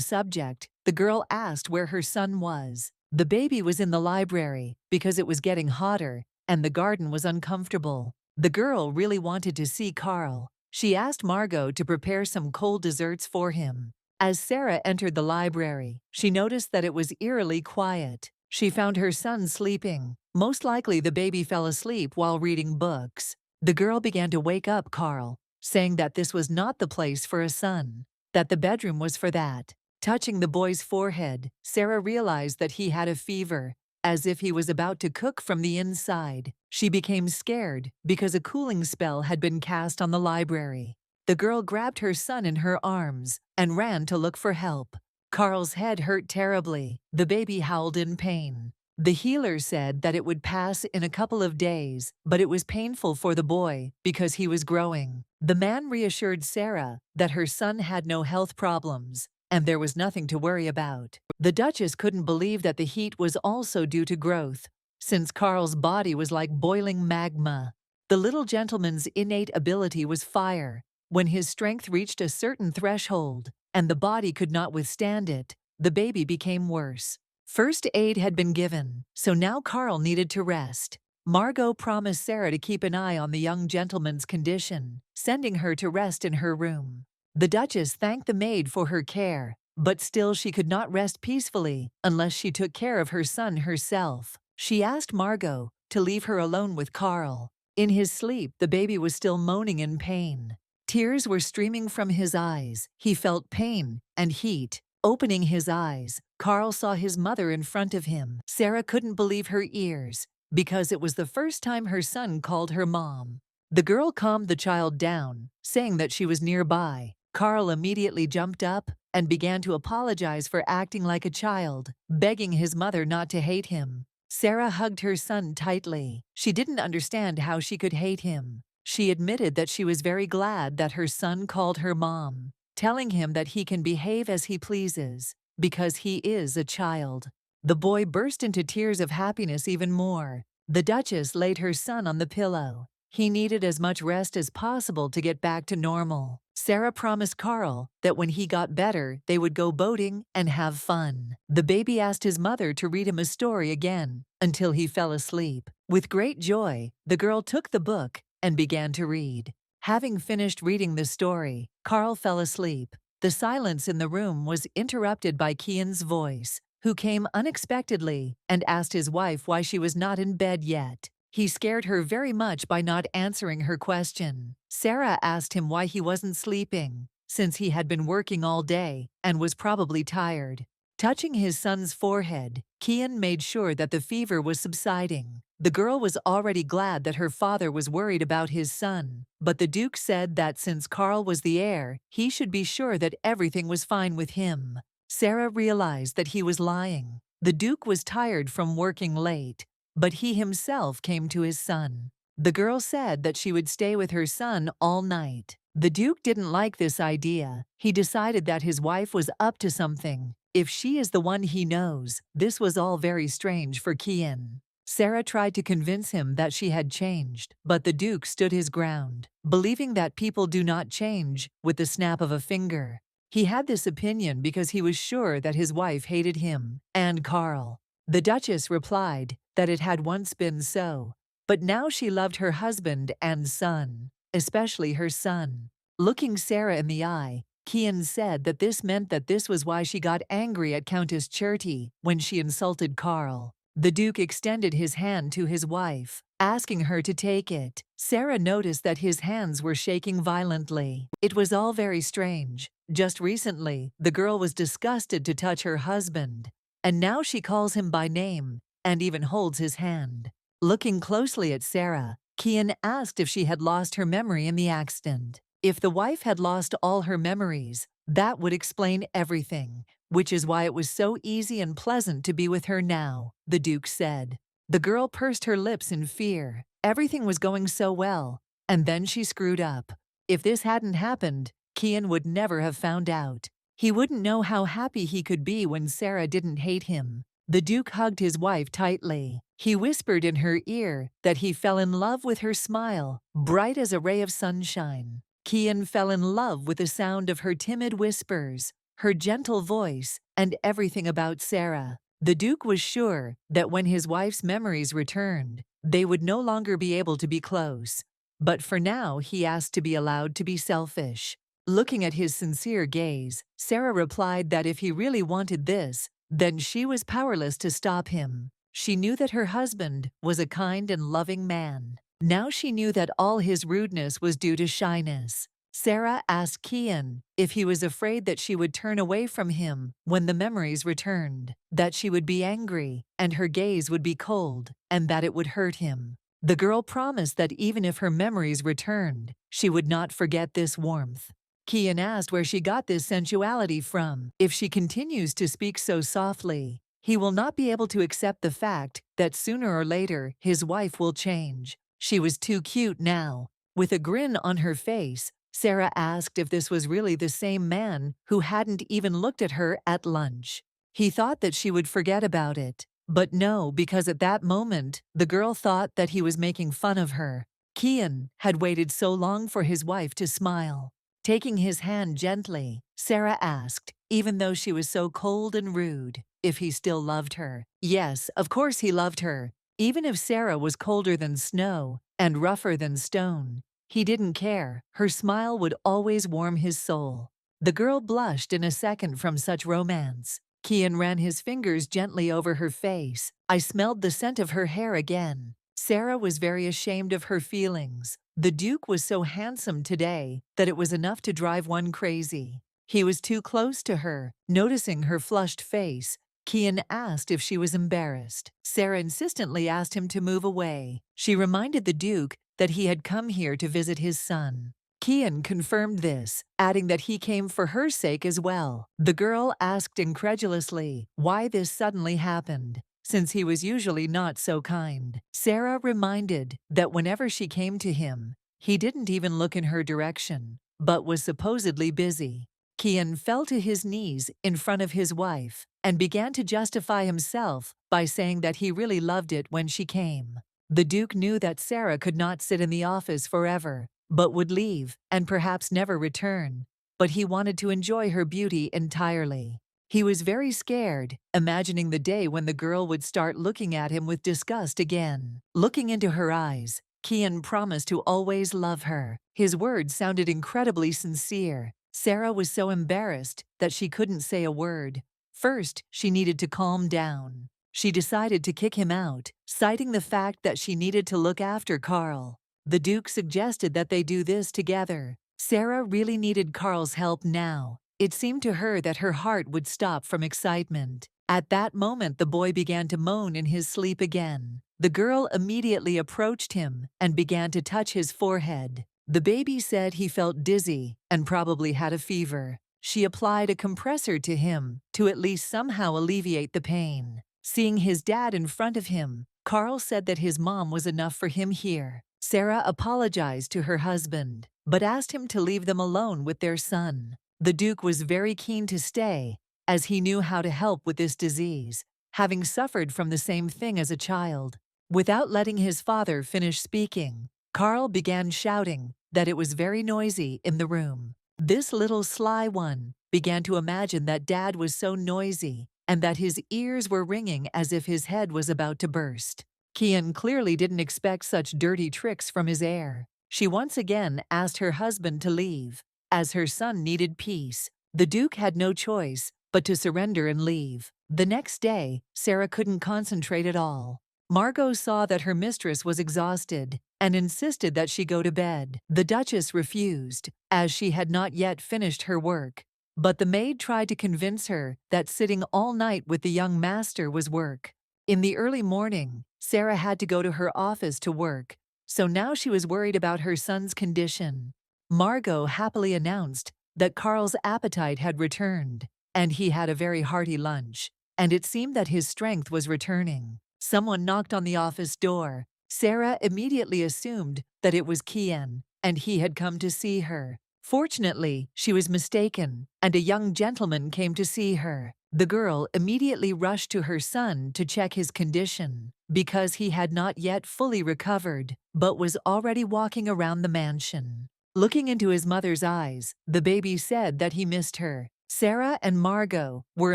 subject, the girl asked where her son was. The baby was in the library because it was getting hotter and the garden was uncomfortable. The girl really wanted to see Carl. She asked Margot to prepare some cold desserts for him. As Sarah entered the library, she noticed that it was eerily quiet. She found her son sleeping. Most likely the baby fell asleep while reading books. The girl began to wake up Carl, saying that this was not the place for a son, that the bedroom was for that. Touching the boy's forehead, Sarah realized that he had a fever, as if he was about to cook from the inside. She became scared because a cooling spell had been cast on the library. The girl grabbed her son in her arms and ran to look for help. Carl's head hurt terribly. The baby howled in pain. The healer said that it would pass in a couple of days, but it was painful for the boy because he was growing. The man reassured Sarah that her son had no health problems and there was nothing to worry about. The Duchess couldn't believe that the heat was also due to growth, since Carl's body was like boiling magma. The little gentleman's innate ability was fire. When his strength reached a certain threshold and the body could not withstand it, the baby became worse. First aid had been given, so now Carl needed to rest. Margot promised Sarah to keep an eye on the young gentleman's condition, sending her to rest in her room. The Duchess thanked the maid for her care, but still she could not rest peacefully unless she took care of her son herself. She asked Margot to leave her alone with Carl. In his sleep, the baby was still moaning in pain. Tears were streaming from his eyes. He felt pain and heat. Opening his eyes, Carl saw his mother in front of him. Sarah couldn't believe her ears, because it was the first time her son called her mom. The girl calmed the child down, saying that she was nearby. Carl immediately jumped up and began to apologize for acting like a child, begging his mother not to hate him. Sarah hugged her son tightly. She didn't understand how she could hate him. She admitted that she was very glad that her son called her mom, telling him that he can behave as he pleases, because he is a child. The boy burst into tears of happiness even more. The Duchess laid her son on the pillow. He needed as much rest as possible to get back to normal. Sarah promised Carl that when he got better, they would go boating and have fun. The baby asked his mother to read him a story again until he fell asleep. With great joy, the girl took the book and began to read. Having finished reading the story, Carl fell asleep. The silence in the room was interrupted by Kian's voice, who came unexpectedly and asked his wife why she was not in bed yet. He scared her very much by not answering her question. Sarah asked him why he wasn't sleeping, since he had been working all day and was probably tired. Touching his son's forehead, Kian made sure that the fever was subsiding. The girl was already glad that her father was worried about his son, but the Duke said that since Carl was the heir, he should be sure that everything was fine with him. Sarah realized that he was lying. The Duke was tired from working late, but he himself came to his son. The girl said that she would stay with her son all night. The Duke didn't like this idea. He decided that his wife was up to something. If she is the one he knows, this was all very strange for Kian. Sarah tried to convince him that she had changed, but the Duke stood his ground, believing that people do not change with the snap of a finger. He had this opinion because he was sure that his wife hated him and Carl. The Duchess replied that it had once been so, but now she loved her husband and son, especially her son. Looking Sarah in the eye, Kian said that this meant that this was why she got angry at Countess Cherty when she insulted Carl. The Duke extended his hand to his wife, asking her to take it. Sarah noticed that his hands were shaking violently. It was all very strange. Just recently, the girl was disgusted to touch her husband, and now she calls him by name and even holds his hand. Looking closely at Sarah, Kian asked if she had lost her memory in the accident. If the wife had lost all her memories, That would explain everything, which is why it was so easy and pleasant to be with her now, the Duke said. The girl pursed her lips in fear. Everything was going so well, and then she screwed up. If this hadn't happened, Kian would never have found out. He wouldn't know how happy he could be when Sarah didn't hate him. The Duke hugged his wife tightly. He whispered in her ear that he fell in love with her smile, bright as a ray of sunshine. Kian fell in love with the sound of her timid whispers, her gentle voice, and everything about Sarah. The Duke was sure that when his wife's memories returned, they would no longer be able to be close. But for now, he asked to be allowed to be selfish. Looking at his sincere gaze, Sarah replied that if he really wanted this, then she was powerless to stop him. She knew that her husband was a kind and loving man. Now she knew that all his rudeness was due to shyness. Sarah asked Kian if he was afraid that she would turn away from him when the memories returned, that she would be angry and her gaze would be cold, and that it would hurt him. The girl promised that even if her memories returned, she would not forget this warmth. Kian asked where she got this sensuality from. If she continues to speak so softly, he will not be able to accept the fact that sooner or later his wife will change. She was too cute now. With a grin on her face, Sarah asked if this was really the same man who hadn't even looked at her at lunch. He thought that she would forget about it. But no, because at that moment, the girl thought that he was making fun of her. Kian had waited so long for his wife to smile. Taking his hand gently, Sarah asked, even though she was so cold and rude, if he still loved her. Yes, of course he loved her. Even if Sarah was colder than snow and rougher than stone, he didn't care. Her smile would always warm his soul. The girl blushed in a second from such romance. Kian ran his fingers gently over her face. I smelled the scent of her hair again. Sarah was very ashamed of her feelings. The Duke was so handsome today that it was enough to drive one crazy. He was too close to her. Noticing her flushed face, Kian asked if she was embarrassed. Sarah insistently asked him to move away. She reminded the Duke that he had come here to visit his son. Kian confirmed this, adding that he came for her sake as well. The girl asked incredulously why this suddenly happened, since he was usually not so kind. Sarah reminded that whenever she came to him, he didn't even look in her direction, but was supposedly busy. Kian fell to his knees in front of his wife and began to justify himself by saying that he really loved it when she came. The Duke knew that Sarah could not sit in the office forever, but would leave and perhaps never return, but he wanted to enjoy her beauty entirely. He was very scared, imagining the day when the girl would start looking at him with disgust again. Looking into her eyes, Kian promised to always love her. His words sounded incredibly sincere. Sarah was so embarrassed that she couldn't say a word. First, she needed to calm down. She decided to kick him out, citing the fact that she needed to look after Carl. The Duke suggested that they do this together. Sarah really needed Carl's help now. It seemed to her that her heart would stop from excitement. At that moment, the boy began to moan in his sleep again. The girl immediately approached him and began to touch his forehead. The baby said he felt dizzy and probably had a fever. She applied a compressor to him to at least somehow alleviate the pain. Seeing his dad in front of him, Carl said that his mom was enough for him here. Sarah apologized to her husband, but asked him to leave them alone with their son. The Duke was very keen to stay, as he knew how to help with this disease, having suffered from the same thing as a child. Without letting his father finish speaking, Carl began shouting that it was very noisy in the room. This little sly one began to imagine that Dad was so noisy and that his ears were ringing as if his head was about to burst. Kian clearly didn't expect such dirty tricks from his heir. She once again asked her husband to leave, as her son needed peace. The Duke had no choice but to surrender and leave. The next day, Sarah couldn't concentrate at all. Margot saw that her mistress was exhausted and insisted that she go to bed. The Duchess refused, as she had not yet finished her work. But the maid tried to convince her that sitting all night with the young master was work. In the early morning, Sarah had to go to her office to work, so now she was worried about her son's condition. Margot happily announced that Carl's appetite had returned, and he had a very hearty lunch, and it seemed that his strength was returning. Someone knocked on the office door. Sarah immediately assumed that it was Kian, and he had come to see her. Fortunately, she was mistaken, and a young gentleman came to see her. The girl immediately rushed to her son to check his condition, because he had not yet fully recovered, but was already walking around the mansion. Looking into his mother's eyes, the baby said that he missed her. Sarah and Margot were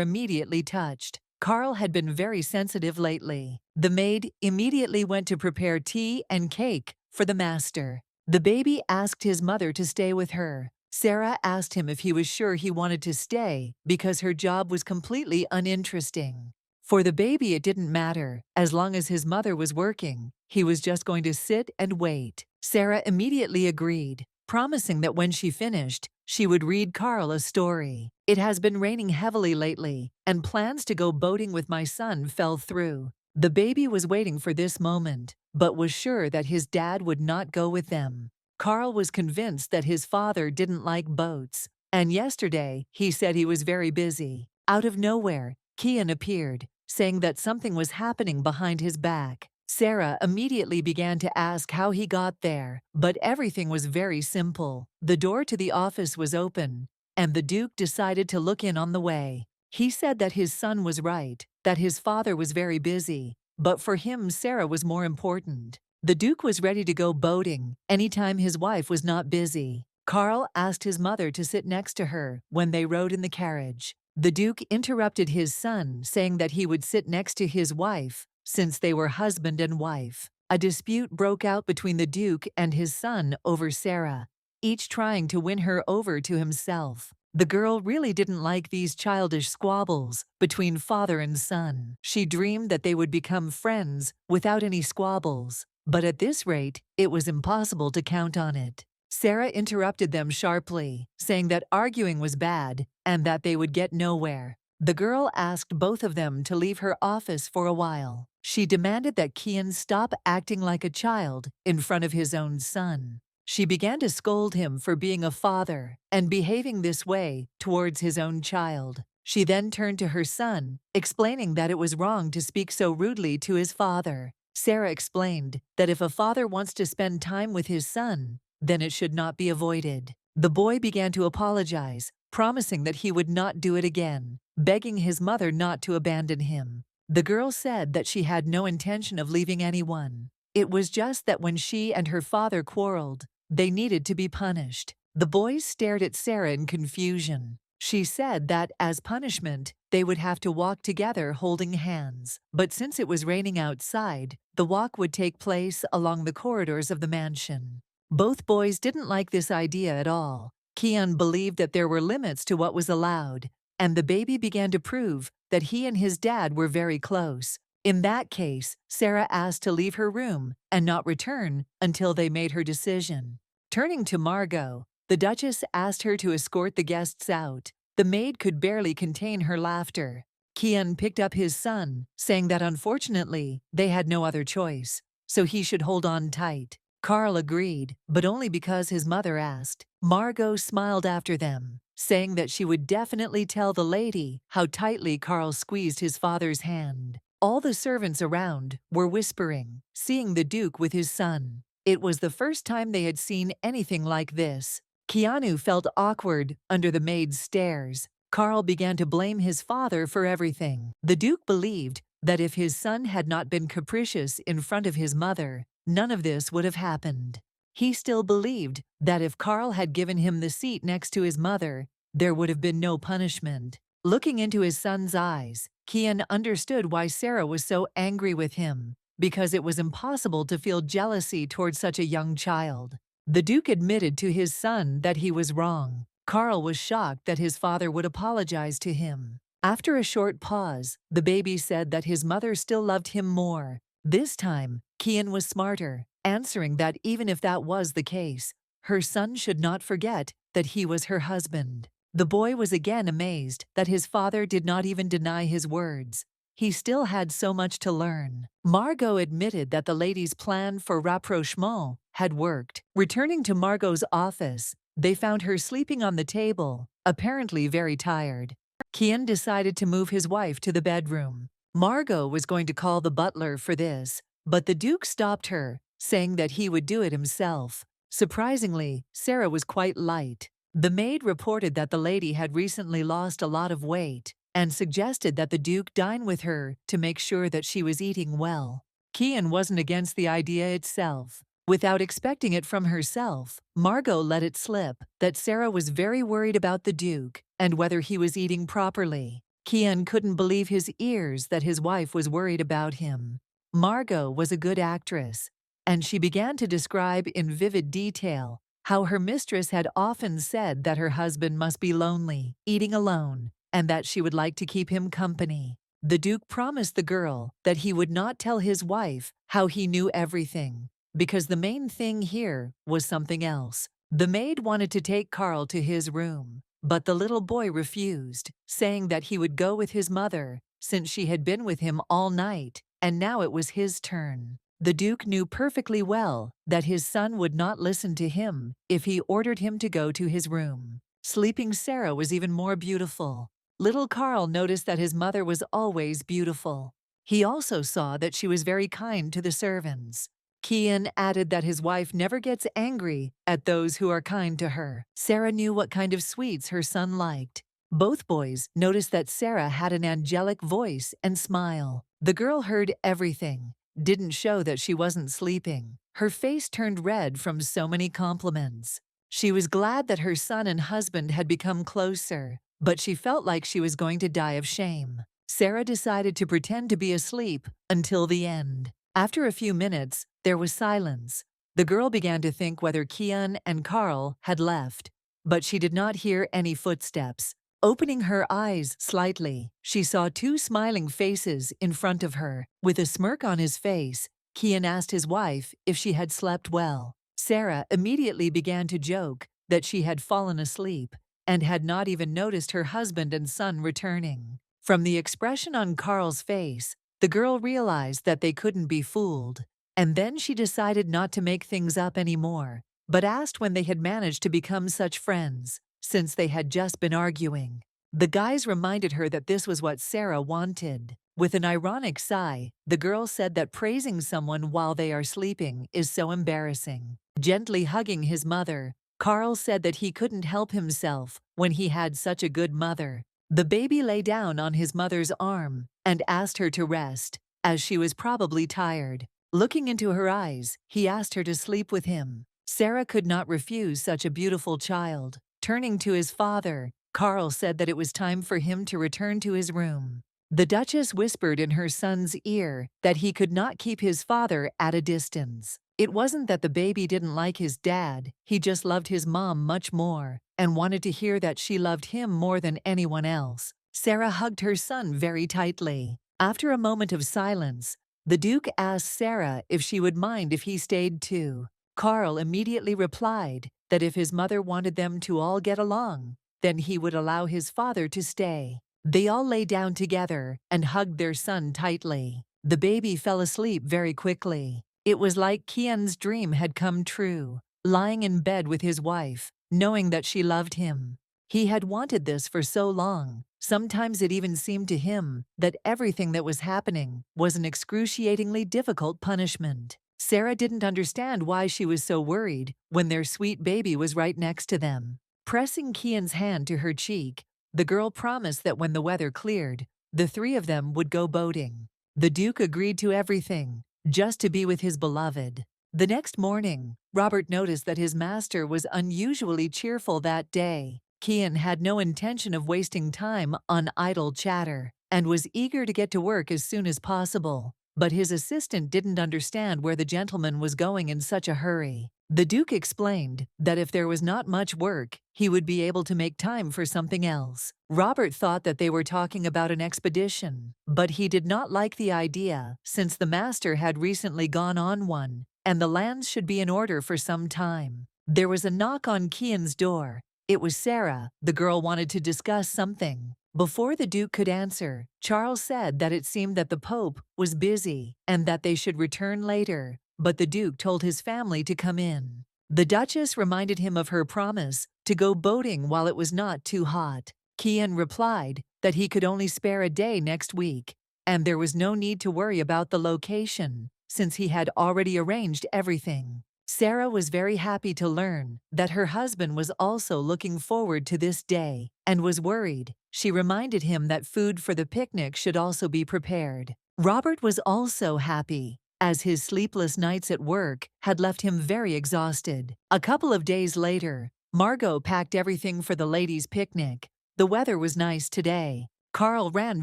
immediately touched. Carl had been very sensitive lately. The maid immediately went to prepare tea and cake for the master. The baby asked his mother to stay with her. Sarah asked him if he was sure he wanted to stay because her job was completely uninteresting. For the baby, it didn't matter. As long as his mother was working, he was just going to sit and wait. Sarah immediately agreed, promising that when she finished, she would read Carl a story. It has been raining heavily lately, and plans to go boating with my son fell through. The baby was waiting for this moment, but was sure that his dad would not go with them. Carl was convinced that his father didn't like boats, and yesterday he said he was very busy. Out of nowhere, Kian appeared, saying that something was happening behind his back. Sarah immediately began to ask how he got there, but everything was very simple. The door to the office was open, and the Duke decided to look in on the way. He said that his son was right, that his father was very busy, but for him Sarah was more important. The Duke was ready to go boating anytime his wife was not busy. Carl asked his mother to sit next to her when they rode in the carriage. The Duke interrupted his son, saying that he would sit next to his wife since they were husband and wife. A dispute broke out between the Duke and his son over Sarah, each trying to win her over to himself. The girl really didn't like these childish squabbles between father and son. She dreamed that they would become friends without any squabbles, but at this rate, it was impossible to count on it. Sarah interrupted them sharply, saying that arguing was bad and that they would get nowhere. The girl asked both of them to leave her office for a while. She demanded that Kian stop acting like a child in front of his own son. She began to scold him for being a father and behaving this way towards his own child. She then turned to her son, explaining that it was wrong to speak so rudely to his father. Sarah explained that if a father wants to spend time with his son, then it should not be avoided. The boy began to apologize, promising that he would not do it again, begging his mother not to abandon him. The girl said that she had no intention of leaving anyone. It was just that when she and her father quarreled, they needed to be punished. The boys stared at Sarah in confusion. She said that, as punishment, they would have to walk together holding hands. But since it was raining outside, the walk would take place along the corridors of the mansion. Both boys didn't like this idea at all. Kian believed that there were limits to what was allowed, and the baby began to prove that he and his dad were very close. In that case, Sarah asked to leave her room and not return until they made her decision. Turning to Margot, the Duchess asked her to escort the guests out. The maid could barely contain her laughter. Kian picked up his son, saying that unfortunately they had no other choice, so he should hold on tight. Carl agreed, but only because his mother asked. Margot smiled after them, saying that she would definitely tell the lady how tightly Carl squeezed his father's hand. All the servants around were whispering, seeing the Duke with his son. It was the first time they had seen anything like this. Keanu felt awkward under the maid's stares. Carl began to blame his father for everything. The Duke believed that if his son had not been capricious in front of his mother, none of this would have happened. He still believed that if Carl had given him the seat next to his mother, there would have been no punishment. Looking into his son's eyes, Kian understood why Sarah was so angry with him, because it was impossible to feel jealousy towards such a young child. The Duke admitted to his son that he was wrong. Carl was shocked that his father would apologize to him. After a short pause, the baby said that his mother still loved him more. This time, Kian was smarter, answering that even if that was the case, her son should not forget that he was her husband. The boy was again amazed that his father did not even deny his words. He still had so much to learn. Margot admitted that the lady's plan for rapprochement had worked. Returning to Margot's office, They found her sleeping on the table, apparently very tired. Kian decided to move his wife to the bedroom. Margot was going to call the butler for this, but the Duke stopped her, saying that he would do it himself. Surprisingly, Sarah was quite light. The maid reported that the lady had recently lost a lot of weight and suggested that the Duke dine with her to make sure that she was eating well. Kian wasn't against the idea itself. Without expecting it from herself, Margot let it slip that Sarah was very worried about the Duke and whether he was eating properly. Kian couldn't believe his ears that his wife was worried about him. Margot was a good actress, and she began to describe in vivid detail how her mistress had often said that her husband must be lonely, eating alone, and that she would like to keep him company. The Duke promised the girl that he would not tell his wife how he knew everything, because the main thing here was something else. The maid wanted to take Carl to his room, but the little boy refused, saying that he would go with his mother since she had been with him all night, and now it was his turn. The Duke knew perfectly well that his son would not listen to him if he ordered him to go to his room. Sleeping Sarah was even more beautiful. Little Carl noticed that his mother was always beautiful. He also saw that she was very kind to the servants. Kian added that his wife never gets angry at those who are kind to her. Sarah knew what kind of sweets her son liked. Both boys noticed that Sarah had an angelic voice and smile. The girl heard everything, didn't show that she wasn't sleeping. Her face turned red from so many compliments. She was glad that her son and husband had become closer, but she felt like she was going to die of shame. Sarah decided to pretend to be asleep until the end. After a few minutes, there was silence. The girl began to think whether Kian and Carl had left, but she did not hear any footsteps. Opening her eyes slightly, she saw two smiling faces in front of her. With a smirk on his face, Kian asked his wife if she had slept well. Sarah immediately began to joke that she had fallen asleep and had not even noticed her husband and son returning. From the expression on Carl's face, the girl realized that they couldn't be fooled, and then she decided not to make things up anymore, but asked when they had managed to become such friends, since they had just been arguing. The guys reminded her that this was what Sarah wanted. With an ironic sigh, the girl said that praising someone while they are sleeping is so embarrassing. Gently hugging his mother, Carl said that he couldn't help himself when he had such a good mother. The baby lay down on his mother's arm and asked her to rest, as she was probably tired. Looking into her eyes, he asked her to sleep with him. Sarah could not refuse such a beautiful child. Turning to his father, Carl said that it was time for him to return to his room. The Duchess whispered in her son's ear that he could not keep his father at a distance. It wasn't that the baby didn't like his dad, he just loved his mom much more and wanted to hear that she loved him more than anyone else. Sarah hugged her son very tightly. After a moment of silence, the Duke asked Sarah if she would mind if he stayed too. Carl immediately replied that if his mother wanted them to all get along, then he would allow his father to stay. They all lay down together and hugged their son tightly. The baby fell asleep very quickly. It was like Kian's dream had come true, lying in bed with his wife, knowing that she loved him. He had wanted this for so long. Sometimes it even seemed to him that everything that was happening was an excruciatingly difficult punishment. Sarah didn't understand why she was so worried when their sweet baby was right next to them. Pressing Kian's hand to her cheek, the girl promised that when the weather cleared, the three of them would go boating. The Duke agreed to everything, just to be with his beloved. The next morning, Robert noticed that his master was unusually cheerful that day. Kian had no intention of wasting time on idle chatter and was eager to get to work as soon as possible. But his assistant didn't understand where the gentleman was going in such a hurry. The Duke explained that if there was not much work, he would be able to make time for something else. Robert thought that they were talking about an expedition, but he did not like the idea since the master had recently gone on one, and the lands should be in order for some time. There was a knock on Kian's door. It was Sarah. The girl wanted to discuss something. Before the Duke could answer, Charles said that it seemed that the Pope was busy and that they should return later, but the Duke told his family to come in. The Duchess reminded him of her promise to go boating while it was not too hot. Kian replied that he could only spare a day next week, and there was no need to worry about the location, since he had already arranged everything. Sarah was very happy to learn that her husband was also looking forward to this day and was worried. She reminded him that food for the picnic should also be prepared. Robert was also happy, as his sleepless nights at work had left him very exhausted. A couple of days later, Margot packed everything for the ladies' picnic. The weather was nice today. Carl ran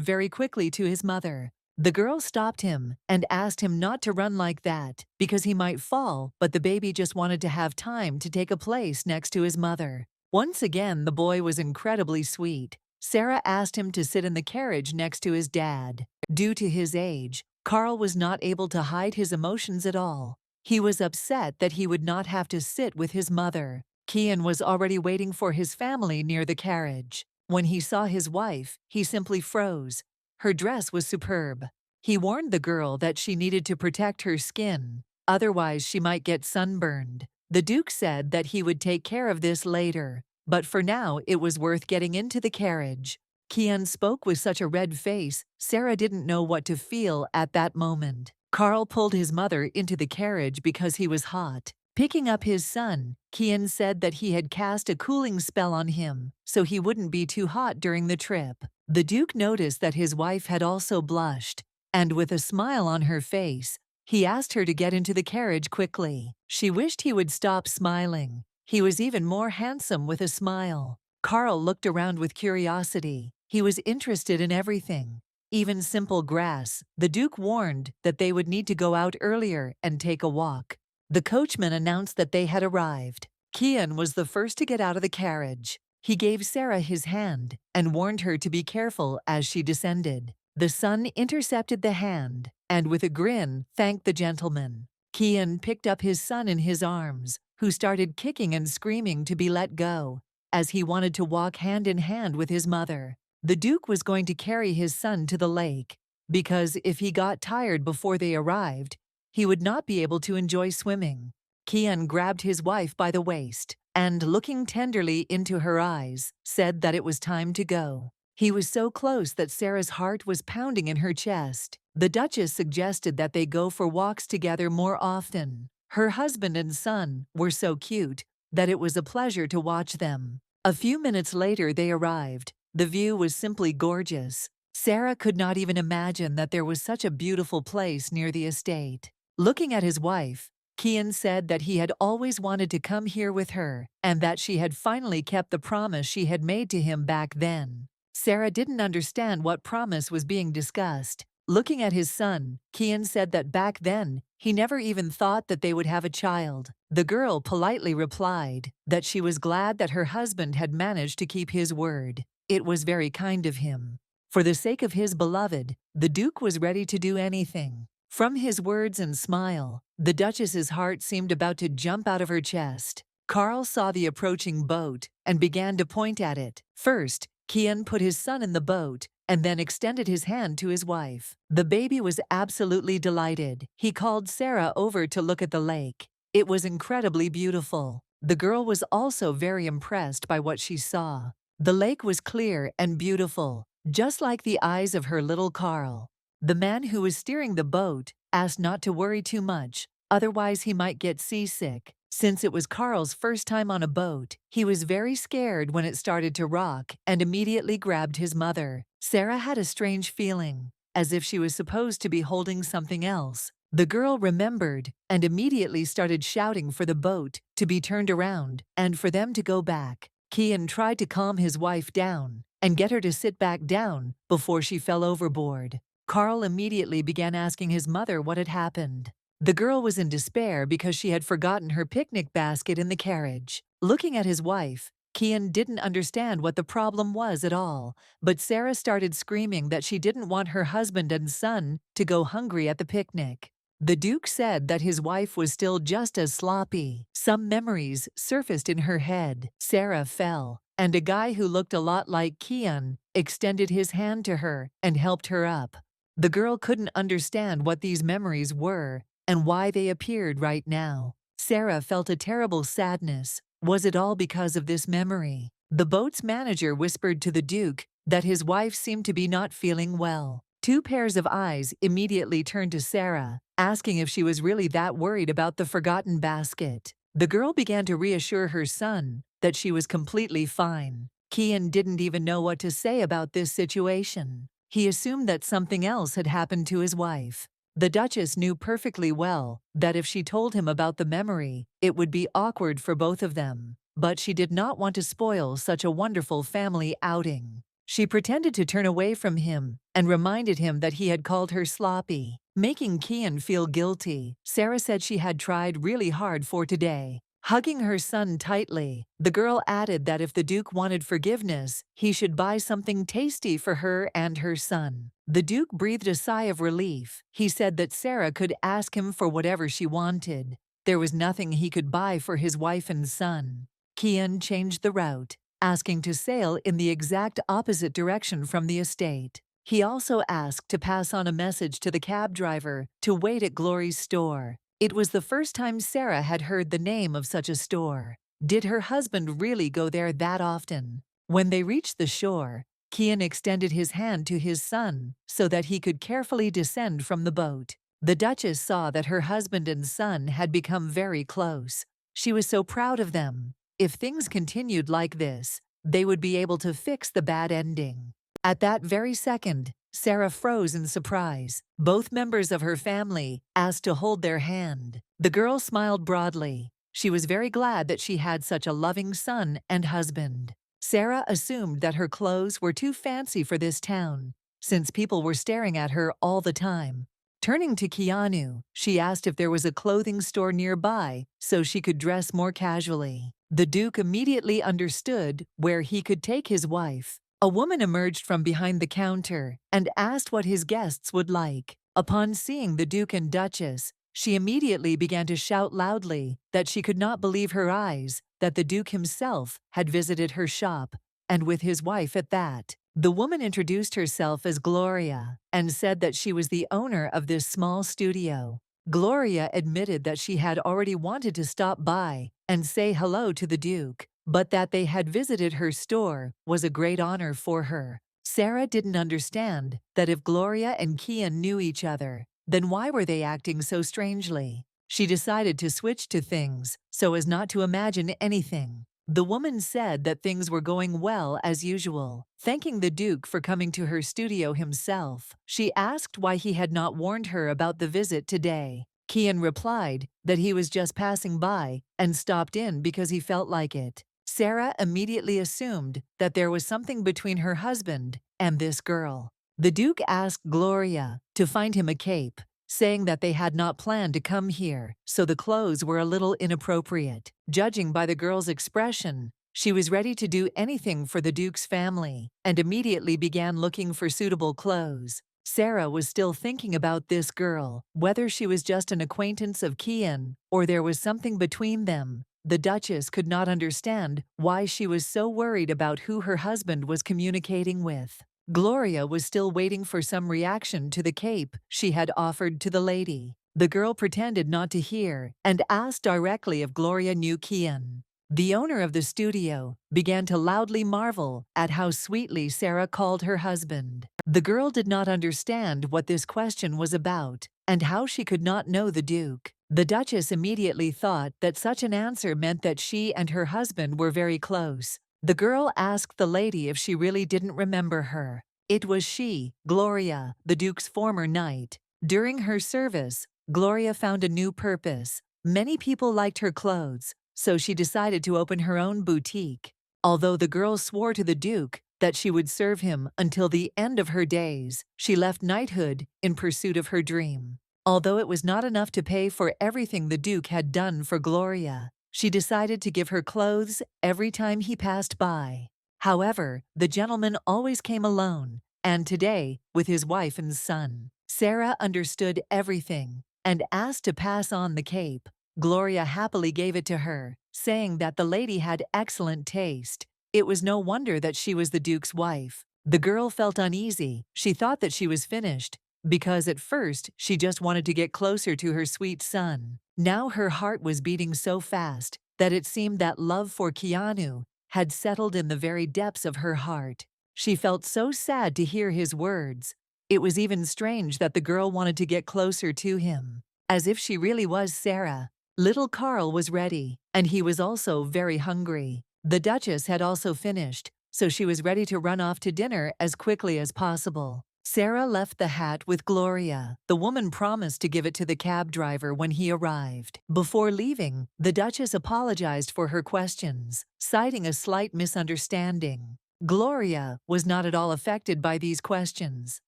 very quickly to his mother. The girl stopped him and asked him not to run like that because he might fall, but the baby just wanted to have time to take a place next to his mother. Once again, the boy was incredibly sweet. Sarah asked him to sit in the carriage next to his dad. Due to his age, Carl was not able to hide his emotions at all. He was upset that he would not have to sit with his mother. Kian was already waiting for his family near the carriage. When he saw his wife, he simply froze. Her dress was superb. He warned the girl that she needed to protect her skin, otherwise she might get sunburned. The Duke said that he would take care of this later, but for now it was worth getting into the carriage. Kian spoke with such a red face, Sarah didn't know what to feel at that moment. Carl pulled his mother into the carriage because he was hot. Picking up his son, Kian said that he had cast a cooling spell on him, so he wouldn't be too hot during the trip. The Duke noticed that his wife had also blushed, and with a smile on her face, he asked her to get into the carriage quickly. She wished he would stop smiling. He was even more handsome with a smile. Carl looked around with curiosity. He was interested in everything, even simple grass. The Duke warned that they would need to go out earlier and take a walk. The coachman announced that they had arrived. Kian was the first to get out of the carriage. He gave Sarah his hand and warned her to be careful as she descended. The son intercepted the hand and, with a grin, thanked the gentleman. Kian picked up his son in his arms, who started kicking and screaming to be let go, as he wanted to walk hand in hand with his mother. The Duke was going to carry his son to the lake, because if he got tired before they arrived, he would not be able to enjoy swimming. Kian grabbed his wife by the waist and, looking tenderly into her eyes, said that it was time to go. He was so close that Sarah's heart was pounding in her chest. The Duchess suggested that they go for walks together more often. Her husband and son were so cute that it was a pleasure to watch them. A few minutes later they arrived. The view was simply gorgeous. Sarah could not even imagine that there was such a beautiful place near the estate. Looking at his wife, Kian said that he had always wanted to come here with her and that she had finally kept the promise she had made to him back then. Sarah didn't understand what promise was being discussed. Looking at his son, Kian said that back then, he never even thought that they would have a child. The girl politely replied that she was glad that her husband had managed to keep his word. It was very kind of him. For the sake of his beloved, the Duke was ready to do anything. From his words and smile, the Duchess's heart seemed about to jump out of her chest. Carl saw the approaching boat and began to point at it. First, Kian put his son in the boat and then extended his hand to his wife. The baby was absolutely delighted. He called Sarah over to look at the lake. It was incredibly beautiful. The girl was also very impressed by what she saw. The lake was clear and beautiful, just like the eyes of her little Carl. The man who was steering the boat asked not to worry too much, otherwise he might get seasick. Since it was Carl's first time on a boat, he was very scared when it started to rock and immediately grabbed his mother. Sarah had a strange feeling, as if she was supposed to be holding something else. The girl remembered and immediately started shouting for the boat to be turned around and for them to go back. Kian tried to calm his wife down and get her to sit back down before she fell overboard. Carl immediately began asking his mother what had happened. The girl was in despair because she had forgotten her picnic basket in the carriage. Looking at his wife, Kian didn't understand what the problem was at all, but Sarah started screaming that she didn't want her husband and son to go hungry at the picnic. The Duke said that his wife was still just as sloppy. Some memories surfaced in her head. Sarah fell, and a guy who looked a lot like Kian extended his hand to her and helped her up. The girl couldn't understand what these memories were and why they appeared right now. Sarah felt a terrible sadness. Was it all because of this memory? The boat's manager whispered to the Duke that his wife seemed to be not feeling well. Two pairs of eyes immediately turned to Sarah, asking if she was really that worried about the forgotten basket. The girl began to reassure her son that she was completely fine. Kian didn't even know what to say about this situation. He assumed that something else had happened to his wife. The Duchess knew perfectly well that if she told him about the memory, it would be awkward for both of them. But she did not want to spoil such a wonderful family outing. She pretended to turn away from him and reminded him that he had called her sloppy. Making Kian feel guilty, Sarah said she had tried really hard for today. Hugging her son tightly, the girl added that if the Duke wanted forgiveness, he should buy something tasty for her and her son. The Duke breathed a sigh of relief. He said that Sarah could ask him for whatever she wanted. There was nothing he could buy for his wife and son. Kian changed the route, asking to sail in the exact opposite direction from the estate. He also asked to pass on a message to the cab driver to wait at Glory's store. It was the first time Sarah had heard the name of such a store. Did her husband really go there that often? When they reached the shore, Kian extended his hand to his son so that he could carefully descend from the boat. The Duchess saw that her husband and son had become very close. She was so proud of them. If things continued like this, they would be able to fix the bad ending. At that very second, Sarah froze in surprise. Both members of her family asked to hold their hand. The girl smiled broadly. She was very glad that she had such a loving son and husband. Sarah assumed that her clothes were too fancy for this town, since people were staring at her all the time. Turning to Keanu, she asked if there was a clothing store nearby so she could dress more casually. The Duke immediately understood where he could take his wife. A woman emerged from behind the counter and asked what his guests would like. Upon seeing the Duke and Duchess, she immediately began to shout loudly that she could not believe her eyes, that the Duke himself had visited her shop, and with his wife at that. The woman introduced herself as Gloria and said that she was the owner of this small studio. Gloria admitted that she had already wanted to stop by and say hello to the Duke, but that they had visited her store was a great honor for her. Sarah didn't understand that if Gloria and Kian knew each other, then why were they acting so strangely? She decided to switch to things so as not to imagine anything. The woman said that things were going well as usual. Thanking the Duke for coming to her studio himself, she asked why he had not warned her about the visit today. Kian replied that he was just passing by and stopped in because he felt like it. Sarah immediately assumed that there was something between her husband and this girl. The Duke asked Gloria to find him a cape, saying that they had not planned to come here, so the clothes were a little inappropriate. Judging by the girl's expression, she was ready to do anything for the Duke's family and immediately began looking for suitable clothes. Sarah was still thinking about this girl, whether she was just an acquaintance of Kian or there was something between them. The Duchess could not understand why she was so worried about who her husband was communicating with. Gloria was still waiting for some reaction to the cape she had offered to the lady. The girl pretended not to hear and asked directly if Gloria knew Kian. The owner of the studio began to loudly marvel at how sweetly Sarah called her husband. The girl did not understand what this question was about and how she could not know the Duke. The Duchess immediately thought that such an answer meant that she and her husband were very close. The girl asked the lady if she really didn't remember her. It was she, Gloria, the Duke's former knight. During her service, Gloria found a new purpose. Many people liked her clothes, so she decided to open her own boutique. Although the girl swore to the Duke that she would serve him until the end of her days, she left knighthood in pursuit of her dream. Although it was not enough to pay for everything the Duke had done for Gloria, she decided to give her clothes every time he passed by. However, the gentleman always came alone, and today with his wife and son. Sarah understood everything and asked to pass on the cape. Gloria happily gave it to her, saying that the lady had excellent taste. It was no wonder that she was the Duke's wife. The girl felt uneasy. She thought that she was finished, because at first she just wanted to get closer to her sweet son. Now her heart was beating so fast that it seemed that love for Keanu had settled in the very depths of her heart. She felt so sad to hear his words. It was even strange that the girl wanted to get closer to him, as if she really was Sarah. Little Carl was ready, and he was also very hungry. The Duchess had also finished, so she was ready to run off to dinner as quickly as possible. Sarah left the hat with Gloria. The woman promised to give it to the cab driver when he arrived. Before leaving, the Duchess apologized for her questions, citing a slight misunderstanding. Gloria was not at all affected by these questions,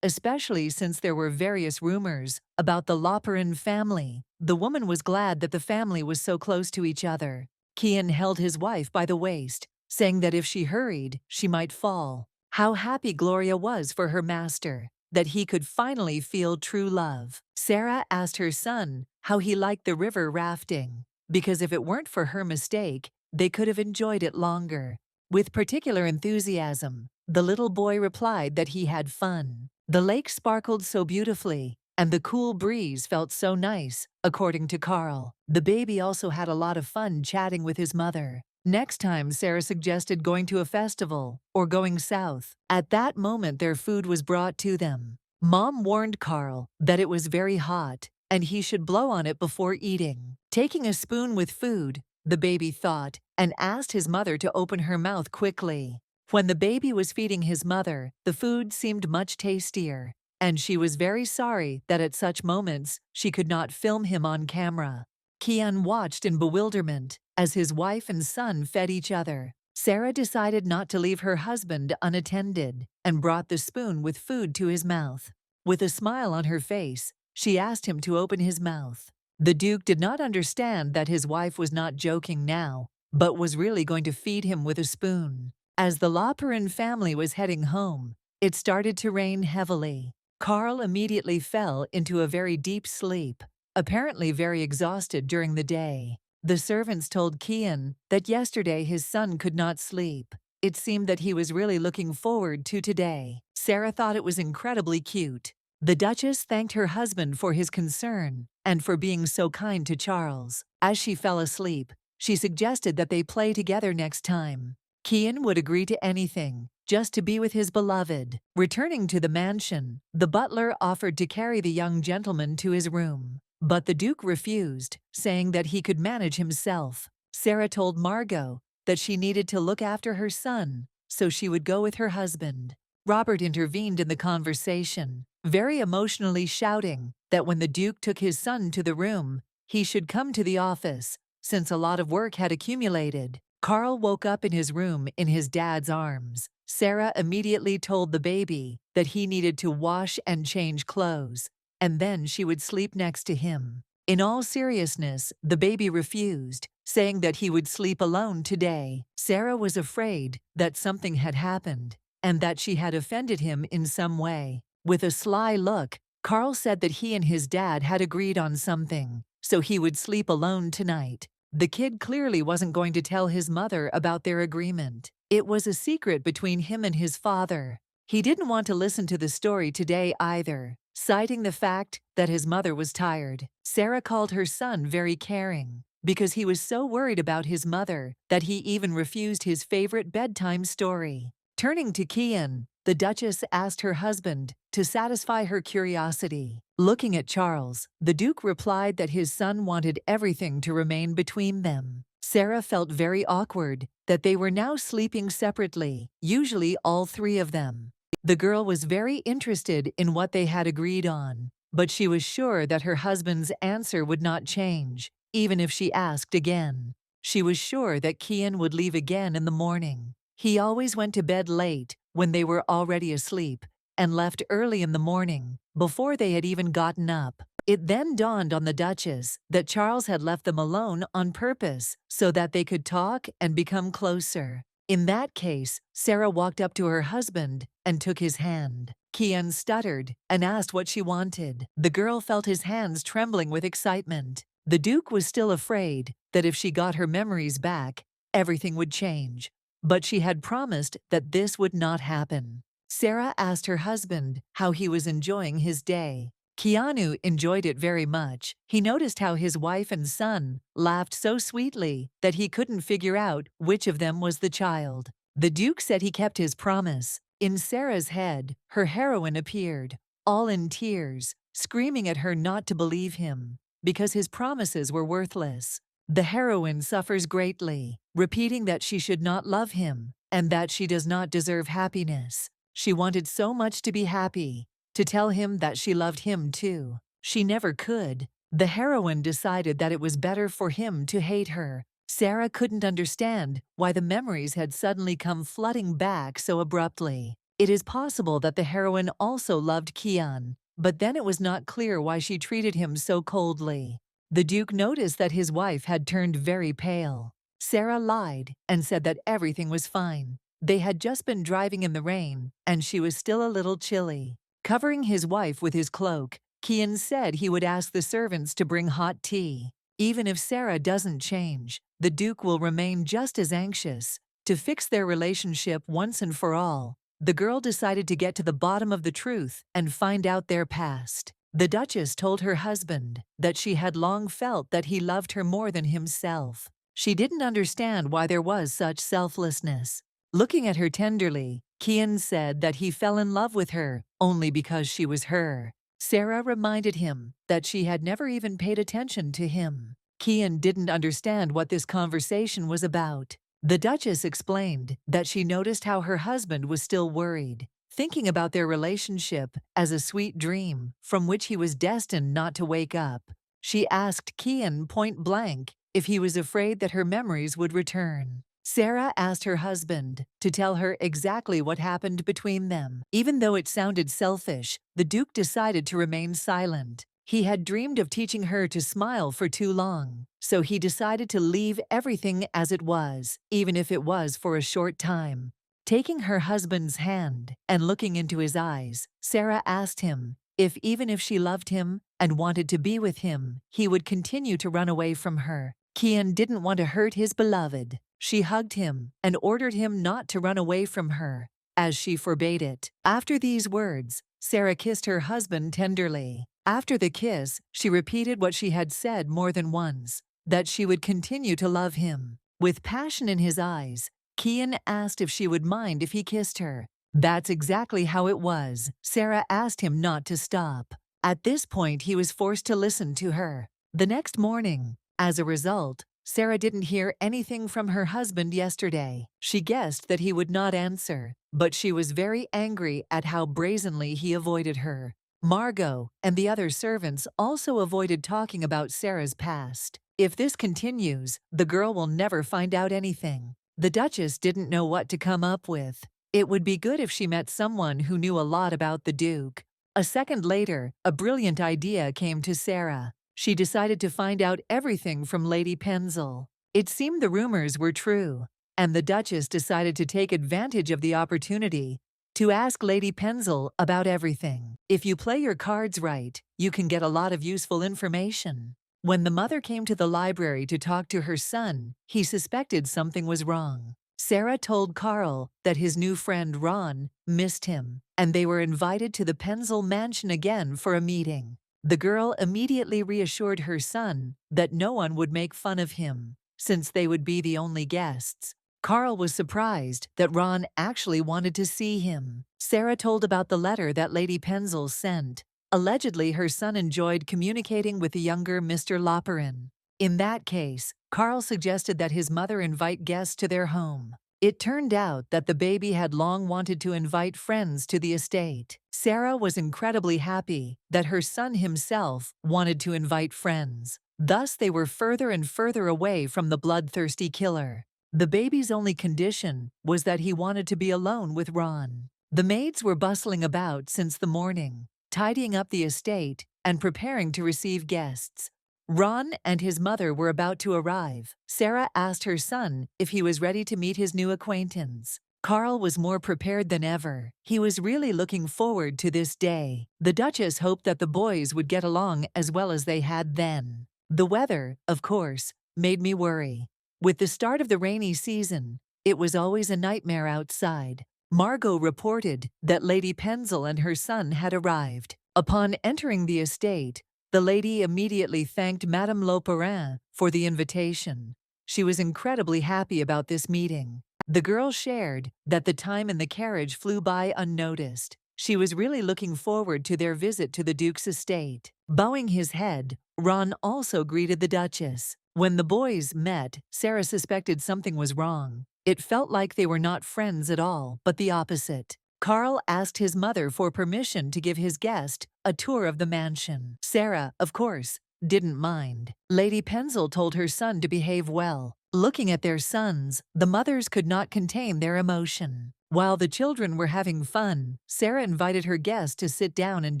especially since there were various rumors about the Loperin family. The woman was glad that the family was so close to each other. Kian held his wife by the waist, saying that if she hurried, she might fall. How happy Gloria was for her master, that he could finally feel true love. Sarah asked her son how he liked the river rafting, because if it weren't for her mistake, they could have enjoyed it longer. With particular enthusiasm, the little boy replied that he had fun. The lake sparkled so beautifully, and the cool breeze felt so nice, according to Carl. The baby also had a lot of fun chatting with his mother. Next time, Sarah suggested going to a festival or going south. At that moment, their food was brought to them. Mom warned Carl that it was very hot and he should blow on it before eating. Taking a spoon with food, the baby thought, and asked his mother to open her mouth quickly. When the baby was feeding his mother, the food seemed much tastier, and she was very sorry that at such moments she could not film him on camera. Kian watched in bewilderment as his wife and son fed each other. Sarah decided not to leave her husband unattended and brought the spoon with food to his mouth. With a smile on her face, she asked him to open his mouth. The Duke did not understand that his wife was not joking now, but was really going to feed him with a spoon. As the Loperin family was heading home, it started to rain heavily. Carl immediately fell into a very deep sleep, apparently very exhausted during the day. The servants told Kian that yesterday his son could not sleep. It seemed that he was really looking forward to today. Sarah thought it was incredibly cute. The Duchess thanked her husband for his concern and for being so kind to Charles. As she fell asleep, she suggested that they play together next time. Kian would agree to anything, just to be with his beloved. Returning to the mansion, the butler offered to carry the young gentleman to his room. But the Duke refused, saying that he could manage himself. Sarah told Margot that she needed to look after her son, so she would go with her husband. Robert intervened in the conversation, very emotionally shouting that when the Duke took his son to the room, he should come to the office, since a lot of work had accumulated. Carl woke up in his room in his dad's arms. Sarah immediately told the baby that he needed to wash and change clothes, and then she would sleep next to him. In all seriousness, the baby refused, saying that he would sleep alone today. Sarah was afraid that something had happened and that she had offended him in some way. With a sly look, Carl said that he and his dad had agreed on something, so he would sleep alone tonight. The kid clearly wasn't going to tell his mother about their agreement. It was a secret between him and his father. He didn't want to listen to the story today either, citing the fact that his mother was tired. Sarah called her son very caring, because he was so worried about his mother that he even refused his favorite bedtime story. Turning to Kian, the Duchess asked her husband to satisfy her curiosity. Looking at Charles, the Duke replied that his son wanted everything to remain between them. Sarah felt very awkward that they were now sleeping separately, usually all three of them. The girl was very interested in what they had agreed on, but she was sure that her husband's answer would not change, even if she asked again. She was sure that Kian would leave again in the morning. He always went to bed late when they were already asleep and left early in the morning, before they had even gotten up. It then dawned on the Duchess that Charles had left them alone on purpose so that they could talk and become closer. In that case, Sarah walked up to her husband and took his hand. Kian stuttered and asked what she wanted. The girl felt his hands trembling with excitement. The Duke was still afraid that if she got her memories back, everything would change. But she had promised that this would not happen. Sarah asked her husband how he was enjoying his day. Keanu enjoyed it very much. He noticed how his wife and son laughed so sweetly that he couldn't figure out which of them was the child. The Duke said he kept his promise. In Sarah's head, her heroine appeared, all in tears, screaming at her not to believe him, because his promises were worthless. The heroine suffers greatly, repeating that she should not love him, and that she does not deserve happiness. She wanted so much to be happy, to tell him that she loved him too. She never could. The heroine decided that it was better for him to hate her. Sarah couldn't understand why the memories had suddenly come flooding back so abruptly. It is possible that the heroine also loved Kian, but then it was not clear why she treated him so coldly. The Duke noticed that his wife had turned very pale. Sarah lied and said that everything was fine. They had just been driving in the rain, and she was still a little chilly. Covering his wife with his cloak, Kian said he would ask the servants to bring hot tea. Even if Sarah doesn't change, the Duke will remain just as anxious. To fix their relationship once and for all, the girl decided to get to the bottom of the truth and find out their past. The Duchess told her husband that she had long felt that he loved her more than himself. She didn't understand why there was such selflessness. Looking at her tenderly, Kian said that he fell in love with her only because she was her. Sarah reminded him that she had never even paid attention to him. Kian didn't understand what this conversation was about. The Duchess explained that she noticed how her husband was still worried, thinking about their relationship as a sweet dream from which he was destined not to wake up. She asked Kian point blank if he was afraid that her memories would return. Sarah asked her husband to tell her exactly what happened between them. Even though it sounded selfish, the Duke decided to remain silent. He had dreamed of teaching her to smile for too long, so he decided to leave everything as it was, even if it was for a short time. Taking her husband's hand and looking into his eyes, Sarah asked him if even if she loved him and wanted to be with him, he would continue to run away from her. Kian didn't want to hurt his beloved. She hugged him and ordered him not to run away from her, as she forbade it. After these words, Sarah kissed her husband tenderly. After the kiss, she repeated what she had said more than once, that she would continue to love him. With passion in his eyes, Kian asked if she would mind if he kissed her. That's exactly how it was. Sarah asked him not to stop. At this point, he was forced to listen to her. The next morning, as a result, Sarah didn't hear anything from her husband yesterday. She guessed that he would not answer, but she was very angry at how brazenly he avoided her. Margot and the other servants also avoided talking about Sarah's past. If this continues, the girl will never find out anything. The Duchess didn't know what to come up with. It would be good if she met someone who knew a lot about the Duke. A second later, a brilliant idea came to Sarah. She decided to find out everything from Lady Penzel. It seemed the rumors were true, and the Duchess decided to take advantage of the opportunity to ask Lady Penzel about everything. If you play your cards right, you can get a lot of useful information. When the mother came to the library to talk to her son, he suspected something was wrong. Sarah told Carl that his new friend Ron missed him, and they were invited to the Penzel mansion again for a meeting. The girl immediately reassured her son that no one would make fun of him, since they would be the only guests. Carl was surprised that Ron actually wanted to see him. Sarah told about the letter that Lady Penzel sent. Allegedly, her son enjoyed communicating with the younger Mr. Loperin. In that case, Carl suggested that his mother invite guests to their home. It turned out that the baby had long wanted to invite friends to the estate. Sarah was incredibly happy that her son himself wanted to invite friends. Thus, they were further and further away from the bloodthirsty killer. The baby's only condition was that he wanted to be alone with Ron. The maids were bustling about since the morning, tidying up the estate and preparing to receive guests. Ron and his mother were about to arrive. Sarah asked her son if he was ready to meet his new acquaintance. Carl was more prepared than ever. He was really looking forward to this day. The Duchess hoped that the boys would get along as well as they had then. The weather, of course, made me worry. With the start of the rainy season, it was always a nightmare outside. Margot reported that Lady Penzel and her son had arrived. Upon entering the estate, the lady immediately thanked Madame Loperin for the invitation. She was incredibly happy about this meeting. The girl shared that the time in the carriage flew by unnoticed. She was really looking forward to their visit to the Duke's estate. Bowing his head, Ron also greeted the Duchess. When the boys met, Sarah suspected something was wrong. It felt like they were not friends at all, but the opposite. Carl asked his mother for permission to give his guest a tour of the mansion. Sarah, of course, didn't mind. Lady Penzel told her son to behave well. Looking at their sons, the mothers could not contain their emotion. While the children were having fun, Sarah invited her guest to sit down and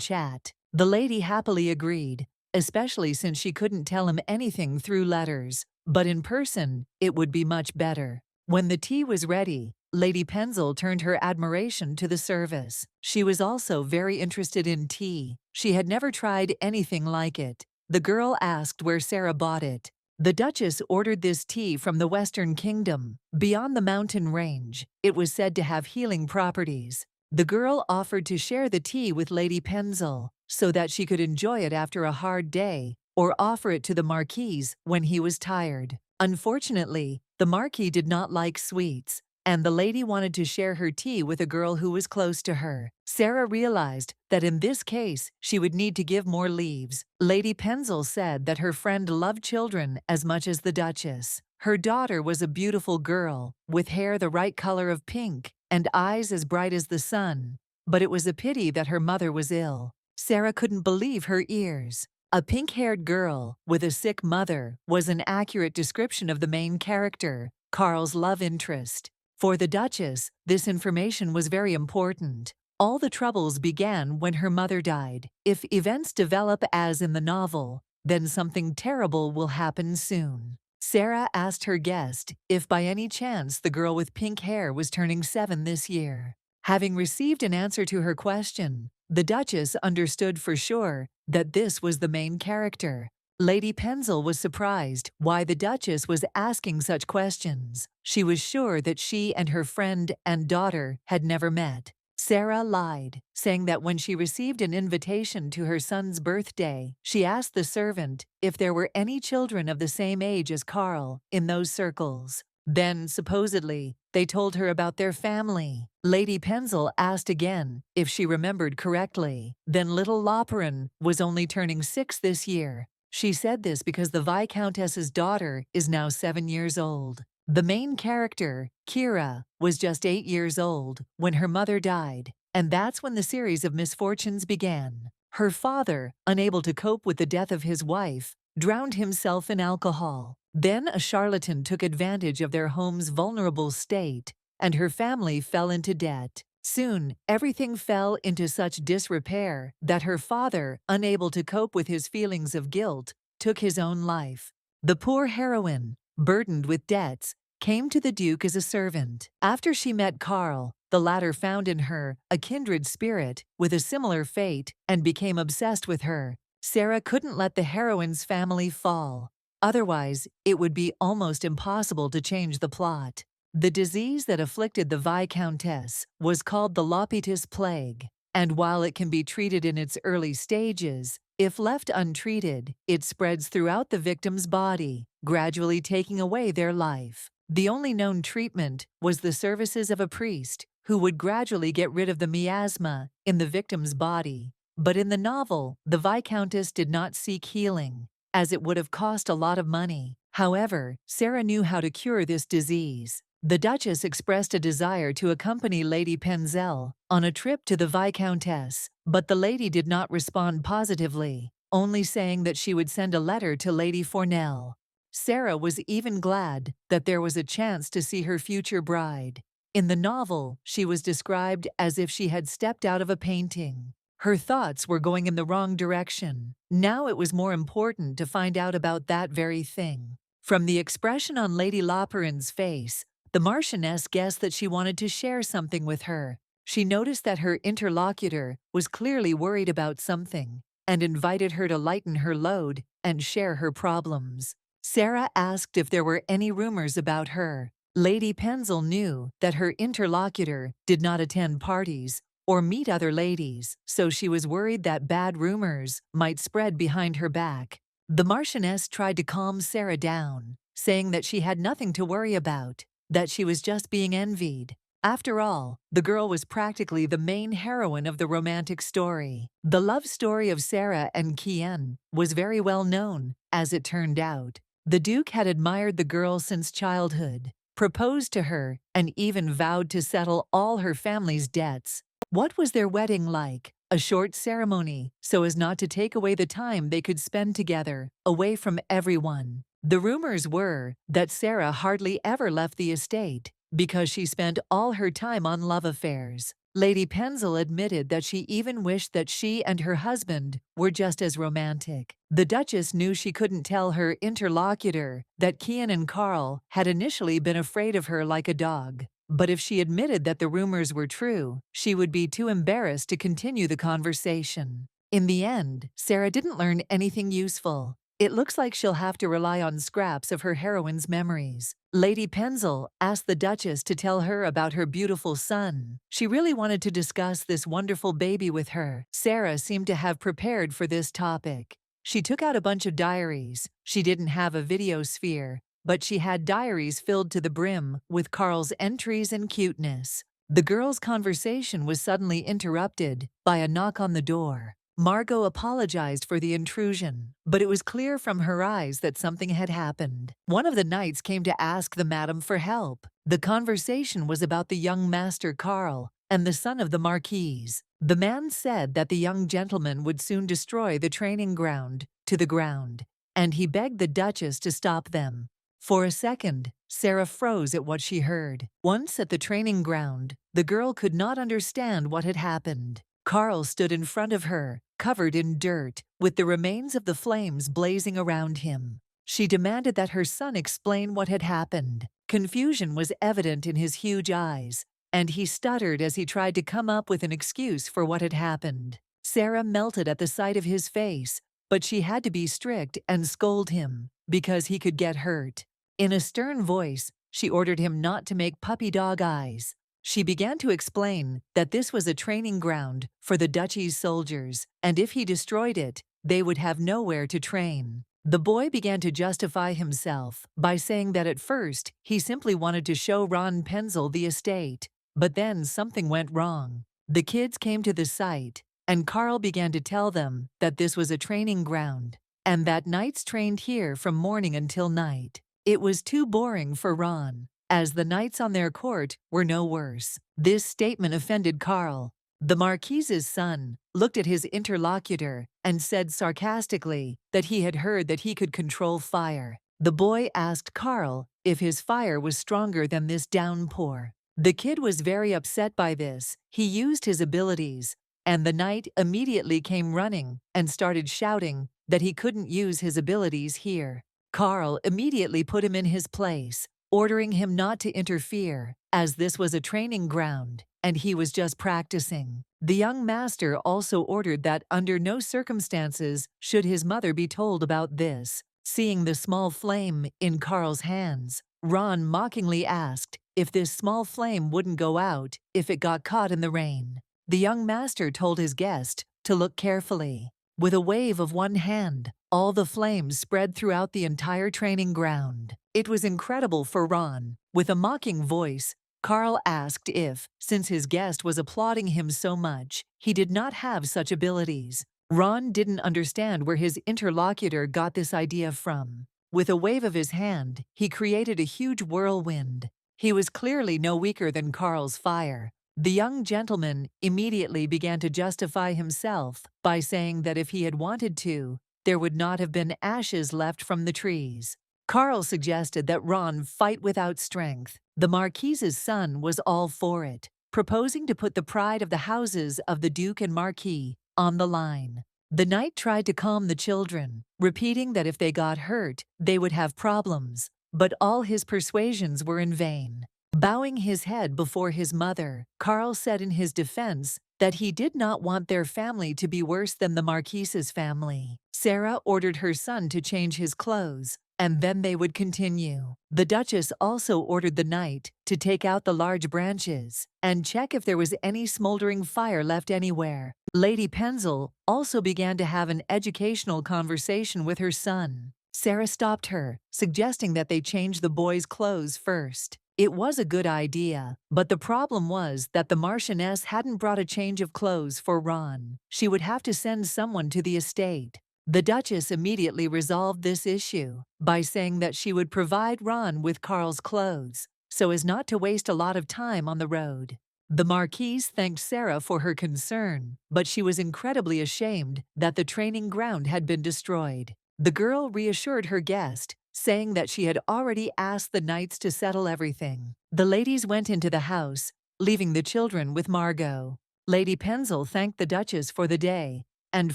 chat. The lady happily agreed, especially since she couldn't tell him anything through letters. But in person, it would be much better. When the tea was ready, Lady Penzel turned her admiration to the service. She was also very interested in tea. She had never tried anything like it. The girl asked where Sarah bought it. The Duchess ordered this tea from the Western Kingdom, beyond the mountain range. It was said to have healing properties. The girl offered to share the tea with Lady Penzel, so that she could enjoy it after a hard day, or offer it to the Marquis when he was tired. Unfortunately, the Marquis did not like sweets, and the lady wanted to share her tea with a girl who was close to her. Sarah realized that in this case, she would need to give more leaves. Lady Penzel said that her friend loved children as much as the Duchess. Her daughter was a beautiful girl, with hair the right color of pink and eyes as bright as the sun. But it was a pity that her mother was ill. Sarah couldn't believe her ears. A pink-haired girl with a sick mother was an accurate description of the main character, Carl's love interest. For the Duchess, this information was very important. All the troubles began when her mother died. If events develop as in the novel, then something terrible will happen soon. Sarah asked her guest if by any chance the girl with pink hair was turning 7 this year. Having received an answer to her question, the Duchess understood for sure that this was the main character. Lady Penzel was surprised why the Duchess was asking such questions. She was sure that she and her friend and daughter had never met. Sarah lied, saying that when she received an invitation to her son's birthday, she asked the servant if there were any children of the same age as Carl in those circles. Then, supposedly, they told her about their family. Lady Penzel asked again if she remembered correctly. Then little Loperin was only turning 6 this year. She said this because the Viscountess's daughter is now 7 years old. The main character, Kira, was just 8 years old when her mother died, and that's when the series of misfortunes began. Her father, unable to cope with the death of his wife, drowned himself in alcohol. Then a charlatan took advantage of their home's vulnerable state, and her family fell into debt. Soon, everything fell into such disrepair that her father, unable to cope with his feelings of guilt, took his own life. The poor heroine, burdened with debts, came to the Duke as a servant. After she met Carl, the latter found in her a kindred spirit with a similar fate and became obsessed with her. Sarah couldn't let the heroine's family fall. Otherwise, it would be almost impossible to change the plot. The disease that afflicted the Viscountess was called the Lopitis plague, and while it can be treated in its early stages, if left untreated, it spreads throughout the victim's body, gradually taking away their life. The only known treatment was the services of a priest, who would gradually get rid of the miasma in the victim's body. But in the novel, the Viscountess did not seek healing, as it would have cost a lot of money. However, Sarah knew how to cure this disease. The Duchess expressed a desire to accompany Lady Penzel on a trip to the Viscountess, but the lady did not respond positively, only saying that she would send a letter to Lady Fornell. Sarah was even glad that there was a chance to see her future bride. In the novel, she was described as if she had stepped out of a painting. Her thoughts were going in the wrong direction. Now it was more important to find out about that very thing. From the expression on Lady Loperin's face, the Marchioness guessed that she wanted to share something with her. She noticed that her interlocutor was clearly worried about something and invited her to lighten her load and share her problems. Sarah asked if there were any rumors about her. Lady Penzel knew that her interlocutor did not attend parties or meet other ladies, so she was worried that bad rumors might spread behind her back. The Marchioness tried to calm Sarah down, saying that she had nothing to worry about, that she was just being envied. After all, the girl was practically the main heroine of the romantic story. The love story of Sarah and Kian was very well known, as it turned out. The Duke had admired the girl since childhood, proposed to her, and even vowed to settle all her family's debts. What was their wedding like? A short ceremony, so as not to take away the time they could spend together, away from everyone. The rumors were that Sarah hardly ever left the estate, because she spent all her time on love affairs. Lady Penzel admitted that she even wished that she and her husband were just as romantic. The Duchess knew she couldn't tell her interlocutor that Kian and Carl had initially been afraid of her like a dog. But if she admitted that the rumors were true, she would be too embarrassed to continue the conversation. In the end, Sarah didn't learn anything useful. It looks like she'll have to rely on scraps of her heroine's memories. Lady Penzel asked the Duchess to tell her about her beautiful son. She really wanted to discuss this wonderful baby with her. Sarah seemed to have prepared for this topic. She took out a bunch of diaries. She didn't have a videosphere, but she had diaries filled to the brim with Carl's entries and cuteness. The girls' conversation was suddenly interrupted by a knock on the door. Margot apologized for the intrusion, but it was clear from her eyes that something had happened. One of the knights came to ask the madam for help. The conversation was about the young master Carl and the son of the Marquise. The man said that the young gentleman would soon destroy the training ground to the ground, and he begged the Duchess to stop them. For a second, Sarah froze at what she heard. Once at the training ground, the girl could not understand what had happened. Carl stood in front of her, covered in dirt, with the remains of the flames blazing around him. She demanded that her son explain what had happened. Confusion was evident in his huge eyes, and he stuttered as he tried to come up with an excuse for what had happened. Sarah melted at the sight of his face, but she had to be strict and scold him, because he could get hurt. In a stern voice, she ordered him not to make puppy dog eyes. She began to explain that this was a training ground for the duchy's soldiers, and if he destroyed it, they would have nowhere to train. The boy began to justify himself by saying that at first he simply wanted to show Ron Penzel the estate, but then something went wrong. The kids came to the site, and Carl began to tell them that this was a training ground, and that knights trained here from morning until night. It was too boring for Ron, as the knights on their court were no worse. This statement offended Carl. The Marquise's son looked at his interlocutor and said sarcastically that he had heard that he could control fire. The boy asked Carl if his fire was stronger than this downpour. The kid was very upset by this. He used his abilities, and the knight immediately came running and started shouting that he couldn't use his abilities here. Carl immediately put him in his place, ordering him not to interfere, as this was a training ground, and he was just practicing. The young master also ordered that under no circumstances should his mother be told about this. Seeing the small flame in Carl's hands, Ron mockingly asked if this small flame wouldn't go out if it got caught in the rain. The young master told his guest to look carefully. With a wave of one hand, all the flames spread throughout the entire training ground. It was incredible for Ron. With a mocking voice, Carl asked if, since his guest was applauding him so much, he did not have such abilities. Ron didn't understand where his interlocutor got this idea from. With a wave of his hand, he created a huge whirlwind. He was clearly no weaker than Carl's fire. The young gentleman immediately began to justify himself by saying that if he had wanted to, there would not have been ashes left from the trees. Carl suggested that Ron fight without strength. The Marquise's son was all for it, proposing to put the pride of the houses of the Duke and Marquis on the line. The knight tried to calm the children, repeating that if they got hurt, they would have problems, but all his persuasions were in vain. Bowing his head before his mother, Carl said in his defense that he did not want their family to be worse than the Marquise's family. Sarah ordered her son to change his clothes, and then they would continue. The Duchess also ordered the knight to take out the large branches and check if there was any smoldering fire left anywhere. Lady Penzel also began to have an educational conversation with her son. Sarah stopped her, suggesting that they change the boy's clothes first. It was a good idea, but the problem was that the Marchioness hadn't brought a change of clothes for Ron. She would have to send someone to the estate. The Duchess immediately resolved this issue by saying that she would provide Ron with Carl's clothes, so as not to waste a lot of time on the road. The Marquise thanked Sarah for her concern, but she was incredibly ashamed that the training ground had been destroyed. The girl reassured her guest, saying that she had already asked the knights to settle everything. The ladies went into the house, leaving the children with Margot. Lady Penzel thanked the Duchess for the day and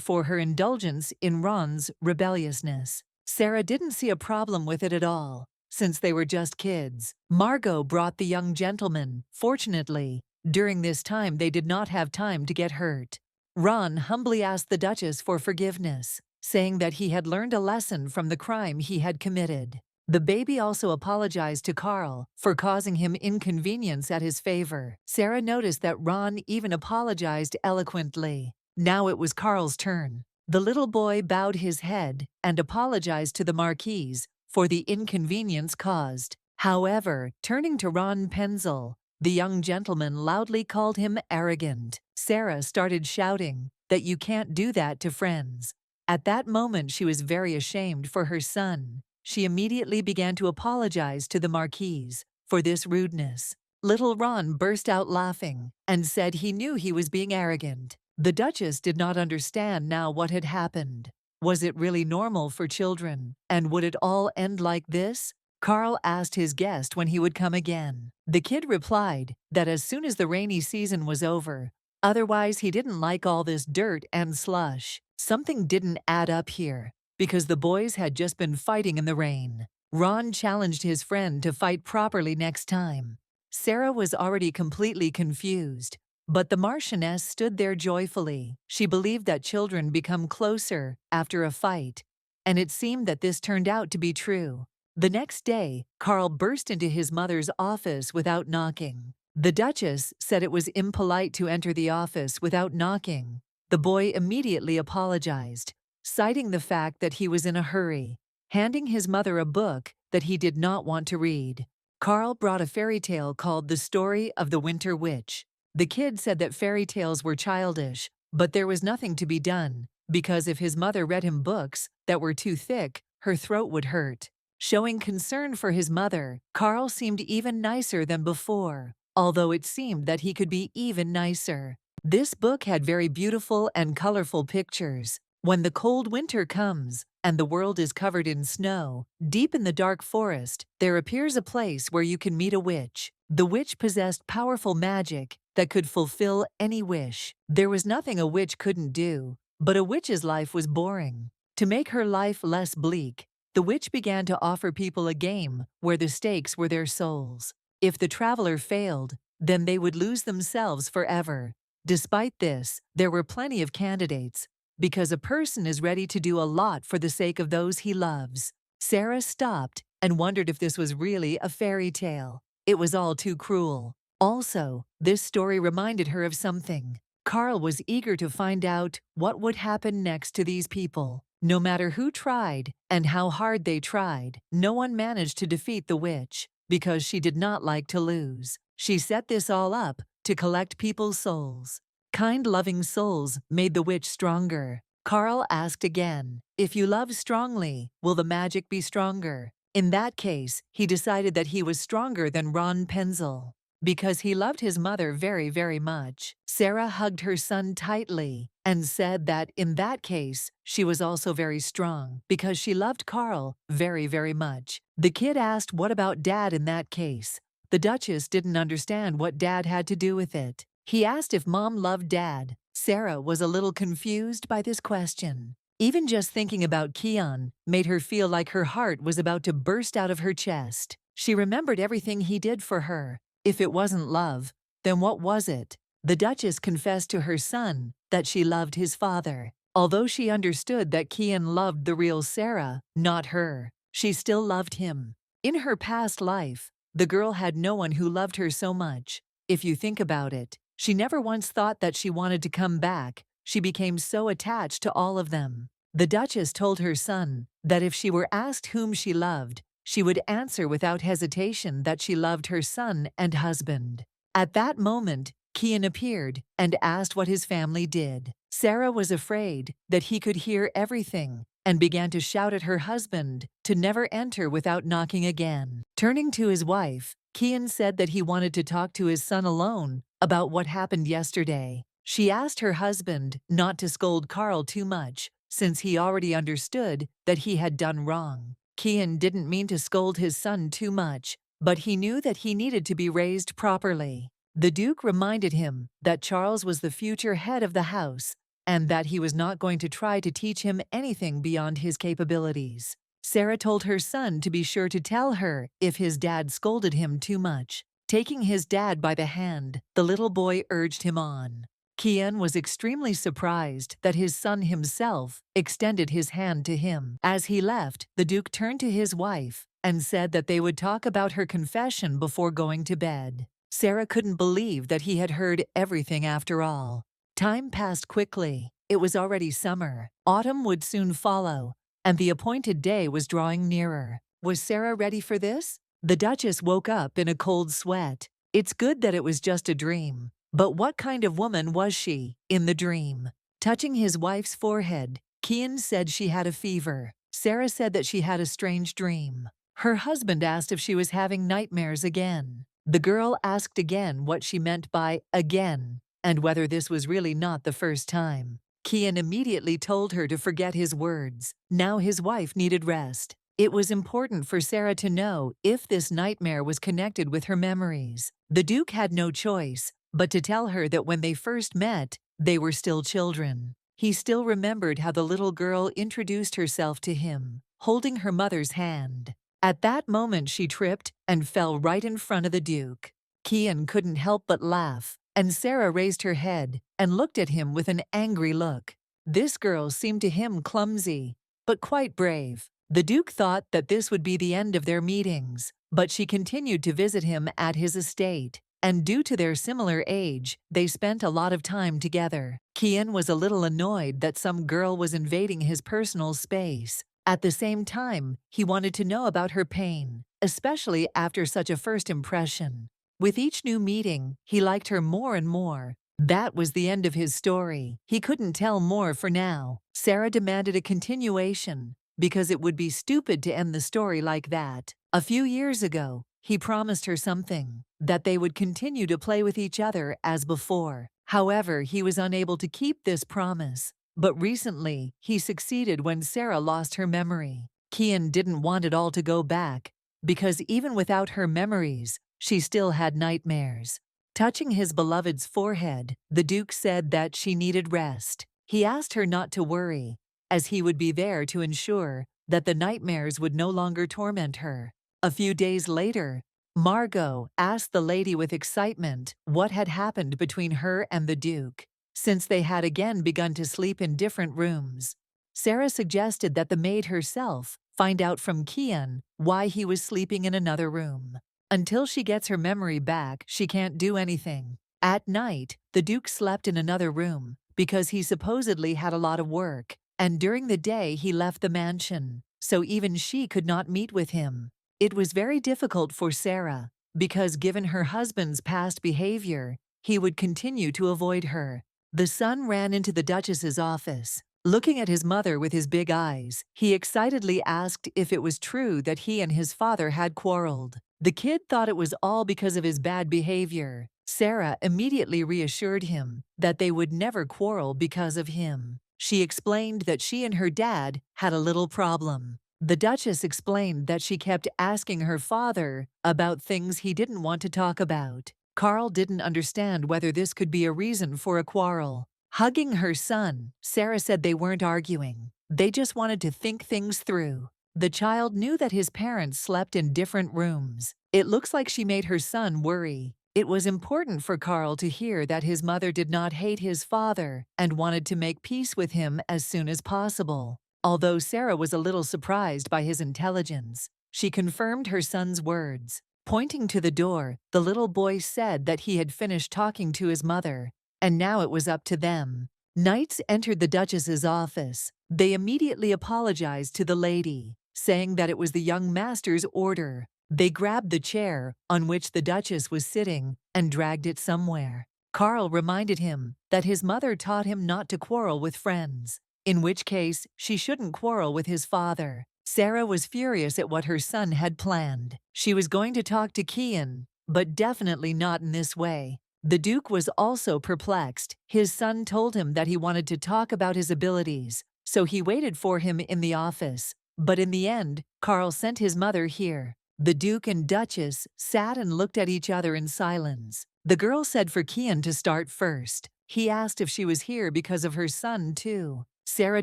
for her indulgence in Ron's rebelliousness. Sarah didn't see a problem with it at all, since they were just kids. Margot brought the young gentleman. Fortunately, during this time they did not have time to get hurt. Ron humbly asked the Duchess for forgiveness, saying that he had learned a lesson from the crime he had committed. The baby also apologized to Carl for causing him inconvenience at his favor. Sarah noticed that Ron even apologized eloquently. Now it was Carl's turn. The little boy bowed his head and apologized to the Marquise for the inconvenience caused. However, turning to Ron Penzel, the young gentleman loudly called him arrogant. Sarah started shouting that you can't do that to friends. At that moment she was very ashamed for her son. She immediately began to apologize to the Marquise for this rudeness. Little Ron burst out laughing and said he knew he was being arrogant. The Duchess did not understand now what had happened. Was it really normal for children, and would it all end like this? Carl asked his guest when he would come again. The kid replied that as soon as the rainy season was over, otherwise he didn't like all this dirt and slush. Something didn't add up here, because the boys had just been fighting in the rain. Ron challenged his friend to fight properly next time. Sarah was already completely confused, but the Marchioness stood there joyfully. She believed that children become closer after a fight, and it seemed that this turned out to be true. The next day, Carl burst into his mother's office without knocking. The Duchess said it was impolite to enter the office without knocking. The boy immediately apologized, citing the fact that he was in a hurry, handing his mother a book that he did not want to read. Carl brought a fairy tale called The Story of the Winter Witch. The kid said that fairy tales were childish, but there was nothing to be done, because if his mother read him books that were too thick, her throat would hurt. Showing concern for his mother, Carl seemed even nicer than before, although it seemed that he could be even nicer. This book had very beautiful and colorful pictures. When the cold winter comes and the world is covered in snow, deep in the dark forest, there appears a place where you can meet a witch. The witch possessed powerful magic that could fulfill any wish. There was nothing a witch couldn't do, but a witch's life was boring. To make her life less bleak, the witch began to offer people a game where the stakes were their souls. If the traveler failed, then they would lose themselves forever. Despite this, there were plenty of candidates, because a person is ready to do a lot for the sake of those he loves. Sarah stopped and wondered if this was really a fairy tale. It was all too cruel. Also, this story reminded her of something. Carl was eager to find out what would happen next to these people. No matter who tried and how hard they tried, no one managed to defeat the witch, because she did not like to lose. She set this all up to collect people's souls. Kind, loving souls made the witch stronger. Carl asked again, if you love strongly, will the magic be stronger? In that case, he decided that he was stronger than Ron Penzel, because he loved his mother very, very much. Sarah hugged her son tightly and said that in that case, she was also very strong, because she loved Carl very, very much. The kid asked what about Dad in that case. The Duchess didn't understand what Dad had to do with it. He asked if Mom loved Dad. Sarah was a little confused by this question. Even just thinking about Keon made her feel like her heart was about to burst out of her chest. She remembered everything he did for her. If it wasn't love, then what was it? The Duchess confessed to her son that she loved his father, although she understood that Keon loved the real Sarah, not her. she still loved him. In her past life, the girl had no one who loved her so much. If you think about it, she never once thought that she wanted to come back. She became so attached to all of them. The Duchess told her son that if she were asked whom she loved, she would answer without hesitation that she loved her son and husband. At that moment, Kian appeared and asked what his family did. Sarah was afraid that he could hear everything and began to shout at her husband to never enter without knocking again. Turning to his wife, Kian said that he wanted to talk to his son alone about what happened yesterday. She asked her husband not to scold Carl too much, since he already understood that he had done wrong. Kian didn't mean to scold his son too much, but he knew that he needed to be raised properly. The Duke reminded him that Charles was the future head of the house and that he was not going to try to teach him anything beyond his capabilities. Sarah told her son to be sure to tell her if his dad scolded him too much. Taking his dad by the hand, the little boy urged him on. Kian was extremely surprised that his son himself extended his hand to him. As he left, the Duke turned to his wife and said that they would talk about her confession before going to bed. Sarah couldn't believe that he had heard everything after all. Time passed quickly. It was already summer. Autumn would soon follow, and the appointed day was drawing nearer. Was Sarah ready for this? The Duchess woke up in a cold sweat. It's good that it was just a dream. But what kind of woman was she in the dream? Touching his wife's forehead, Kian said she had a fever. Sarah said that she had a strange dream. Her husband asked if she was having nightmares again. The girl asked again what she meant by again, and whether this was really not the first time. Kian immediately told her to forget his words. Now his wife needed rest. It was important for Sarah to know if this nightmare was connected with her memories. The Duke had no choice but to tell her that when they first met, they were still children. He still remembered how the little girl introduced herself to him, holding her mother's hand. At that moment she tripped and fell right in front of the Duke. Kian couldn't help but laugh, and Sarah raised her head and looked at him with an angry look. This girl seemed to him clumsy, but quite brave. The Duke thought that this would be the end of their meetings, but she continued to visit him at his estate, and due to their similar age, they spent a lot of time together. Kian was a little annoyed that some girl was invading his personal space. At the same time, he wanted to know about her pain, especially after such a first impression. With each new meeting, he liked her more and more. That was the end of his story. He couldn't tell more for now. Sarah demanded a continuation, because it would be stupid to end the story like that. A few years ago, he promised her something, that they would continue to play with each other as before. However, he was unable to keep this promise. But recently, he succeeded when Sarah lost her memory. Kian didn't want it all to go back, because even without her memories, she still had nightmares. Touching his beloved's forehead, the Duke said that she needed rest. He asked her not to worry, as he would be there to ensure that the nightmares would no longer torment her. A few days later, Margot asked the lady with excitement what had happened between her and the Duke, since they had again begun to sleep in different rooms. Sarah suggested that the maid herself find out from Kian why he was sleeping in another room. Until she gets her memory back, she can't do anything. At night, the Duke slept in another room because he supposedly had a lot of work, and during the day he left the mansion, so even she could not meet with him. It was very difficult for Sarah, because given her husband's past behavior, he would continue to avoid her. The son ran into the Duchess's office. Looking at his mother with his big eyes, he excitedly asked if it was true that he and his father had quarreled. The kid thought it was all because of his bad behavior. Sarah immediately reassured him that they would never quarrel because of him. She explained that she and her dad had a little problem. The Duchess explained that she kept asking her father about things he didn't want to talk about. Carl didn't understand whether this could be a reason for a quarrel. Hugging her son, Sarah said they weren't arguing. They just wanted to think things through. The child knew that his parents slept in different rooms. It looks like she made her son worry. It was important for Carl to hear that his mother did not hate his father and wanted to make peace with him as soon as possible. Although Sarah was a little surprised by his intelligence, she confirmed her son's words. Pointing to the door, the little boy said that he had finished talking to his mother, and now it was up to them. Knights entered the Duchess's office. They immediately apologized to the lady, saying that it was the young master's order. They grabbed the chair on which the Duchess was sitting and dragged it somewhere. Carl reminded him that his mother taught him not to quarrel with friends, in which case she shouldn't quarrel with his father. Sarah was furious at what her son had planned. She was going to talk to Kian, but definitely not in this way. The Duke was also perplexed. His son told him that he wanted to talk about his abilities, so he waited for him in the office. But in the end, Carl sent his mother here. The Duke and Duchess sat and looked at each other in silence. The girl said for Kian to start first. He asked if she was here because of her son, too. Sarah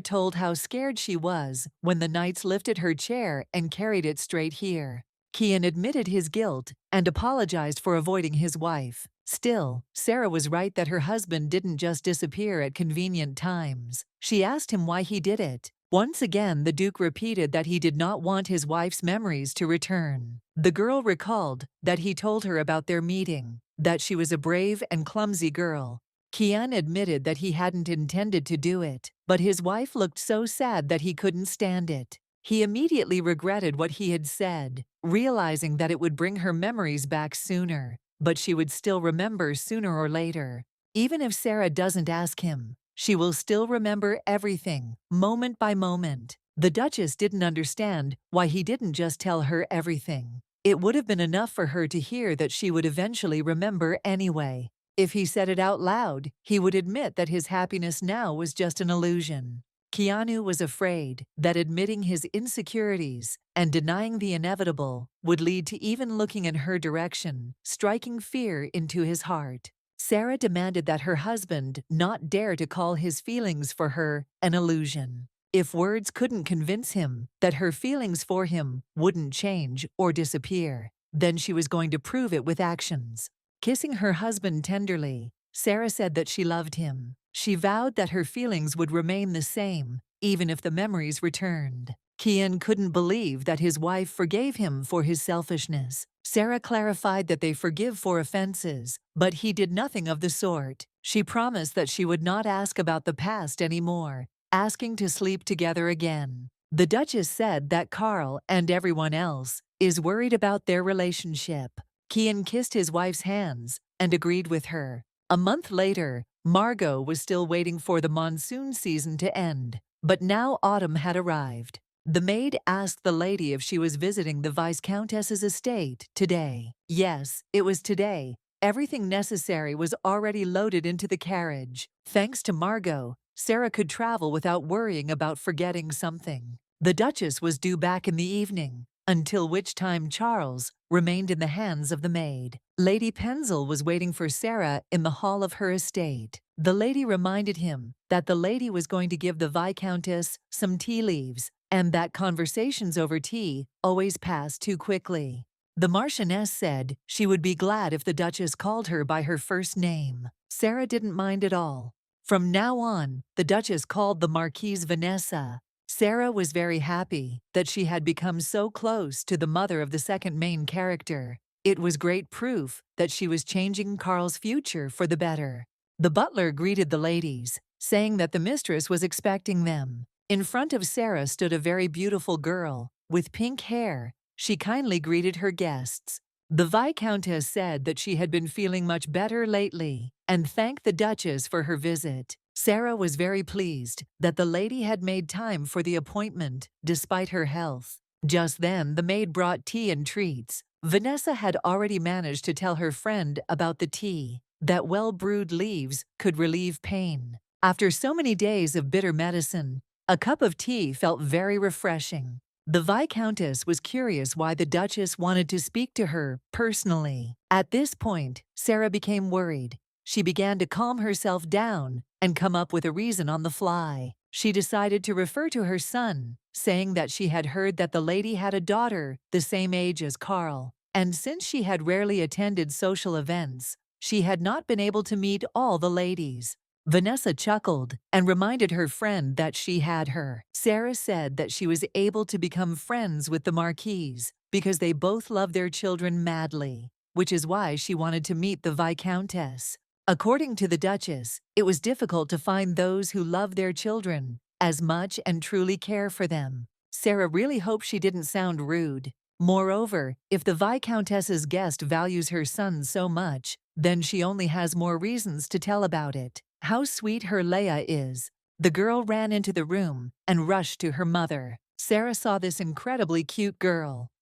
told how scared she was when the knights lifted her chair and carried it straight here. Kian admitted his guilt and apologized for avoiding his wife. Still, Sarah was right that her husband didn't just disappear at convenient times. She asked him why he did it. Once again, the Duke repeated that he did not want his wife's memories to return. The girl recalled that he told her about their meeting, that she was a brave and clumsy girl. Kian admitted that he hadn't intended to do it, but his wife looked so sad that he couldn't stand it. He immediately regretted what he had said, realizing that it would bring her memories back sooner, but she would still remember sooner or later. Even if Sarah doesn't ask him, she will still remember everything, moment by moment. The Duchess didn't understand why he didn't just tell her everything. It would have been enough for her to hear that she would eventually remember anyway. If he said it out loud, he would admit that his happiness now was just an illusion. Keanu was afraid that admitting his insecurities and denying the inevitable would lead to even looking in her direction, striking fear into his heart. Sarah demanded that her husband not dare to call his feelings for her an illusion. If words couldn't convince him that her feelings for him wouldn't change or disappear, then she was going to prove it with actions. Kissing her husband tenderly, Sarah said that she loved him. She vowed that her feelings would remain the same, even if the memories returned. Kian couldn't believe that his wife forgave him for his selfishness. Sarah clarified that they forgive for offenses, but he did nothing of the sort. She promised that she would not ask about the past anymore, asking to sleep together again. The Duchess said that Carl and everyone else is worried about their relationship. Kian kissed his wife's hands and agreed with her. A month later, Margot was still waiting for the monsoon season to end, but now autumn had arrived. The maid asked the lady if she was visiting the Viscountess's estate today. Yes, it was today. Everything necessary was already loaded into the carriage. Thanks to Margot, Sarah could travel without worrying about forgetting something. The Duchess was due back in the evening, until which time Charles remained in the hands of the maid. Lady Penzel was waiting for Sarah in the hall of her estate. The lady reminded him that the lady was going to give the Viscountess some tea leaves, and that conversations over tea always pass too quickly. The Marchioness said she would be glad if the Duchess called her by her first name. Sarah didn't mind at all. From now on, the Duchess called the Marquise Vanessa. Sarah was very happy that she had become so close to the mother of the second main character. It was great proof that she was changing Carl's future for the better. The butler greeted the ladies, saying that the mistress was expecting them. In front of Sarah stood a very beautiful girl with pink hair. She kindly greeted her guests. The Viscountess said that she had been feeling much better lately and thanked the Duchess for her visit. Sarah was very pleased that the lady had made time for the appointment despite her health. Just then, the maid brought tea and treats. Vanessa had already managed to tell her friend about the tea, that well-brewed leaves could relieve pain. After so many days of bitter medicine, a cup of tea felt very refreshing. The Viscountess was curious why the Duchess wanted to speak to her personally. At this point, Sarah became worried. She began to calm herself down and come up with a reason on the fly. She decided to refer to her son, saying that she had heard that the lady had a daughter the same age as Carl, and since she had rarely attended social events, she had not been able to meet all the ladies. Vanessa chuckled and reminded her friend that she had her. Sarah said that she was able to become friends with the Marquise because they both love their children madly, which is why she wanted to meet the Viscountess. According to the Duchess, it was difficult to find those who love their children as much and truly care for them. Sarah really hoped she didn't sound rude. Moreover, if the Viscountess's guest values her son so much, then she only has more reasons to tell about it. How sweet her Leia is. The girl ran into the room and rushed to her mother. Sarah saw this incredibly cute girl.